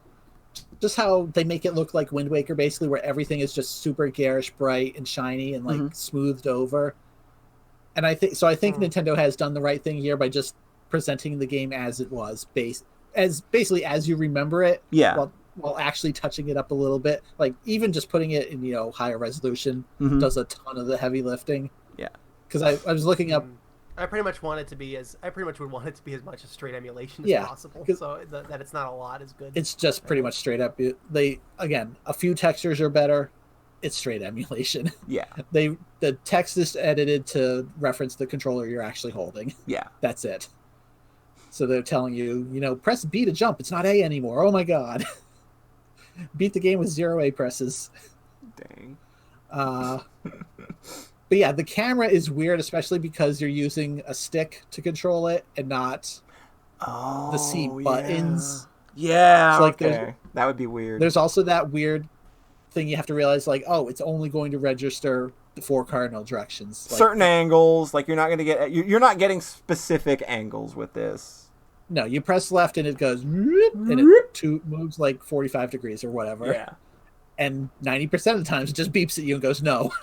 just how they make it look like Wind Waker, basically, where everything is just super garish, bright, and shiny, and like smoothed over. And I think Nintendo has done the right thing here by just presenting the game as it was, basically as you remember it. Yeah. While actually touching it up a little bit, like even just putting it in higher resolution does a ton of the heavy lifting. Yeah. Because I was looking up. I pretty much would want it to be as much a straight emulation as Yeah, possible, 'cause- so that it's not a lot is good. It's just pretty much straight up. A few textures are better. It's straight emulation. Yeah. The text is edited to reference the controller you're actually holding. Yeah. That's it. So they're telling you, press B to jump. It's not A anymore. Oh my god. Beat the game with 0 A presses. Dang. But yeah, the camera is weird, especially because you're using a stick to control it and not the C buttons. Yeah. So, like, okay. That would be weird. There's also that weird thing you have to realize, like, oh, it's only going to register the 4 cardinal directions. Like, certain angles, like you're not getting specific angles with this. no, you press left and it goes, and it moves like 45 degrees or whatever. Yeah. And 90% of the times it just beeps at you and goes, no.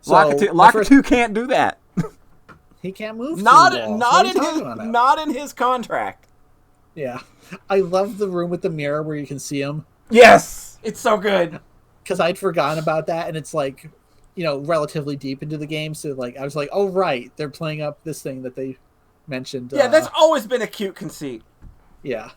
So, Lakitu can't do that. He can't move. Not in his contract. Yeah. I love the room with the mirror where you can see him. Yes! It's so good. Because I'd forgotten about that, and it's like, relatively deep into the game. So like I was like, oh right, they're playing up this thing that they mentioned. Yeah, that's always been a cute conceit. Yeah.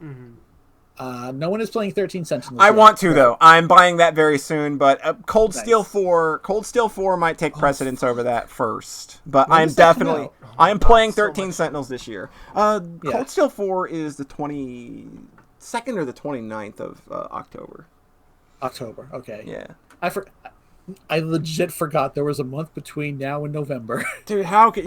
Mm-hmm. No one is playing 13 Sentinels. I want to though. I'm buying that very soon, but Cold Nice. Steel 4 might take precedence over that first. But When I'm does that come definitely out? I am playing So 13 much. Sentinels this year. Cold Steel 4 is the 22nd or the 29th of October. October. Okay. Yeah. I legit forgot there was a month between now and November. Dude, how could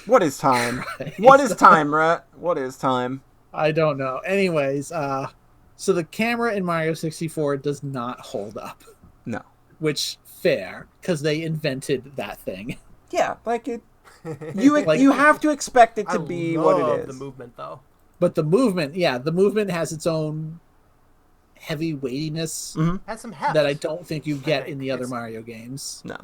what is time? What is time, Rhett? What is time? I don't know. Anyways, so the camera in Mario 64 does not hold up, No. which fair because they invented that thing. Yeah, like it. You have to expect it to be what it is. The movement though. But the movement has its own heavy weightiness Has some heft. that I don't think you get think in the other it's- Mario games. No.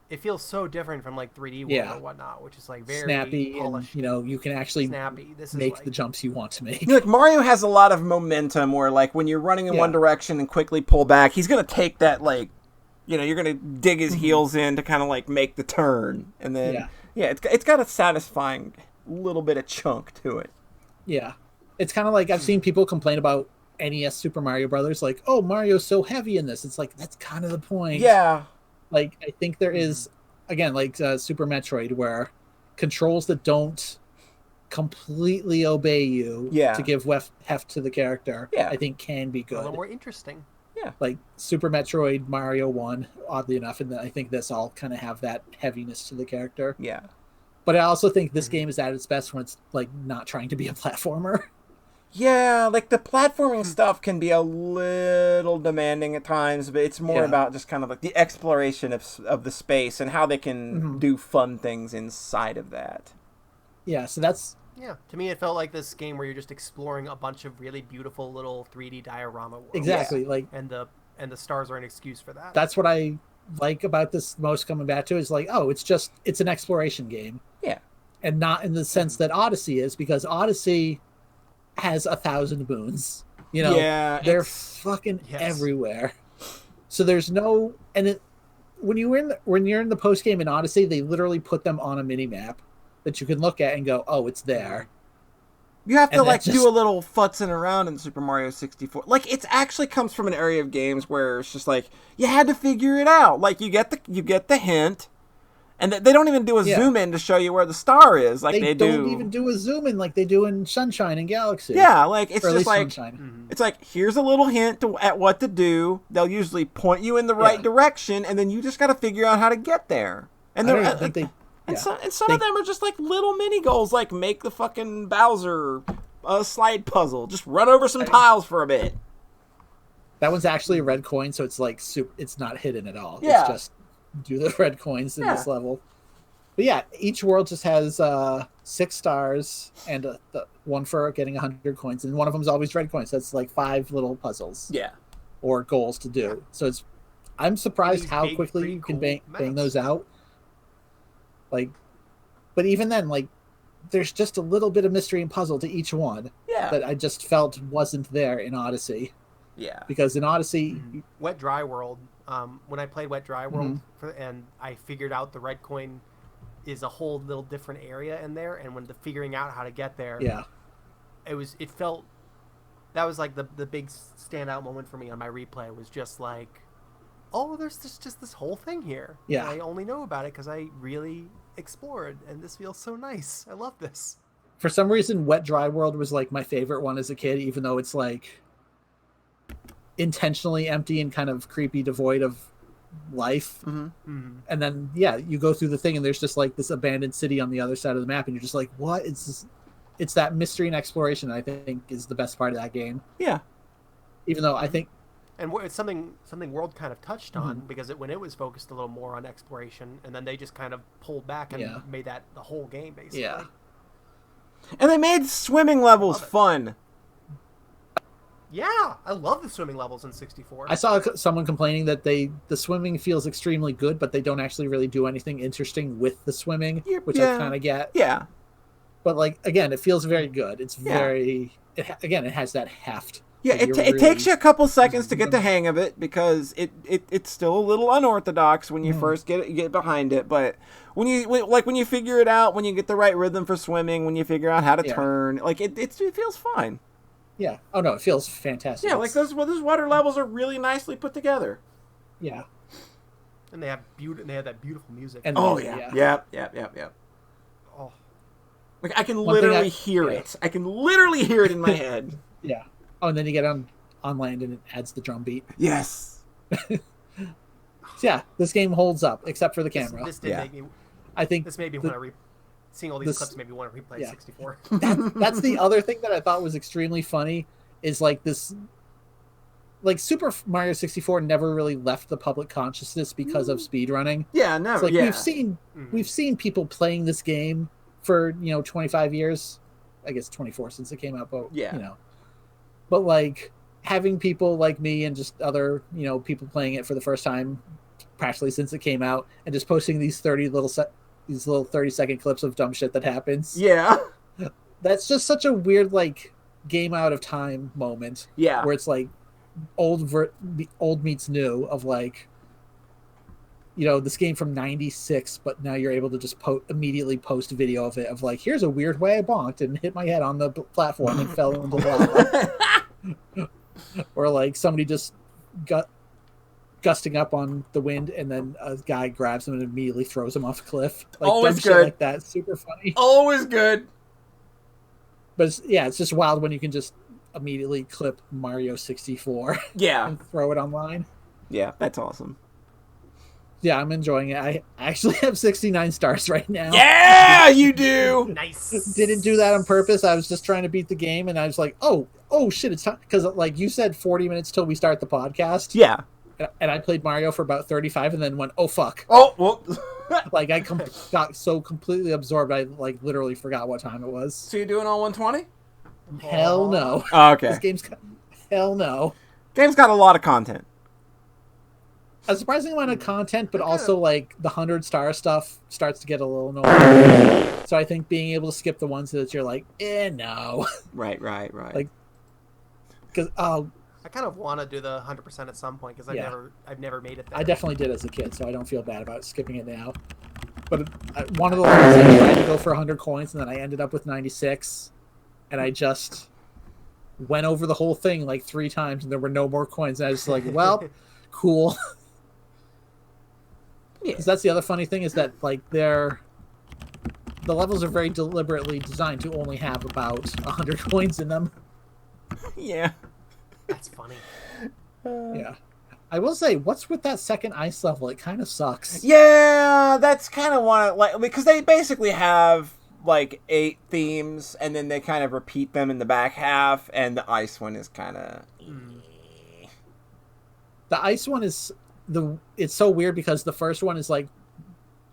It feels so different from like 3D World Yeah. or whatnot, which is like very Snappy, polished. and you can actually Snappy. This is make like, the jumps you want to make. Like Mario has a lot of momentum where like when you're running in one Yeah. direction and quickly pull back, he's gonna take that like you're gonna dig his heels in to kind of like make the turn. And then it's got a satisfying little bit of chunk to it. Yeah. It's kind of like I've seen people complain about NES Super Mario Brothers, like, oh, Mario's so heavy in this. It's like, that's kind of the point. Yeah. Like, I think there is, again, like Super Metroid, where controls that don't completely obey you to give heft to the character, I think can be a good. little more interesting. Like Super Metroid, Mario 1, oddly enough, and I think this all kind of have that heaviness to the character. Yeah. But I also think this game is at its best when it's like not trying to be a platformer. Yeah, like the platforming stuff can be a little demanding at times, but it's more about just kind of like the exploration of the space and how they can do fun things inside of that. Yeah, so that's... Yeah, to me it felt like this game where you're just exploring a bunch of really beautiful little 3D diorama worlds. Exactly, like... And the stars are an excuse for that. That's what I like about this most coming back to, is like, oh, it's an exploration game. Yeah. And not in the sense that Odyssey is, because Odyssey has 1,000 moons. They're fucking everywhere. So there's no... And when you're in the post game in Odyssey, they literally put them on a mini map that you can look at and go, oh, it's there. You have to And like that do a little futzing around in Super Mario 64. Like it actually comes from an area of games where it's just like you had to figure it out. Like you get the hint, and they don't even do a zoom in to show you where the star is. Like they don't even do a zoom in like they do in Sunshine and Galaxy. Yeah, like it's Or at just least like Sunshine. it's like here's a little hint at what to do. They'll usually point you in the right direction, and then you just got to figure out how to get there. And I they're don't think they... And some of them are just like little mini goals, like make the fucking Bowser slide puzzle. Just run over some tiles for a bit. That one's actually a red coin, so it's like it's not hidden at all. Yeah. It's just do the red coins in this level. But yeah, each world just has 6 stars and the one for getting 100 coins, and one of them is always red coins. So it's like 5 little puzzles. Yeah. Or goals to do. So I'm surprised These how big, quickly pretty you can cool bang maps. those out. Like, but even then, like, there's just a little bit of mystery and puzzle to each one that I just felt wasn't there in Odyssey. Yeah. Because in Odyssey, Wet Dry World, when I played Wet Dry World and I figured out the red coin is a whole little different area in there, and when figuring out how to get there, it felt that was like the big standout moment for me on my replay, was just like, oh, there's just this whole thing here. Yeah. And I only know about it because I really explored, and this feels so nice. I love this. for some reason, Wet Dry World was like my favorite one as a kid, even though it's like intentionally empty and kind of creepy, devoid of life. And then you go through the thing and there's just like this abandoned city on the other side of the map, and you're just like, what? It's that mystery and exploration I think is the best part of that game. Yeah. Even though I think, and it's something World kind of touched on, because when it was focused a little more on exploration, and then they just kind of pulled back and made that the whole game basically. Yeah. And they made swimming levels fun. Yeah, I love the swimming levels in 64. I saw someone complaining that the swimming feels extremely good, but they don't actually really do anything interesting with the swimming, which I kind of get. Yeah. But like again, it feels very good. It's very it has that heft. Yeah, it takes you a couple seconds to get the hang of it because it's still a little unorthodox when you first get behind it. But when you figure it out, when you get the right rhythm for swimming, when you figure out how to turn, like it feels fine. Yeah. Oh no, it feels fantastic. Yeah, like those water levels are really nicely put together. Yeah. And they have that beautiful music. And Yep. Oh. Like I can literally hear it. I can literally hear it in my head. Yeah. Oh, and then you get on land and it adds the drum beat. Yes. So yeah, this game holds up except for the camera. This did make me. I think this made me want to seeing all these clips made me want to replay 64. That's the other thing that I thought was extremely funny is like this. Like Super Mario 64 never really left the public consciousness because of speedrunning. Yeah, never. It's like we've seen people playing this game for 25 years. I guess 24 since it came out, but But like having people like me and just other people playing it for the first time, practically since it came out, and just posting these 30-second clips of dumb shit that happens. Yeah, that's just such a weird like game out of time moment. Yeah, where it's like old meets new of like this game from 96, but now you're able to just immediately post a video of it of like, here's a weird way I bonked and hit my head on the platform and fell into lava. Or like somebody just gusting up on the wind and then a guy grabs him and immediately throws him off a cliff. Like always dumb good shit like that. Super funny. Always good. But it's just wild when you can just immediately clip Mario 64 and throw it online. Yeah, that's awesome. Yeah, I'm enjoying it. I actually have 69 stars right now. Yeah, you do. Nice. Didn't do that on purpose. I was just trying to beat the game, and I was like, oh shit, it's time. Because like you said, 40 minutes till we start the podcast. Yeah. And I played Mario for about 35, and then went, oh fuck. Oh, well. Like I got so completely absorbed, I like literally forgot what time it was. So you're doing all 120? Hell no. Oh, okay. This game's hell no. Game's got a lot of content. A surprising amount of content, but also like the 100-star stuff starts to get a little annoying. So I think being able to skip the ones that you're like, no. Right. Like, because I kind of want to do the 100% at some point because I've never made it there. I definitely did as a kid, so I don't feel bad about skipping it now. But one of the ones I tried to go for 100 coins, and then I ended up with 96, and I just went over the whole thing like 3 times, and there were no more coins. And I was like, well, cool. Because that's the other funny thing is that like the levels are very deliberately designed to only have about 100 coins in them. Yeah. That's funny. Yeah. I will say, what's with that second ice level? It kind of sucks. Yeah, that's kind of one of, like, because they basically have like 8 themes and then they kind of repeat them in the back half, and the ice one is kind of The ice one is it's so weird because the first one is like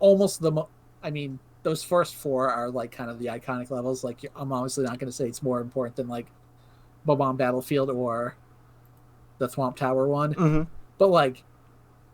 almost those first 4 are like kind of the iconic levels. Like I'm obviously not going to say it's more important than like Bob-omb Battlefield or the Thwomp Tower one, but like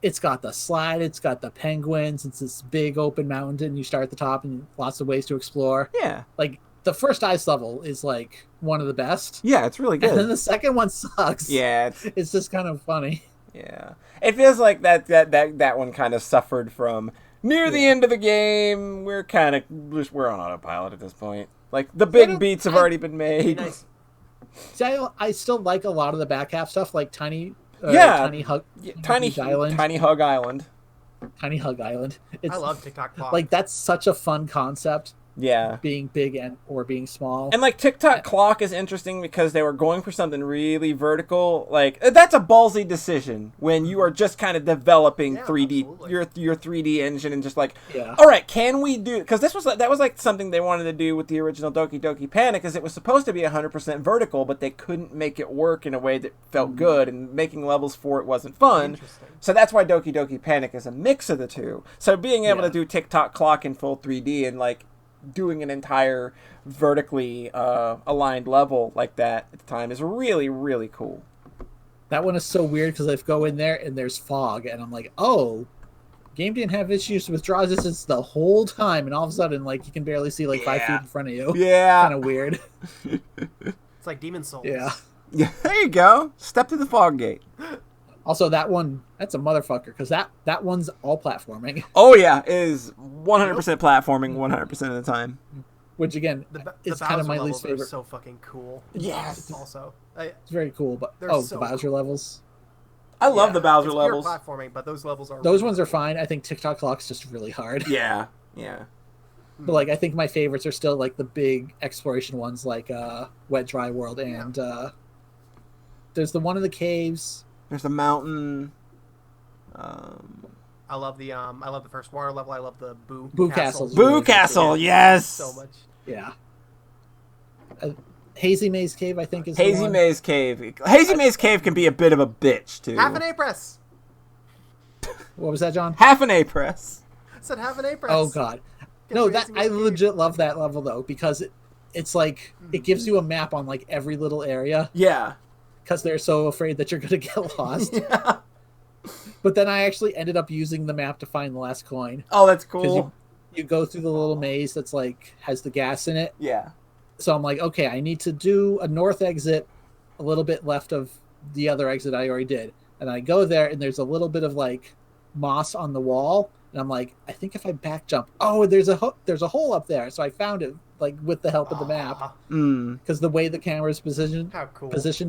it's got the slide, it's got the penguins, it's this big open mountain. You start at the top and lots of ways to explore. Yeah, like the first ice level is like one of the best. Yeah, it's really good. And then the second one sucks. Yeah, it's just kind of funny. Yeah, it feels like that one kind of suffered from near the end of the game. We're on autopilot at this point. Like the big beats have already been made. Nice. See, I still like a lot of the back half stuff, like Tiny Hug Island. Tiny Hug Island. Tiny Hug Island. I love TikTok Clock. Like that's such a fun concept. Yeah. Being big or being small. And like TikTok Clock is interesting because they were going for something really vertical. Like that's a ballsy decision when you are just kind of developing 3D your 3D engine and just like, all right, can we do, because that was like something they wanted to do with the original Doki Doki Panic, is it was supposed to be 100% vertical, but they couldn't make it work in a way that felt good, and making levels for it wasn't fun. So that's why Doki Doki Panic is a mix of the two. So being able to do TikTok Clock in full 3D and like doing an entire vertically aligned level like that at the time is really, really cool. That one is so weird because I go in there and there's fog, and I'm like, oh, game didn't have issues with draw distance the whole time, and all of a sudden, like, you can barely see like 5 feet in front of you. Yeah. Kind of weird. It's like Demon Souls. Yeah. Yeah, there you go. Step through the fog gate. Also, that one, that's a motherfucker, because that one's all platforming. Oh, yeah. It is 100% platforming 100% of the time. Which, again, is kind of my least favorite. Are so fucking cool. Yes. Also. It's very cool, but... so the Bowser levels? I love the Bowser it's levels. Pure platforming, but those levels are... Those ones are fine. I think TikTok Clock's just really hard. Yeah. But, like, I think my favorites are still, like, the big exploration ones, like Wet Dry World, and there's the one in the caves. There's the mountain. I love the first water level. I love the Boo Castle. Boo Castle, yes. So much. Yeah. Hazy Maze Cave, I think, is Hazy the one. Maze Cave. Hazy Maze Cave can be a bit of a bitch too. Half an A-press. What was that, John? Half an A-press. I said half an A-press. Oh God. No, that I legit love that level though, because it's like it gives you a map on like every little area. Yeah. Because they're so afraid that you're gonna get lost. Yeah. But then I actually ended up using the map to find the last coin. Oh, that's Because cool. you go through the little maze that's like has the gas in it. Yeah. So I'm like, okay, I need to do a north exit, a little bit left of the other exit I already did, and I go there, and there's a little bit of like moss on the wall, and I'm like, I think if I back jump, oh, there's a hole up there, so I found it like with the help of the map, because the way the camera is positioned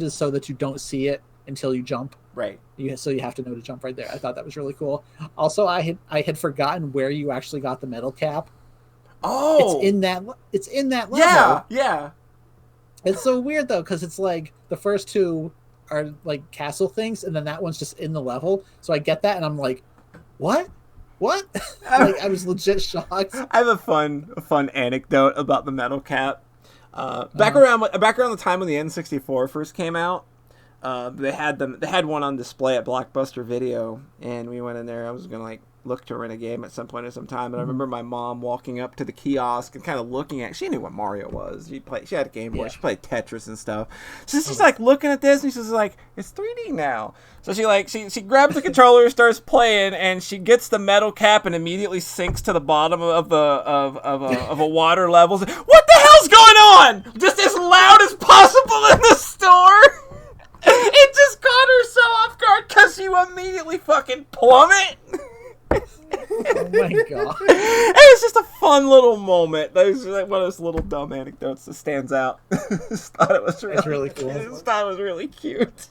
is so that you don't see it until you jump. Right. So you have to know to jump right there. I thought that was really cool. Also, I had forgotten where you actually got the metal cap. Oh, it's in that level. Yeah. It's so weird though, because it's like the first two are like castle things, and then that one's just in the level. So I get that, and I'm like, what? Like I was legit shocked. I have a fun anecdote about the metal cap. Back around the time when the N64 first came out, they had one on display at Blockbuster Video, and we went in there. I was gonna like look to rent a game at some point or some time, and I remember my mom walking up to the kiosk and kind of looking at. She knew what Mario was. She had a Game Boy. Yeah. She played Tetris and stuff. So she's like looking at this, and she's like, "It's 3D now." So she grabs the controller, starts playing, and she gets the metal cap and immediately sinks to the bottom of a water level. What the hell's going on? Just as loud as possible in the store. It just caught her so off guard because you immediately fucking plummet. Oh my god! It was just a fun little moment. That was like one of those little dumb anecdotes that stands out. Just thought it was really cool. I just thought it was really cute.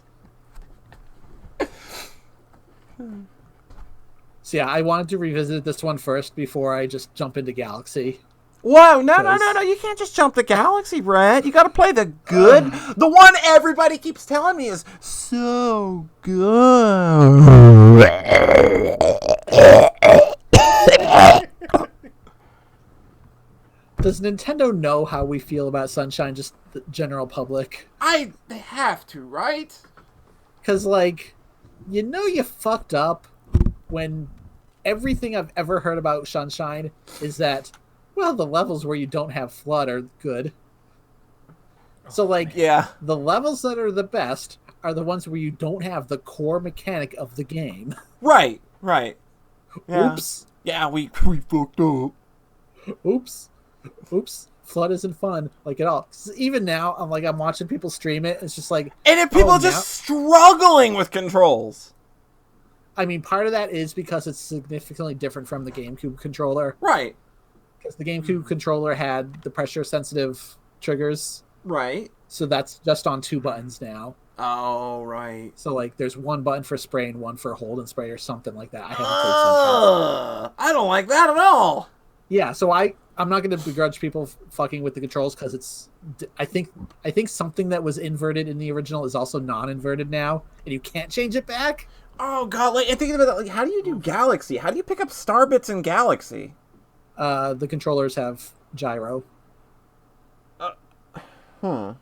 So yeah, I wanted to revisit this one first before I just jump into Galaxy. Whoa, no, you can't just jump the Galaxy, Brett. You gotta play the good. The one everybody keeps telling me is so good. Does Nintendo know how we feel about Sunshine, just the general public? They have to, right? Because, like, you fucked up when everything I've ever heard about Sunshine is that, well, the levels where you don't have FLUDD are good. So, like, yeah, the levels that are the best are the ones where you don't have the core mechanic of the game. Right. Yeah. Oops. Yeah, we fucked up. Oops. FLUDD isn't fun, like, at all. Even now, I'm watching people stream it, it's just like... And if people just struggling with controls. I mean, part of that is because it's significantly different from the GameCube controller. Right. Because the GameCube controller had the pressure-sensitive triggers. Right. So that's just on 2 buttons now. Oh, right. So, like, there's 1 button for spray and 1 for hold and spray or something like that. I haven't played since. I don't like that at all. Yeah, so I'm not going to begrudge people fucking with the controls because it's... I think something that was inverted in the original is also non-inverted now, and you can't change it back. Oh, God. Like, I'm thinking about that. Like, how do you do Galaxy? How do you pick up star bits in Galaxy? The controllers have gyro. Because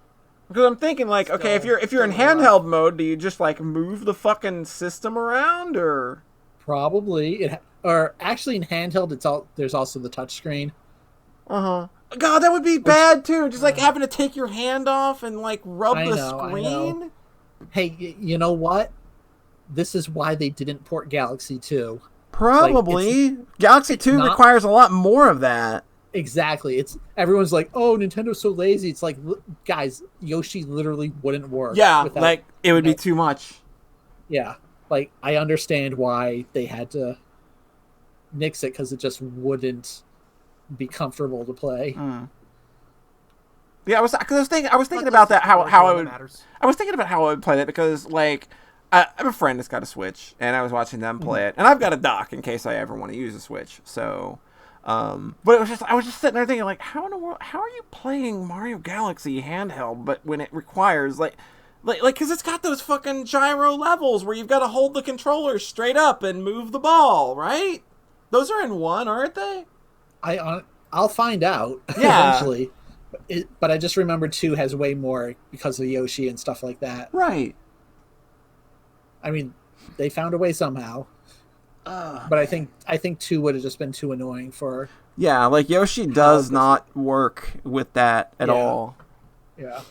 I'm thinking, like, okay, if you're in handheld mode, do you just like move the fucking system around, or? Probably or actually in handheld, there's also the touchscreen. God, that would be bad too. Just like having to take your hand off and like rub the screen. Hey, you know what? This is why they didn't port Galaxy 2. Probably. Like, Galaxy 2 requires a lot more of that. Exactly. Everyone's like, "Oh, Nintendo's so lazy." It's like, guys, Yoshi literally wouldn't work. Yeah, like it would be too much. Yeah, like I understand why they had to nix it because it just wouldn't be comfortable to play. Yeah, I was thinking about that how I would I was thinking about how I would play that because like I have a friend that's got a Switch and I was watching them play it and I've got a dock in case I ever want to use a Switch. So but I was just sitting there thinking like how in the world how are you playing Mario Galaxy handheld but when it requires like because it's got those fucking gyro levels where you've got to hold the controller straight up and move the ball, right? Those are in one, aren't they? I'll find out eventually. But I just remember 2 has way more because of Yoshi and stuff like that. Right. I mean, they found a way somehow. But I think 2 would have just been too annoying for. Yeah, like Yoshi does not work with that at all. Yeah.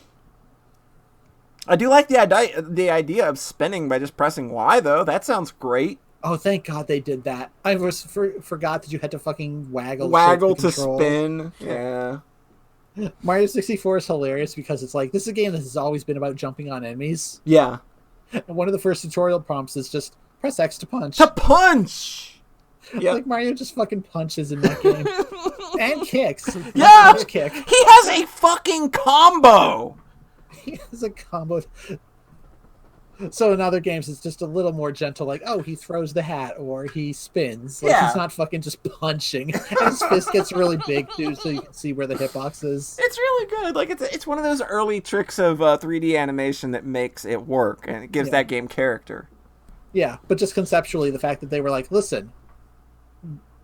I do like the idea of spinning by just pressing Y though. That sounds great. Oh, thank God they did that. I forgot that you had to fucking waggle to spin. Yeah. Mario 64 is hilarious because it's like, this is a game that has always been about jumping on enemies. Yeah. And one of the first tutorial prompts is just press X to punch. To punch! Yeah. Like Mario just fucking punches in that game. And kicks. Yeah! Punch kick. He has a fucking combo! He has a combo. So in other games, it's just a little more gentle, like, oh, he throws the hat, or he spins. Like, he's not fucking just punching. And his fist gets really big, too, so you can see where the hitbox is. It's really good. Like, it's one of those early tricks of 3D animation that makes it work, and it gives that game character. Yeah, but just conceptually, the fact that they were like, listen,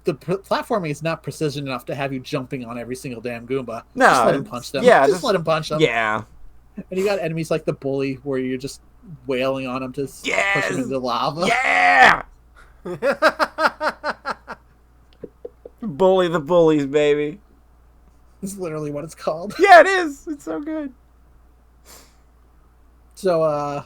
the platforming is not precision enough to have you jumping on every single damn Goomba. No. Just let him punch them. Yeah, just let him punch them. Yeah. And you got enemies like the bully, where you're just wailing on him to push him into the lava. Yeah! Bully the bullies, baby. It's literally what it's called. Yeah, it is. It's so good. So,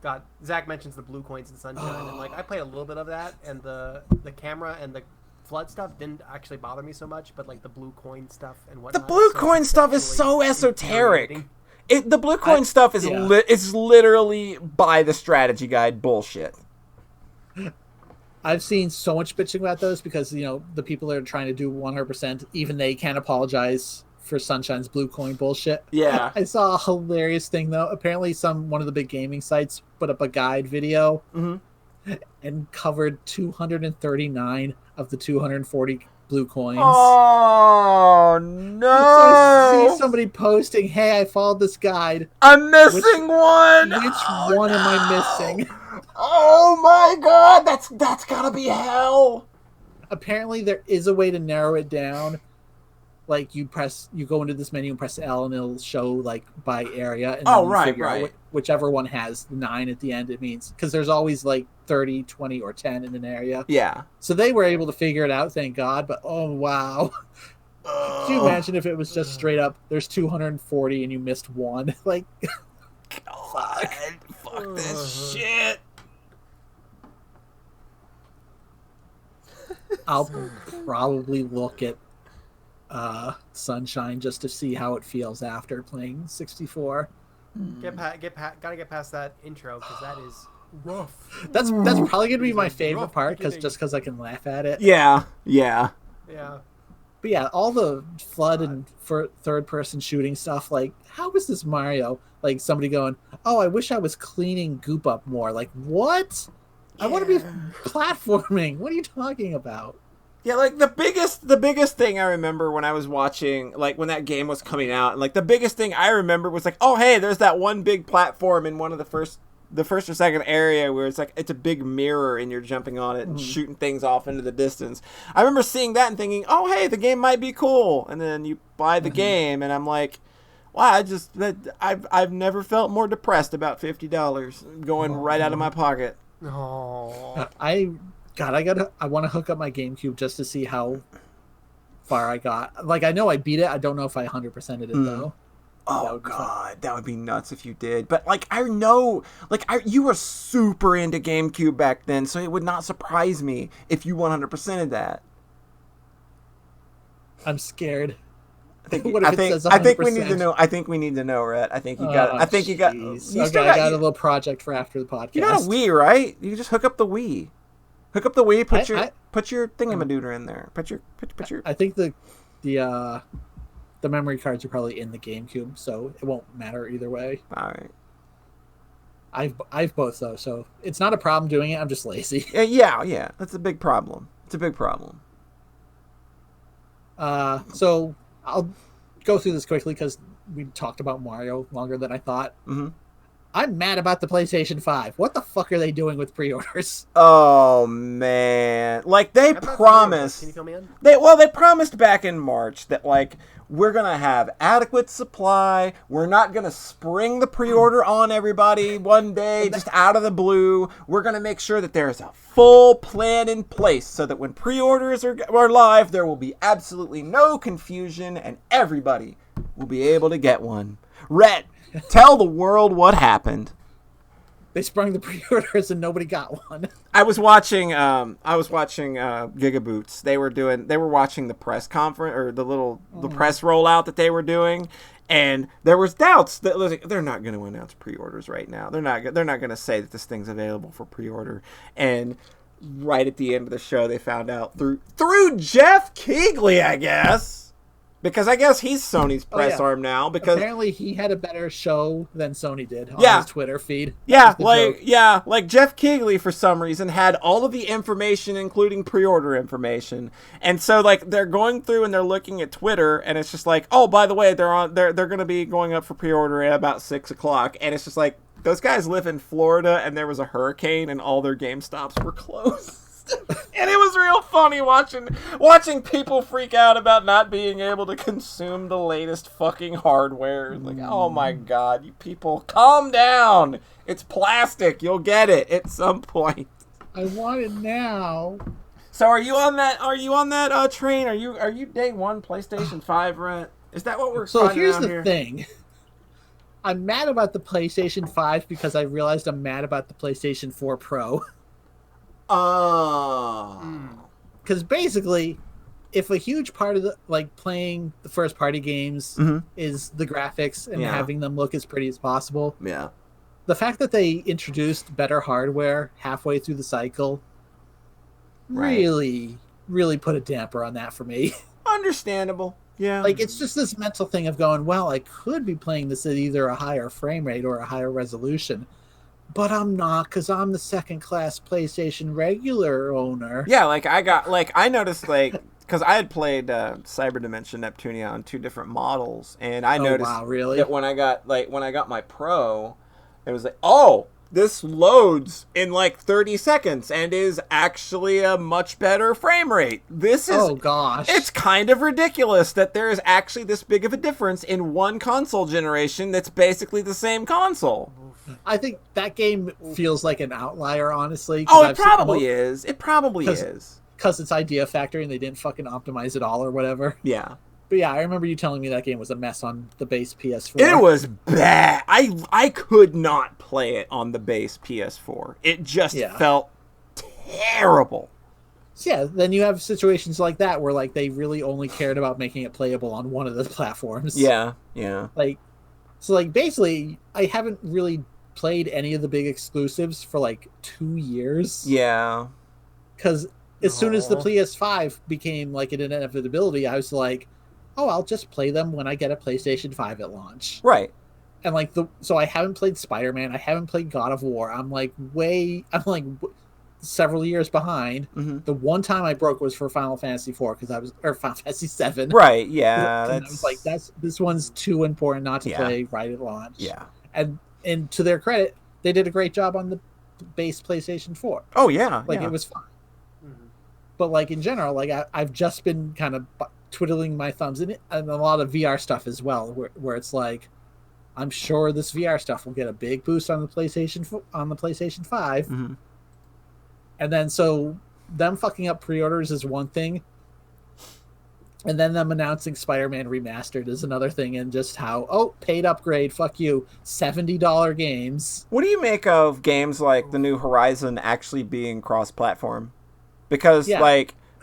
God, Zach mentions the blue coins in Sunshine, and like I played a little bit of that, and the camera and the flood stuff didn't actually bother me so much, but like the blue coin stuff and whatnot. The blue coin stuff is so esoteric. The blue coin stuff is is literally by the strategy guide bullshit. I've seen so much bitching about those because, you know, the people that are trying to do 100%, even they can't apologize for Sunshine's blue coin bullshit. Yeah. I saw a hilarious thing, though. Apparently one of the big gaming sites put up a guide video and covered 239 of the 240 blue coins. Oh, no. So I see somebody posting, hey, I followed this guide. I'm missing one. Which one am I missing? Oh, my God. That's gotta be hell. Apparently, there is a way to narrow it down. Like, you go into this menu and press L, and it'll show, like, by area. And then you figure out whichever one has 9 at the end, it means. Because there's always, like, 30, 20, or 10 in an area. Yeah. So they were able to figure it out, thank God. But, oh, wow. Could you imagine if it was just straight up, there's 240 and you missed 1? Like, fuck this shit. I'll probably look at Sunshine just to see how it feels after playing 64. Gotta get past that intro because that is rough. That's probably gonna be my favorite part because I can laugh at it. Yeah. But yeah, all the flood and third person shooting stuff. Like, how is this Mario? Like somebody going, "Oh, I wish I was cleaning goop up more." Like, what? Yeah. I want to be platforming. What are you talking about? Yeah, like the biggest thing I remember when I was watching, like when that game was coming out, and like the biggest thing I remember was like, oh hey, there's that one big platform in one of the first or second area where it's like it's a big mirror and you're jumping on it and shooting things off into the distance. I remember seeing that and thinking, oh hey, the game might be cool, and then you buy the game and I'm like, wow, I've never felt more depressed about $50 going right out of my pocket. Oh, I want to hook up my GameCube just to see how far I got. Like, I know I beat it. I don't know if I 100%ed it though. Oh god, that would be nuts if you did. But like, I know, like, you were super into GameCube back then, so it would not surprise me if you 100%ed that. I'm scared. I think, What if it says I think we 100%? need to know. I think we need to know, Rhett. I think you got. I think you got. You Okay, still I got you, a little project for after the podcast. You got a Wii, right? You just hook up the Wii. Hook up the Wii. Put your thingamadooter in there. Put your. I think the memory cards are probably in the GameCube, so it won't matter either way. All right. I've both though, so it's not a problem doing it. I'm just lazy. Yeah. That's a big problem. It's a big problem. So I'll go through this quickly because we talked about Mario longer than I thought. Mm-hmm. I'm mad about the PlayStation 5. What the fuck are they doing with pre-orders? Oh man! Like they promised. Can you fill me in? They promised back in March that like we're gonna have adequate supply. We're not gonna spring the pre-order on everybody one day just out of the blue. We're gonna make sure that there's a full plan in place so that when pre-orders are live, there will be absolutely no confusion and everybody will be able to get one. Rhett, tell the world what happened. They sprung the pre-orders and nobody got one. I was watching Gigaboots. They were watching the press conference or the press rollout that they were doing, and there was doubts that they're not going to announce pre-orders right now. They're not going to say that this thing's available for pre-order. And right at the end of the show, they found out through Jeff Keighley, I guess. Because I guess he's Sony's press arm now. Because apparently he had a better show than Sony did on his Twitter feed. Like Jeff Keighley for some reason had all of the information, including pre-order information, and so like they're going through and they're looking at Twitter, and it's just like, oh, by the way, they're going to be going up for pre-order at about 6:00, and it's just like those guys live in Florida, and there was a hurricane, and all their GameStops were closed. And it was real funny watching people freak out about not being able to consume the latest fucking hardware. Like, oh my god, you people, calm down. It's plastic. You'll get it at some point. I want it now. So are you on that train? Are you day one PlayStation 5, Rhett? Is that what we're So here's the thing. I'm mad about the PlayStation 5 because I realized I'm mad about the PlayStation 4 Pro. Because basically, if a huge part of playing the first party games is the graphics and having them look as pretty as possible, the fact that they introduced better hardware halfway through the cycle really put a damper on that for me. Understandable. Yeah. Like, it's just this mental thing of going, well, I could be playing this at either a higher frame rate or a higher resolution. But I'm not, because I'm the second-class PlayStation regular owner. Yeah, I noticed, because I had played Cyber Dimension Neptunia on 2 different models, and I noticed that when I got my Pro, it was like, oh, this loads in 30 seconds and is actually a much better frame rate. Oh gosh. It's kind of ridiculous that there is actually this big of a difference in one console generation that's basically the same console. I think that game feels like an outlier, honestly. It probably is. It probably is. Because it's Idea Factory and they didn't fucking optimize it all or whatever. Yeah. But yeah, I remember you telling me that game was a mess on the base PS4. It was bad. I could not play it on the base PS4. It just felt terrible. So yeah, then you have situations like that where they really only cared about making it playable on one of the platforms. Yeah. So basically, I haven't really played any of the big exclusives for 2 years. Yeah. Because as soon as the PS5 became an inevitability, I was like, oh, I'll just play them when I get a PlayStation 5 at launch. Right. And so I haven't played Spider-Man. I haven't played God of War. I'm several years behind. Mm-hmm. The one time I broke was for Final Fantasy 4 or Final Fantasy 7. Right. Yeah. I was like, this one's too important not to play right at launch. Yeah. And to their credit, they did a great job on the base PlayStation 4. Oh yeah. It was fine. Mm-hmm. But in general, I've just been kind of twiddling my thumbs in it, and a lot of VR stuff as well, where it's I'm sure this VR stuff will get a big boost on the PlayStation 5. Mm-hmm. And then so them fucking up pre-orders is one thing. And then them announcing Spider-Man Remastered is another thing, and just how, paid upgrade, fuck you, $70 games. What do you make of games like the new Horizon actually being cross-platform? Because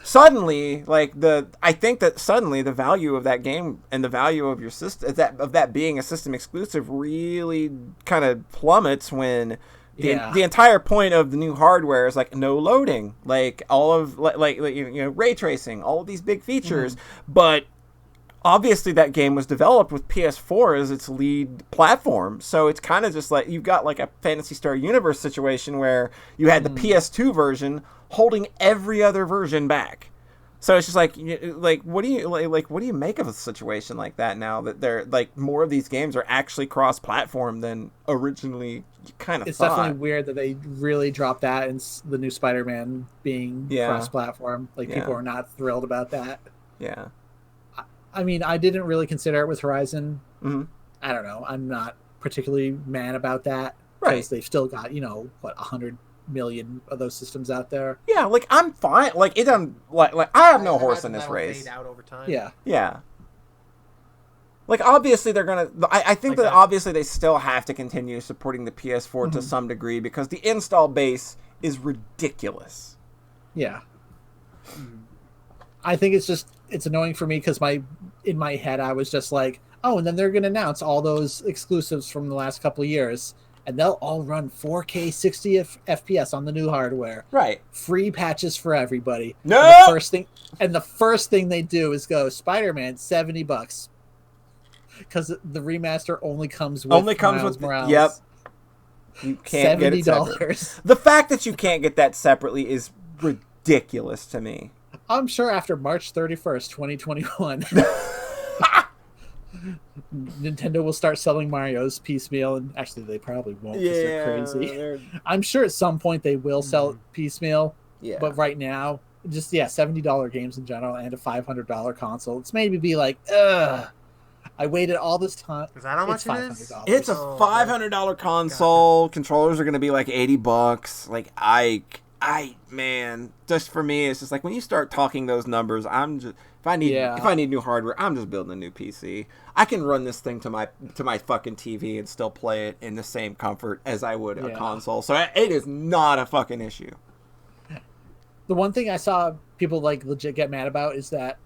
suddenly, I think that suddenly the value of that game and the value of your system, of that being a system exclusive, really kind of plummets when the entire point of the new hardware is like no loading, like all of ray tracing, all of these big features, but obviously that game was developed with PS4 as its lead platform, so it's kind of just like you've got like a Phantasy Star Universe situation where you had the PS2 version holding every other version back. So it's just like what do you make of a situation like that now that they're like more of these games are actually cross-platform than originally kind of It's thought. definitely weird that they really dropped that in the new Spider-Man being cross-platform. Like people are not thrilled about that. Yeah. I mean, I didn't really consider it with Horizon. Mm-hmm. I don't know. I'm not particularly mad about that because they've still got 100 million of those systems out there. Yeah, like I'm fine. Like it doesn't like I have no horse in this race. Fade out over time. Yeah. Yeah. Like obviously they're gonna. I think that obviously they still have to continue supporting the PS4 to some degree because the install base is ridiculous. Yeah. I think it's annoying for me because in my head I was just like, oh, and then they're gonna announce all those exclusives from the last couple of years. And they'll all run 4K 60 FPS on the new hardware. Right. Free patches for everybody. No. And the first thing they do is go Spider-Man $70 because the remaster only comes with Miles Morales. Yep. You can't get it separate. The fact that you can't get that separately is ridiculous to me. I'm sure after March 31st, 2021. Nintendo will start selling Mario's piecemeal, and actually they probably won't because they're crazy. I'm sure at some point they will sell it piecemeal, but right now, just $70 games in general and a $500 console. It's made me be like, ugh. I waited all this time. Is that how much it is? It's a $500 console. Gotcha. Controllers are going to be like $80. Like man, just for me, it's just like when you start talking those numbers, I'm just if I need new hardware, I'm just building a new PC. I can run this thing to my fucking TV and still play it in the same comfort as I would a console. So it is not a fucking issue. The one thing I saw people like legit get mad about is that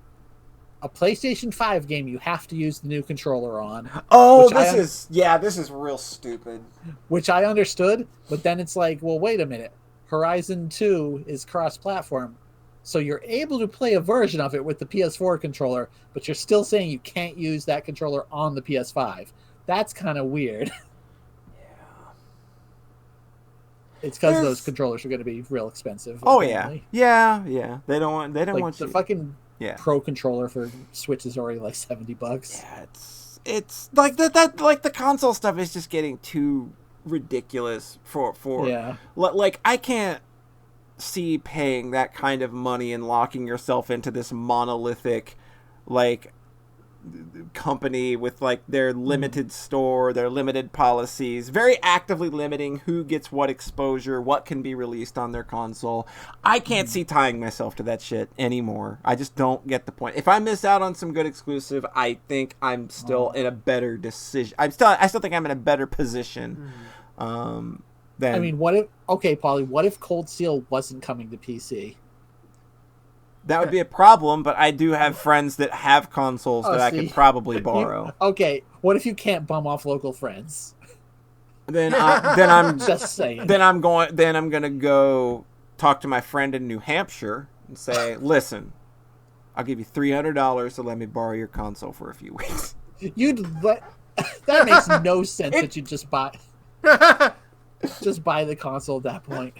a PlayStation 5 game you have to use the new controller on. Oh, this is real stupid. Which I understood, but then it's like, well, wait a minute. Horizon 2 is cross-platform. So you're able to play a version of it with the PS4 controller, but you're still saying you can't use that controller on the PS5. That's kind of weird. Yeah. It's because those controllers are going to be real expensive. Oh apparently. Yeah. They don't want the fucking Pro controller for Switch is already like $70. Yeah, it's like that like the console stuff is just getting too ridiculous for like I can't see paying that kind of money and locking yourself into this monolithic like company with like their limited store, their limited policies, very actively limiting who gets what exposure, what can be released on their console. I can't see tying myself to that shit anymore. I just don't get the point. If I miss out on some good exclusive, I think I'm still in a better decision. I still think I'm in a better position. I mean, what if Cold Steel wasn't coming to PC? That would be a problem, but I do have friends that have consoles that I could probably borrow. What if you can't bum off local friends? Then I'm just saying. Then I'm gonna go talk to my friend in New Hampshire and say, "Listen, I'll give you $300 to let me borrow your console for a few weeks." That makes no sense that you just buy the console at that point.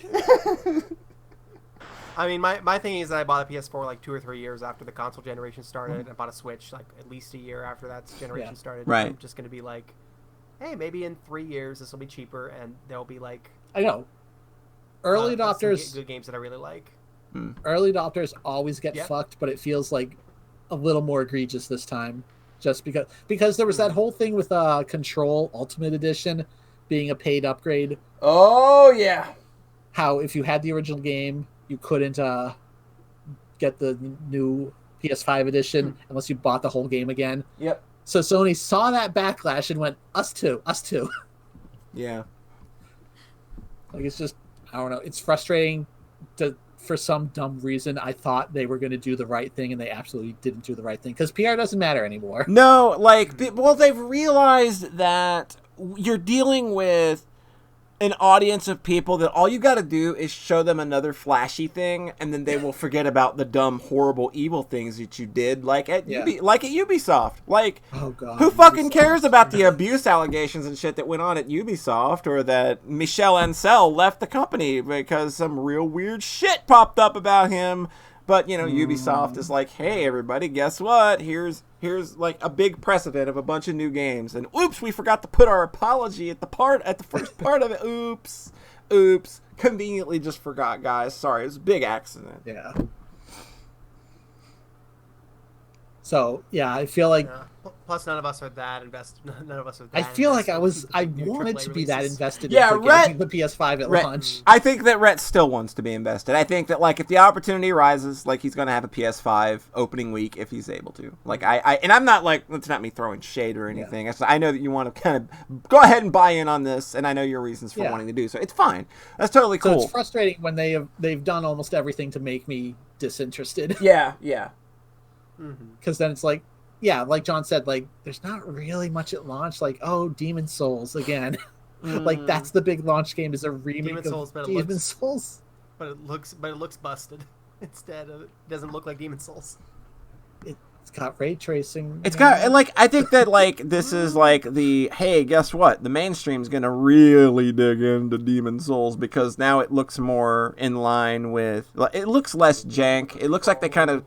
I mean, my thing is that I bought a PS4 like 2 or 3 years after the console generation started. I bought a Switch like at least a year after that generation started. Right. I'm just going to be like, hey, maybe in 3 years this will be cheaper and there'll be like... I know. Early adopters... good games that I really like. Early adopters always get fucked, but it feels like a little more egregious this time. Just because there was that whole thing with Control Ultimate Edition being a paid upgrade. Oh, yeah. How if you had the original game... you couldn't get the new PS5 edition unless you bought the whole game again. Yep. So Sony saw that backlash and went, us too. Yeah. Like, it's just, I don't know. It's frustrating for some dumb reason. I thought they were going to do the right thing, and they absolutely didn't do the right thing, because PR doesn't matter anymore. No, like, well, they've realized that you're dealing with an audience of people that all you got to do is show them another flashy thing, and then they will forget about the dumb, horrible, evil things that you did, like at Ubisoft. Like, oh god, who fucking cares about the abuse allegations and shit that went on at Ubisoft, or that Michel Ancel left the company because some real weird shit popped up about him? But, you know, Ubisoft is like, hey, everybody, guess what? Here's like a big precedent of a bunch of new games. And oops, we forgot to put our apology at the first part of it. Oops. Conveniently just forgot, guys. Sorry, it was a big accident. Yeah. So, yeah, I feel like... Yeah. Plus, none of us are that invested. None of us are that I feel like I new wanted AAA to be that releases. invested Yeah, in getting the PS5 at launch. I think that Rhett still wants to be invested. I think that, like, if the opportunity arises, like, he's going to have a PS5 opening week if he's able to. Like, and I'm not, like, it's not me throwing shade or anything. Yeah. I know that you want to kind of go ahead and buy in on this, and I know your reasons for wanting to do so. It's fine. That's totally cool. So it's frustrating when they've done almost everything to make me disinterested. Yeah. Because then it's like, yeah, like John said, like, there's not really much at launch. Like, oh, Demon Souls again. Like, that's the big launch game, is a remake of Demon Souls. But it looks busted. Instead of, it doesn't look like Demon Souls. It's got ray tracing. It's got, and like, I think that, like, this is like the, hey, guess what? The mainstream's gonna really dig into Demon Souls, because now it looks more in line with, it looks less jank. It looks like they kind of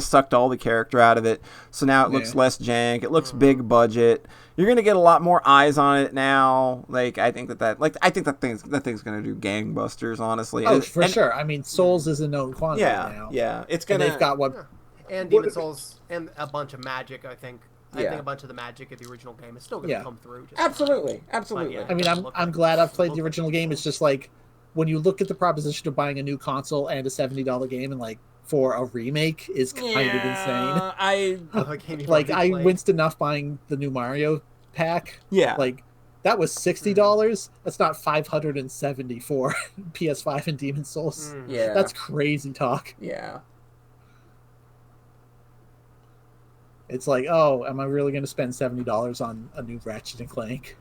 sucked all the character out of it. So now it looks less jank. It looks big budget. You're gonna get a lot more eyes on it now. Like, I think that thing's gonna do gangbusters, honestly. Oh, for sure. I mean, Souls is a known quantity now. Yeah, it's gonna. And they've got what. Yeah. And Demon Souls and a bunch of magic, I think. I think a bunch of the magic of the original game is still going to come through. Absolutely. I mean, I'm glad I've played the original game. It's just like, when you look at the proposition of buying a new console and a $70 game, and like, for a remake is kind of insane. I winced enough buying the new Mario pack. Yeah. Like, that was $60. That's not $570 for PS5 and Demon Souls. Yeah. That's crazy talk. Yeah. It's like, oh, am I really going to spend $70 on a new Ratchet and Clank?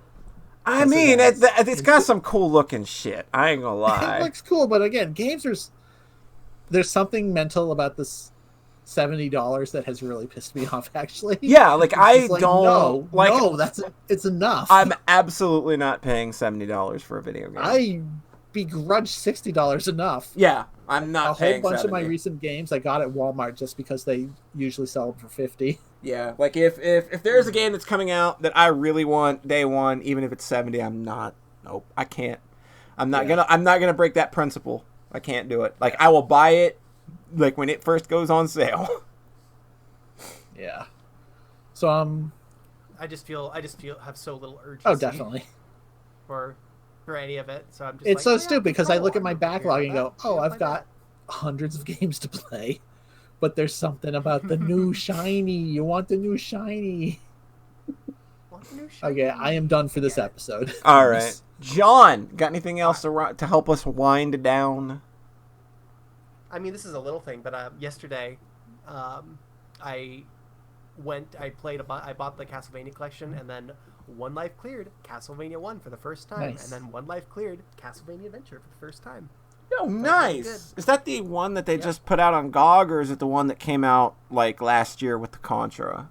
I mean, it's got some cool looking shit. I ain't gonna lie. It looks cool, but again, there's something mental about this $70 that has really pissed me off, actually. Yeah, like, it's enough. I'm absolutely not paying $70 for a video game. I begrudge $60 enough. Yeah, I'm not paying a whole bunch $70. of my recent games I got at Walmart just because they usually sell them for $50. Yeah, like, if there's a game that's coming out that I really want day one, even if it's $70, nope, I can't. I'm not gonna break that principle. I can't do it. Like, I will buy it, like, when it first goes on sale. Yeah. So I just have so little urgency. Oh, definitely. For any of it, so I'm just. It's so stupid because I look at my backlog and go, "Oh, I've got hundreds of games to play," but there's something about the new shiny. You want the new shiny? Okay, I am done for this episode. All right, John, got anything else to help us wind down? I mean, this is a little thing, but yesterday, I bought the Castlevania collection, and then One Life cleared Castlevania 1 for the first time, and then One Life cleared Castlevania Adventure for the first time. Oh, nice! Is that the one that they just put out on GOG, or is it the one that came out, like, last year with the Contra?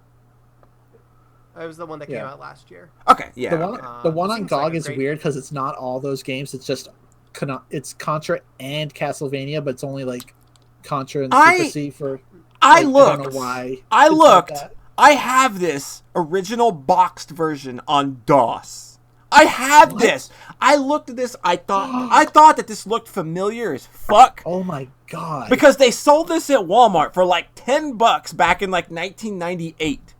It was the one that came out last year. Okay, yeah. The one on GOG is weird because it's not all those games. It's just it's Contra and Castlevania, but it's only like Contra and Super C for. I looked. I don't know why. I looked. I have this original boxed version on DOS. I have this. I looked at this. I thought that this looked familiar as fuck. Oh my god! Because they sold this at Walmart for like $10 back in like 1998.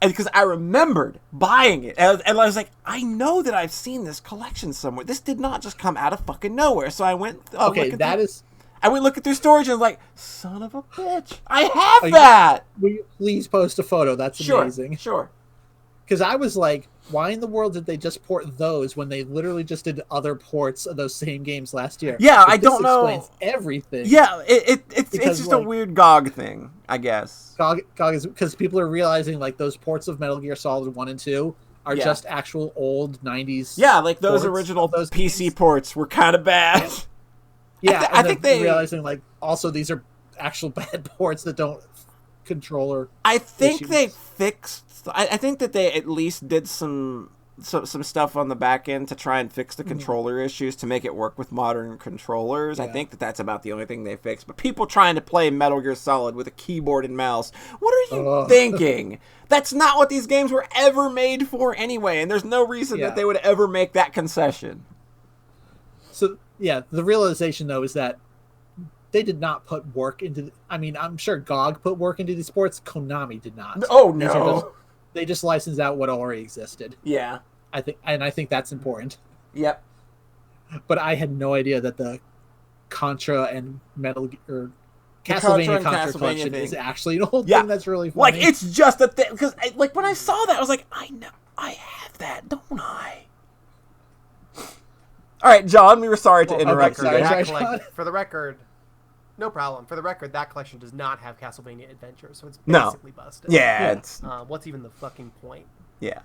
And because I remembered buying it, and I was like, I know that I've seen this collection somewhere. This did not just come out of fucking nowhere. So I went. Okay, that is And we look at their storage and like, son of a bitch, I have that. Will you please post a photo? That's amazing. Sure. Because I was like, why in the world did they just port those when they literally just did other ports of those same games last year? Yeah, but I don't know. Explains everything. Yeah, it's just a weird GOG thing, I guess. GOG is because people are realizing like those ports of Metal Gear Solid 1 and 2 are just actual old 90s. Yeah, like those original those PC games. Ports were kind of bad. Yeah, I think they realizing like also these are actual bad ports that don't controller. I think issues. they fixed. I think that they at least did some stuff on the back end to try and fix the controller issues to make it work with modern controllers. Yeah. I think that's about the only thing they fixed. But people trying to play Metal Gear Solid with a keyboard and mouse, what are you thinking? That's not what these games were ever made for anyway, and there's no reason that they would ever make that concession. So, yeah, the realization, though, is that they did not put work into... I'm sure GOG put work into these sports. Konami did not. Oh, no. They just licensed out what already existed. Yeah. I think that's important. Yep. But I had no idea that the Contra and Castlevania Contra collection is actually an old thing that's really funny. Like, it's just a thing. Because, like, when I saw that, I was like, I know. I have that, don't I? All right, John, we were sorry to interrupt you. For the record... No problem. For the record, that collection does not have Castlevania Adventure, so it's basically busted. Yeah, it's... what's even the fucking point? Yeah.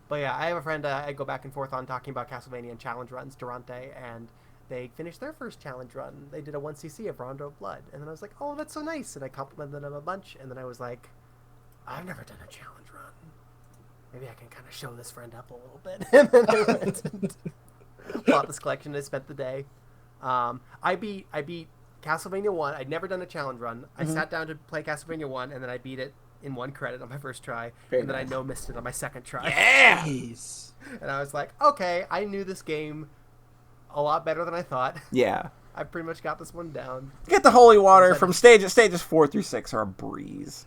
But yeah, I have a friend I go back and forth on talking about Castlevania and challenge runs, Durante, and they finished their first challenge run. They did a 1cc of Rondo of Blood, and then I was like, oh, that's so nice, and I complimented them a bunch, and then I was like, I've never done a challenge run. Maybe I can kind of show this friend up a little bit. And then I went and bought this collection, and I spent the day. I beat Castlevania 1. I'd never done a challenge run. I sat down to play Castlevania 1, and then I beat it in 1 credit on my first try, and then I missed it on my second try. Yeah! And I was like, okay, I knew this game a lot better than I thought. Yeah. I pretty much got this one down. Get the holy water from stages 4 through 6 are a breeze.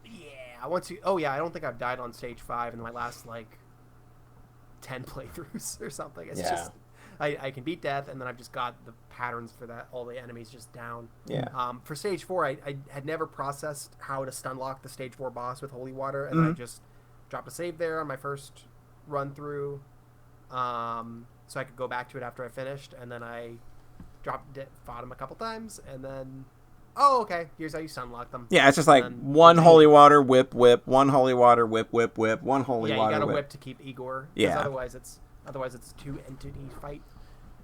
Yeah, I don't think I've died on stage 5 in my last, 10 playthroughs or something. It's just... I can beat death, and then I've just got the patterns for that, all the enemies just down. Yeah. For stage 4, I had never processed how to stun lock the stage 4 boss with holy water, and I just dropped a save there on my first run through, so I could go back to it after I finished, and then I fought him a couple times, and then here's how you stun lock them. Yeah, it's just like one holy water, whip, one holy water, whip, one holy water, Yeah, you gotta whip to keep Igor. Yeah. Otherwise it's 2 entity fight.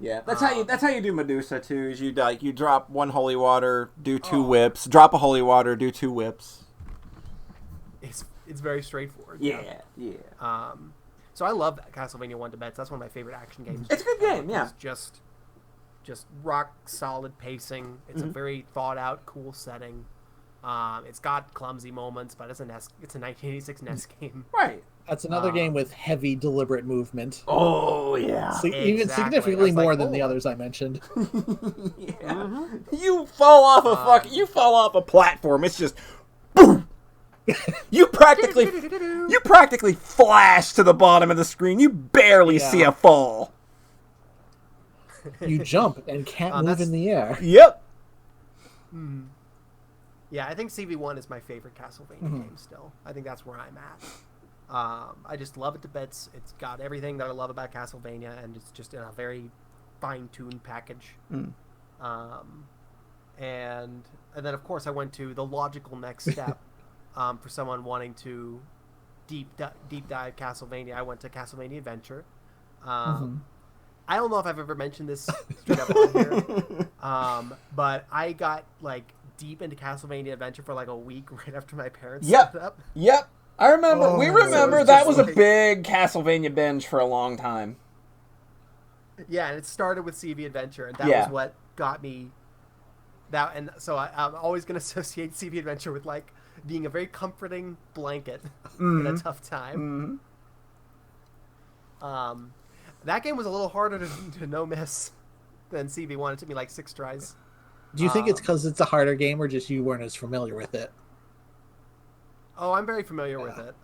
Yeah, that's how you do Medusa too. Is you drop 1 holy water, do 2 whips, drop a holy water, do 2 whips. It's very straightforward. Yeah. So I love Castlevania 1 to Bets. That's one of my favorite action games. It's a good game. Yeah. It's just rock solid pacing. It's a very thought out, cool setting. It's got clumsy moments, but it's a 1986 NES game. Right. That's another game with heavy, deliberate movement. Oh, yeah. Even significantly more than the others I mentioned. Yeah. You fall off a platform. It's just boom. You practically flash to the bottom of the screen. You barely see a fall. You jump and can't move in the air. Yep. Yeah, I think CV1 is my favorite Castlevania game still. I think that's where I'm at. I just love it to bits. It's got everything that I love about Castlevania, and it's just in a very fine-tuned package. And then, of course, I went to the logical next step for someone wanting to deep dive Castlevania. I went to Castlevania Adventure. I don't know if I've ever mentioned this straight up on here, but I got deep into Castlevania Adventure for a week right after my parents set it up. Yep. I remember. We remember that was a big Castlevania binge for a long time. Yeah, and it started with CV Adventure, and that was what got me. That, and so I'm always going to associate CV Adventure with being a very comforting blanket in a tough time. That game was a little harder to no miss than CV1. It took me 6 tries. Do you think it's because it's a harder game, or just you weren't as familiar with it? Oh, I'm very familiar with it.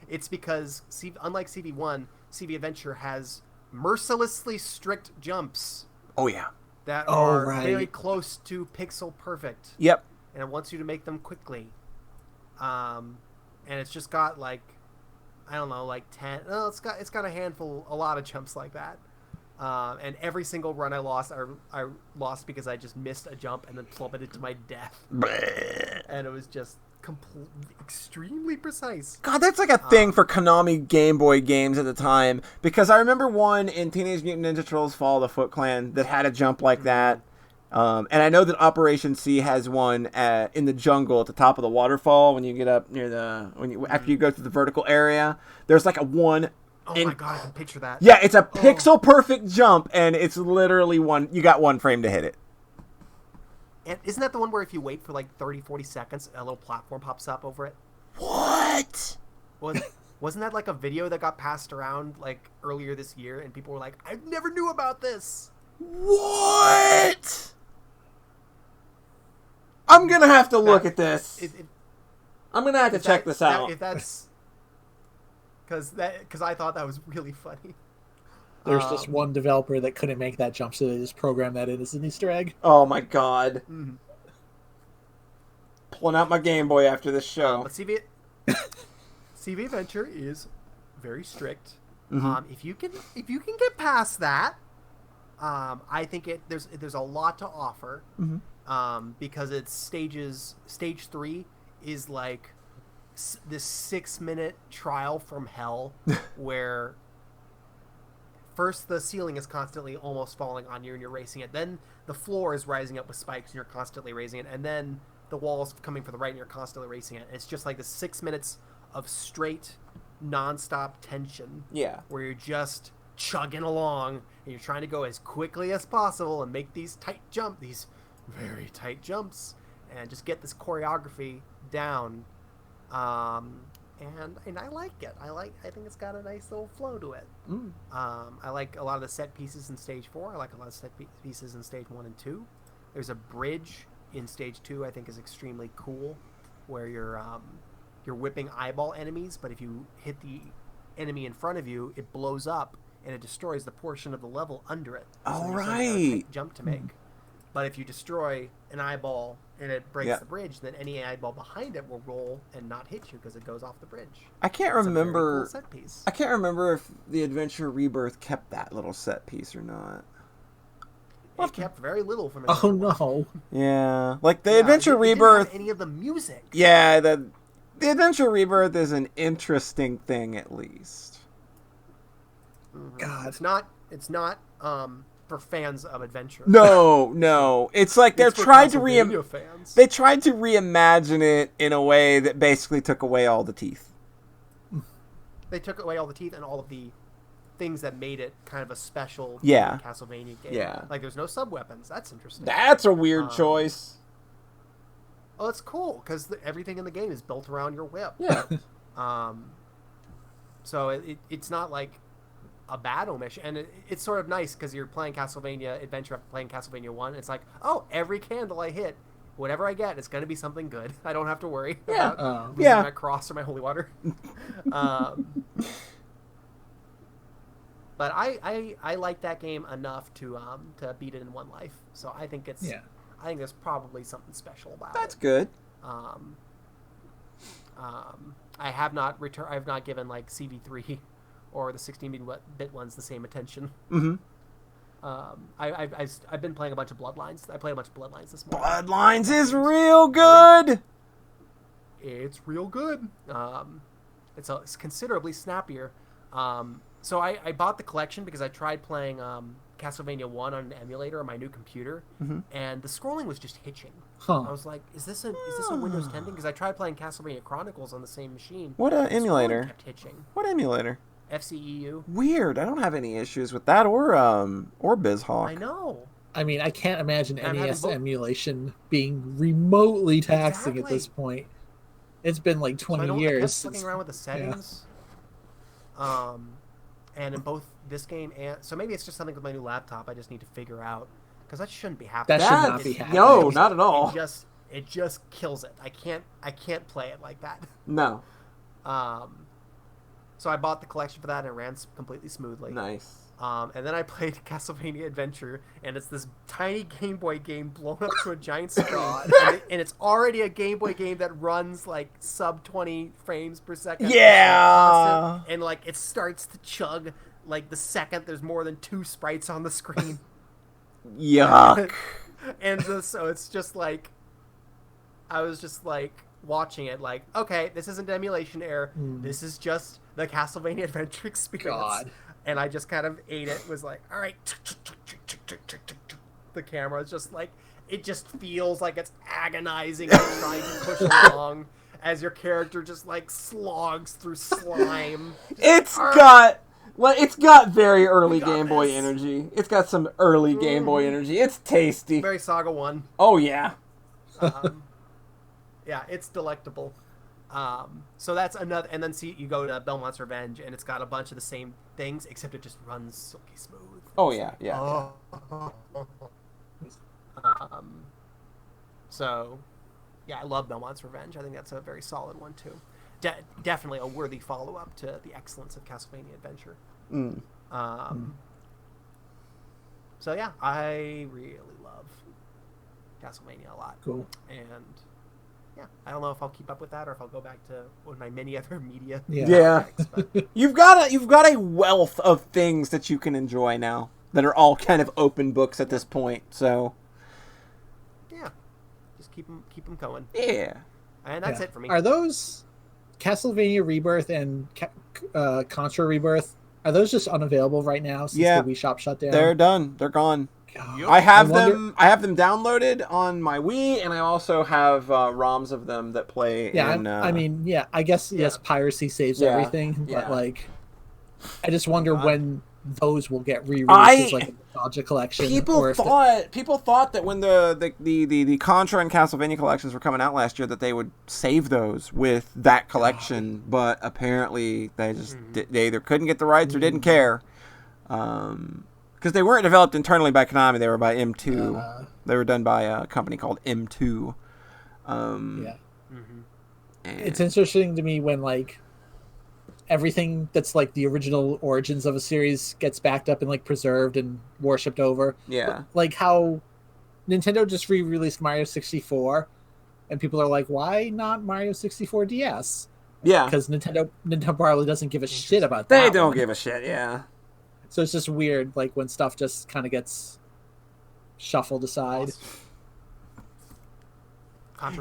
It's because, unlike CV1, CV Adventure has mercilessly strict jumps Oh yeah. that Oh, are right. very close to pixel perfect. Yep. And it wants you to make them quickly. And it's just got like, I don't know, like 10. No, it's got a handful, a lot of jumps like that. And every single run I lost because I just missed a jump and then plummeted to my death. And it was just extremely precise. God, that's like a thing for Konami Game Boy games at the time, because I remember one in Teenage Mutant Ninja Turtles: Fall of the Foot Clan that had a jump like that. And I know that Operation C has one in the jungle at the top of the waterfall when you get up near after you go through the vertical area. There's like a one. Oh my god, I can picture that. Yeah, it's a pixel perfect jump, and it's literally you got one frame to hit it. And isn't that the one where if you wait for like 30, 40 seconds, a little platform pops up over it? What? Wasn't that like a video that got passed around like earlier this year, and people were like, I never knew about this. What? I'm gonna have to look at this. I'm gonna have to check this out. If that's because I thought that was really funny. There's just one developer that couldn't make that jump, so they just programmed that in as an Easter egg. Oh my god. Mm-hmm. Pulling out my Game Boy after this show. But CV Adventure is very strict. Mm-hmm. If you can get past that, I think there's a lot to offer. Mm-hmm. Because it's stage 3 is like this 6-minute trial from hell where first the ceiling is constantly almost falling on you and you're racing it. Then the floor is rising up with spikes and you're constantly raising it. And then the wall's coming from the right and you're constantly racing it. It's just like the 6 minutes of straight, non-stop tension. Yeah. Where you're just chugging along and you're trying to go as quickly as possible and make these very tight jumps, and just get this choreography down. And I like it. I think it's got a nice little flow to it. I like a lot of the set pieces in stage 4. I like a lot of set pieces in stage 1 and 2. There's a bridge in stage 2 I think is extremely cool, where you're whipping eyeball enemies, but if you hit the enemy in front of you, it blows up and it destroys the portion of the level under it. All there's right. a tight jump to make. But if you destroy an eyeball and it breaks the bridge, then any eyeball behind it will roll and not hit you because it goes off the bridge. I can't It's remember. a very cool set piece. I can't remember if the Adventure Rebirth kept that little set piece or not. It kept very little from it. Oh no! Yeah, like the Adventure it didn't Rebirth. have any of the music. Yeah, the Adventure Rebirth is an interesting thing, at least. God, It's not for fans of adventure. No. It's like they tried to fans. they tried to reimagine it in a way that basically took away all the teeth. They took away all the teeth and all of the things that made it kind of a special Castlevania game. Yeah. Like there's no sub-weapons. That's interesting. That's a weird choice. Oh, it's cool because everything in the game is built around your whip. Yeah. So it's not like a bad omission, and it's sort of nice because you're playing Castlevania Adventure after playing Castlevania 1. It's like, oh, every candle I hit, whatever I get, it's going to be something good. I don't have to worry about losing my cross or my holy water. But I like that game enough to beat it in one life. So I think I think there's probably something special about it. That's good. I have not given like CV3 or the 16-bit ones the same attention. Mm-hmm. I've been playing a bunch of Bloodlines. I played a bunch of Bloodlines this morning. Bloodlines is real good. It's real good. It's considerably snappier. So I bought the collection because I tried playing Castlevania 1 on an emulator on my new computer, and the scrolling was just hitching. I was like, is this a Windows 10 thing? Because I tried playing Castlevania Chronicles on the same machine. What emulator? Kept hitching. What emulator? FCEU. Weird. I don't have any issues with that or BizHawk. I know. I mean, I can't imagine NES emulation being remotely taxing at this point. It's been like 20 years. I kept looking around with the settings. Yeah. And in both this game and so maybe it's just something with my new laptop I just need to figure out, because that shouldn't be happening. That should not be happening. No, not at all. It just kills it. I can't play it like that. No. So I bought the collection for that, and it ran completely smoothly. Nice. And then I played Castlevania Adventure, and it's this tiny Game Boy game blown up to a giant screen, and it's already a Game Boy game that runs like sub 20 frames per second. Yeah. And like it starts to chug like the second there's more than 2 sprites on the screen. Yuck. And so it's just like, I was just like watching it like, okay, this isn't emulation error. This is just the Castlevania Adventure experience. God. And I just kind of ate it. Was like, all right. The camera is just like, it just feels like it's agonizing and trying to push along as your character just like slogs through slime. It's got very early Game Boy energy. It's got some early Game Boy energy. It's tasty. Very Saga 1. Oh yeah. Yeah, it's delectable. So that's another, and then you go to Belmont's Revenge, and it's got a bunch of the same things, except it just runs silky smooth. Oh yeah, yeah. So, yeah, I love Belmont's Revenge. I think that's a very solid one too. Definitely a worthy follow-up to the excellence of Castlevania Adventure. So yeah, I really love Castlevania a lot. Cool. And yeah, I don't know if I'll keep up with that or if I'll go back to one of my many other media. Yeah. projects, but You've got a wealth of things that you can enjoy now that are all kind of open books at this point. So yeah, just keep them going. yeah. And that's it for me. Are those Castlevania Rebirth and Contra Rebirth? Are those just unavailable right now since the Wii Shop shut down? They're done. They're gone. God. I have them downloaded on my Wii, and I also have ROMs of them that play. Yeah, in, I guess yes, piracy saves everything, but like, I just wonder when those will get re-released as like a nostalgia collection. People thought that when the Contra and Castlevania collections were coming out last year that they would save those with that collection, but apparently they just they either couldn't get the rights or didn't care. Because they weren't developed internally by Konami, they were by M2. They were done by a company called M2. It's interesting to me when like everything that's like the original origins of a series gets backed up and like preserved and worshipped over. Yeah. Like how Nintendo just re-released Mario 64, and people are like, why not Mario 64 DS? Yeah. Because Nintendo probably doesn't give a shit about that. They don't give a shit, yeah. So it's just weird, like when stuff just kind of gets shuffled aside.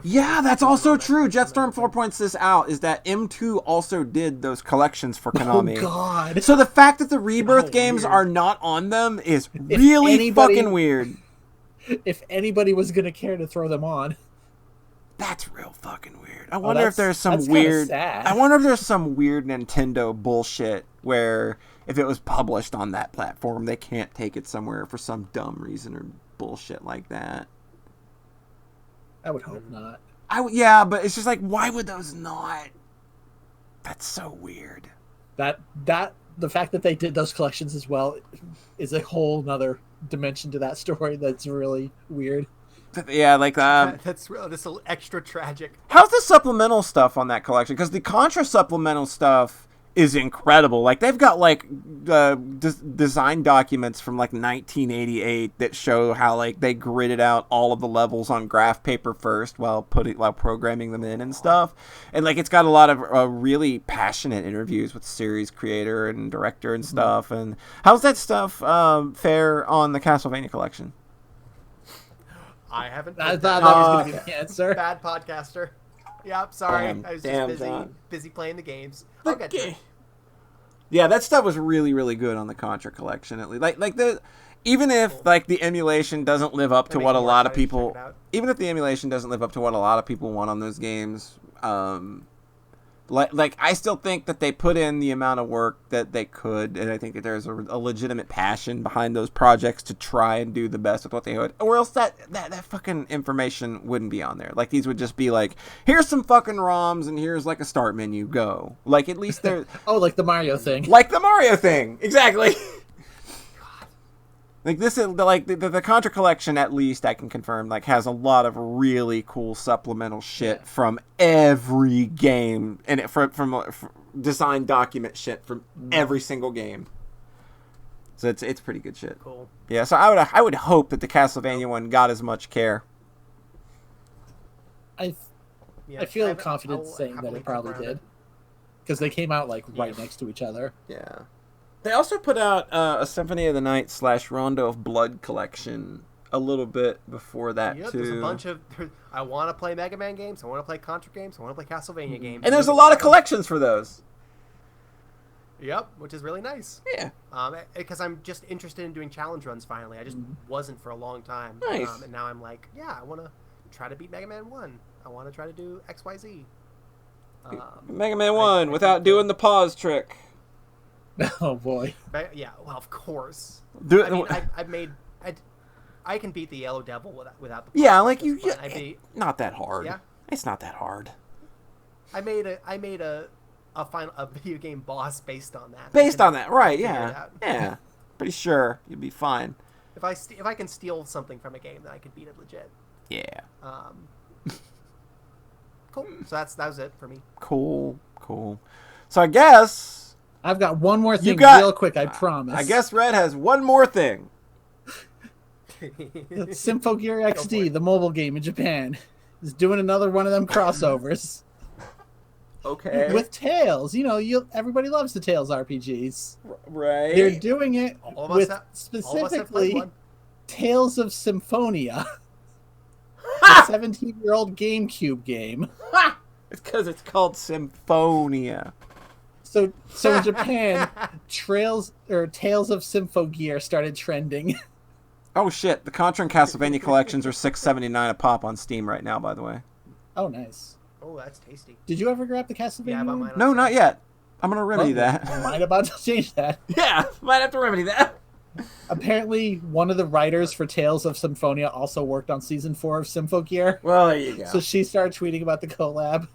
Yeah, that's also true. Jetstorm4 points this out, is that M2 also did those collections for Konami. Oh, God. So the fact that the Rebirth games are not on them is really fucking weird. If anybody was going to care to throw them on. That's real fucking weird. I wonder if there's some weird... I wonder if there's some weird Nintendo bullshit where if it was published on that platform, they can't take it somewhere for some dumb reason or bullshit like that. I would hope not. Yeah, but it's just like, why would those not? That's so weird. The fact that they did those collections as well is a whole nother dimension to that story that's really weird. Yeah, like that's real. This is extra tragic. How's the supplemental stuff on that collection? Because the Contra supplemental stuff is incredible. Like they've got like design documents from like 1988 that show how like they gridded out all of the levels on graph paper first while programming them in and stuff. And like it's got a lot of really passionate interviews with series creator and director and stuff. And how's that stuff fare on the Castlevania collection? I haven't. I thought that was going to be the answer. Bad podcaster. Yep, sorry. I was just busy playing the games. I'll get to it. Yeah, that stuff was really, really good on the Contra collection. At least, even if like the emulation doesn't live up to what a lot of people, even if the emulation doesn't live up to what a lot of people want on those games, like I still think that they put in the amount of work that they could, and I think that there's a legitimate passion behind those projects to try and do the best with what they could, or else that fucking information wouldn't be on there. Like these would just be like, here's some fucking ROMs and here's like a start menu, go. Like at least they're like the Mario thing. Like the Mario thing, exactly. Like this is like the Contra collection, at least I can confirm, like has a lot of really cool supplemental shit from every game, and from design document shit from every single game. So it's pretty good shit. Cool. Yeah, so I would hope that the Castlevania one got as much care. I feel confident saying that it probably did. Because they came out like right next to each other. Yeah. They also put out a Symphony of the Night / Rondo of Blood collection a little bit before that too. There's a bunch of. I want to play Mega Man games. I want to play Contra games. I want to play Castlevania games. And there's a lot of collections for those. Yep, which is really nice. Yeah. Because I'm just interested in doing challenge runs finally. I just wasn't for a long time. Nice. And now I'm like, yeah, I want to try to beat Mega Man 1. I want to try to do XYZ. Mega Man 1 without doing the pause trick. Oh boy. Yeah, well, of course. I mean, I can beat the Yellow Devil without the pause like trick. you. Not that hard. Yeah. It's not that hard. I made a video game boss based on that. Based on that, right? Yeah. Yeah. Pretty sure you'll be fine. If I can steal something from a game, then I can beat it legit. Yeah. Cool. So that was it for me. Cool. So I guess I've got one more thing real quick, I promise. I guess Red has one more thing. Symphogear XD, the mobile game in Japan, is doing another one of them crossovers. Okay. With Tales. Everybody loves the Tales RPGs. Right. They're doing it with specifically Tales of Symphonia. The 17-year-old GameCube game. It's because it's called Symphonia. So in Japan, Tales of Symphogear started trending. Oh shit! The Contra and Castlevania collections are $6.79 a pop on Steam right now. By the way. Oh, nice. Oh, that's tasty. Did you ever grab the Castlevania? Yeah, one? No, not yet. I'm gonna remedy that. Might about to change that. Yeah, might have to remedy that. Apparently, one of the writers for Tales of Symphonia also worked on Season 4 of Symphogear. Well, there you go. So she started tweeting about the collab.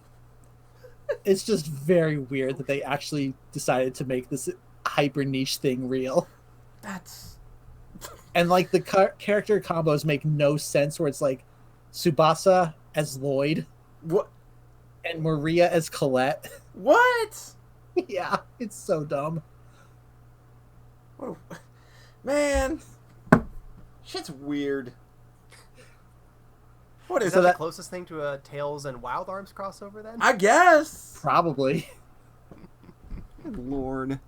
It's just very weird that they actually decided to make this hyper niche thing real. And like the character combos make no sense. Where it's like Tsubasa as Lloyd, what, and Maria as Colette. What? Yeah, it's so dumb. What man, shit's weird. What is that that? The closest thing to a Tales and Wild Arms crossover, then? I guess. Probably. Good Lord.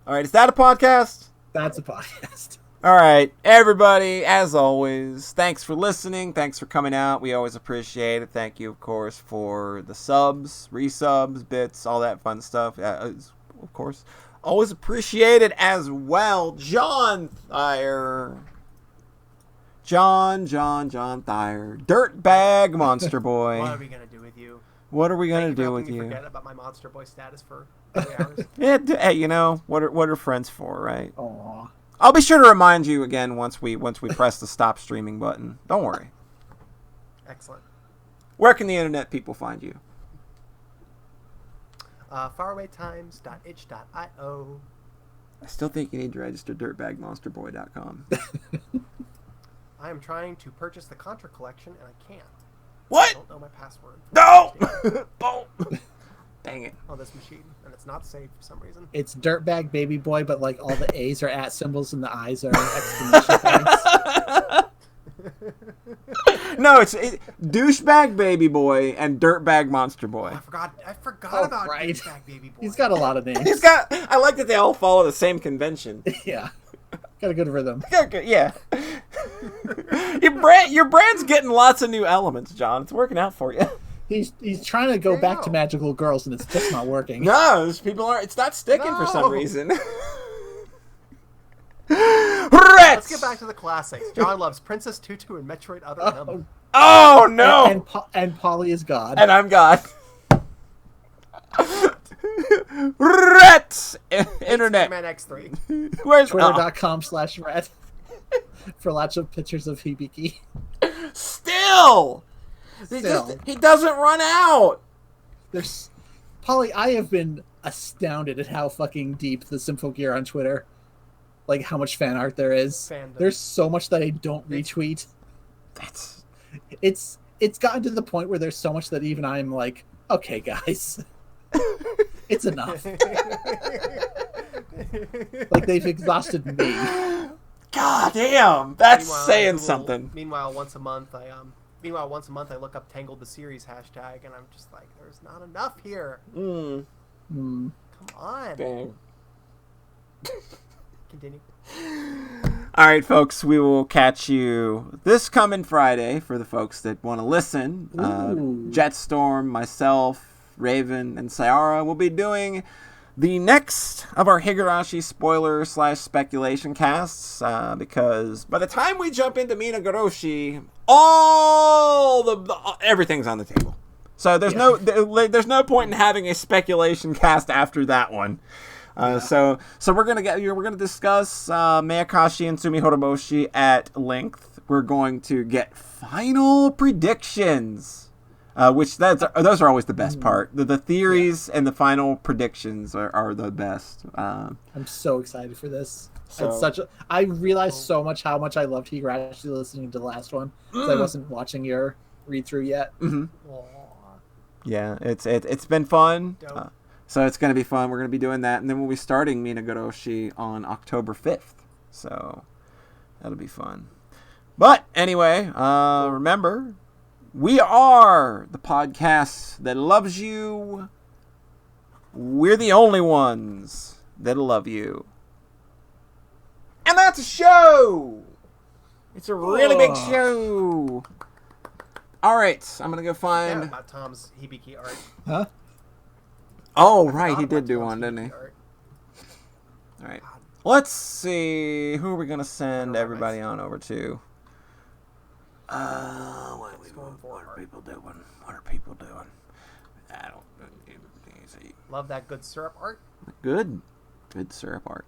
All right, is that a podcast? That's a podcast. All right, everybody, as always, thanks for listening. Thanks for coming out. We always appreciate it. Thank you, of course, for the subs, resubs, bits, all that fun stuff. Of course, always appreciate it as well. John Thayer. John Thayer. Dirtbag Monster Boy. What are we going to do with you? What are we going to do with you? Forget about my Monster Boy status for 3 hours. Yeah, hey, what are friends for, right? Aww. I'll be sure to remind you again once we press the stop streaming button. Don't worry. Excellent. Where can the internet people find you? Farawaytimes.itch.io. I still think you need to register dirtbagmonsterboy.com. I am trying to purchase the Contra collection and I can't. What? I don't know my password. No! Oh. Dang it. On this machine, and it's not safe for some reason. It's Dirtbag Baby Boy, but like all the A's are at symbols and the I's are exclamation points. No, it's Douchebag Baby Boy and Dirtbag Monster Boy. I forgot about right. Douchebag Baby Boy. He's got a lot of names. I like that they all follow the same convention. Yeah. Got a good rhythm. Yeah. Your brand's getting lots of new elements, John. It's working out for you. He's trying to go back to magical girls, and it's just not working. No, it's not sticking for some reason. Let's get back to the classics. John loves Princess Tutu and Metroid Other M. Oh no! And Polly is God. And I'm God. Rats! Internet. Man X3. Where's Twitter.com/ret for lots of pictures of Hibiki. Still! He doesn't run out! Polly, I have been astounded at how fucking deep the Symphogear on Twitter. Like, how much fan art there is. Fandom. There's so much that I don't retweet. It's gotten to the point where there's so much that even I'm like, okay, guys. It's enough. Like, they've exhausted me. God damn, that's saying something. Meanwhile, once a month I look up Tangled the series hashtag, and I'm just like, there's not enough here. Come on. Bang. Continue. All right, folks, we will catch you this coming Friday for the folks that want to listen. Jetstorm, myself, Raven, and Sayara will be doing the next of our Higurashi spoiler / speculation casts, because by the time we jump into Minagoroshi, everything's on the table. So there's no point in having a speculation cast after that one. So we're gonna discuss Mayakashi and Sumi Horoboshi at length. We're going to get final predictions, which those are always the best part. The theories and the final predictions are the best. I'm so excited for this. I realized so much how much I loved Higurashi listening to the last one, because I wasn't watching your read through yet. Mm-hmm. Yeah, it's been fun. So it's going to be fun. We're going to be doing that. And then we'll be starting Minagoroshi on October 5th. So that'll be fun. But anyway, remember, we are the podcast that loves you. We're the only ones that love you. And that's a show. It's a really big show. All right. I'm going to go find... about Tom's Hibiki art. Huh? Oh, right, he did do one, didn't he? All right. Let's see. Who are we going to send everybody on over to? What are people doing? I don't... Love that good syrup art. Good syrup art.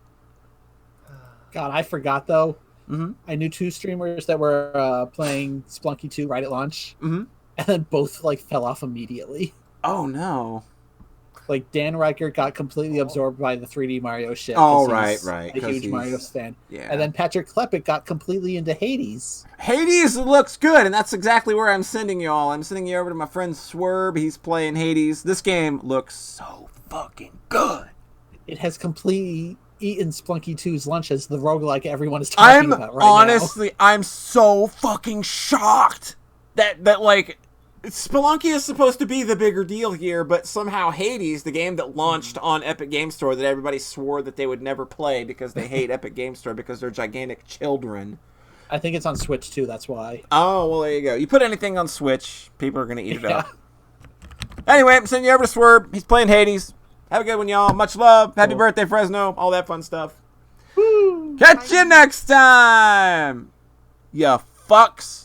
God, I forgot, though. Mm-hmm. I knew 2 streamers that were playing Splunky 2 right at launch. Mm-hmm. And then both, fell off immediately. Oh, no. Dan Reichert got completely absorbed by the 3D Mario shit. Oh, right. A huge Mario fan. Yeah. And then Patrick Klepek got completely into Hades. Hades looks good, and that's exactly where I'm sending you all. I'm sending you over to my friend Swerb. He's playing Hades. This game looks so fucking good. It has completely eaten Splunky 2's lunch as the roguelike everyone is talking about right now. I'm so fucking shocked that Spelunky is supposed to be the bigger deal here, but somehow Hades, the game that launched on Epic Game Store that everybody swore that they would never play because they hate Epic Game Store because they're gigantic children. I think it's on Switch too, that's why. Oh, well, there you go. You put anything on Switch, people are going to eat it up. Anyway, I'm sending you over to Swerb. He's playing Hades. Have a good one, y'all. Much love. Happy birthday, Fresno. All that fun stuff. Woo! Catch you next time. Ya fucks.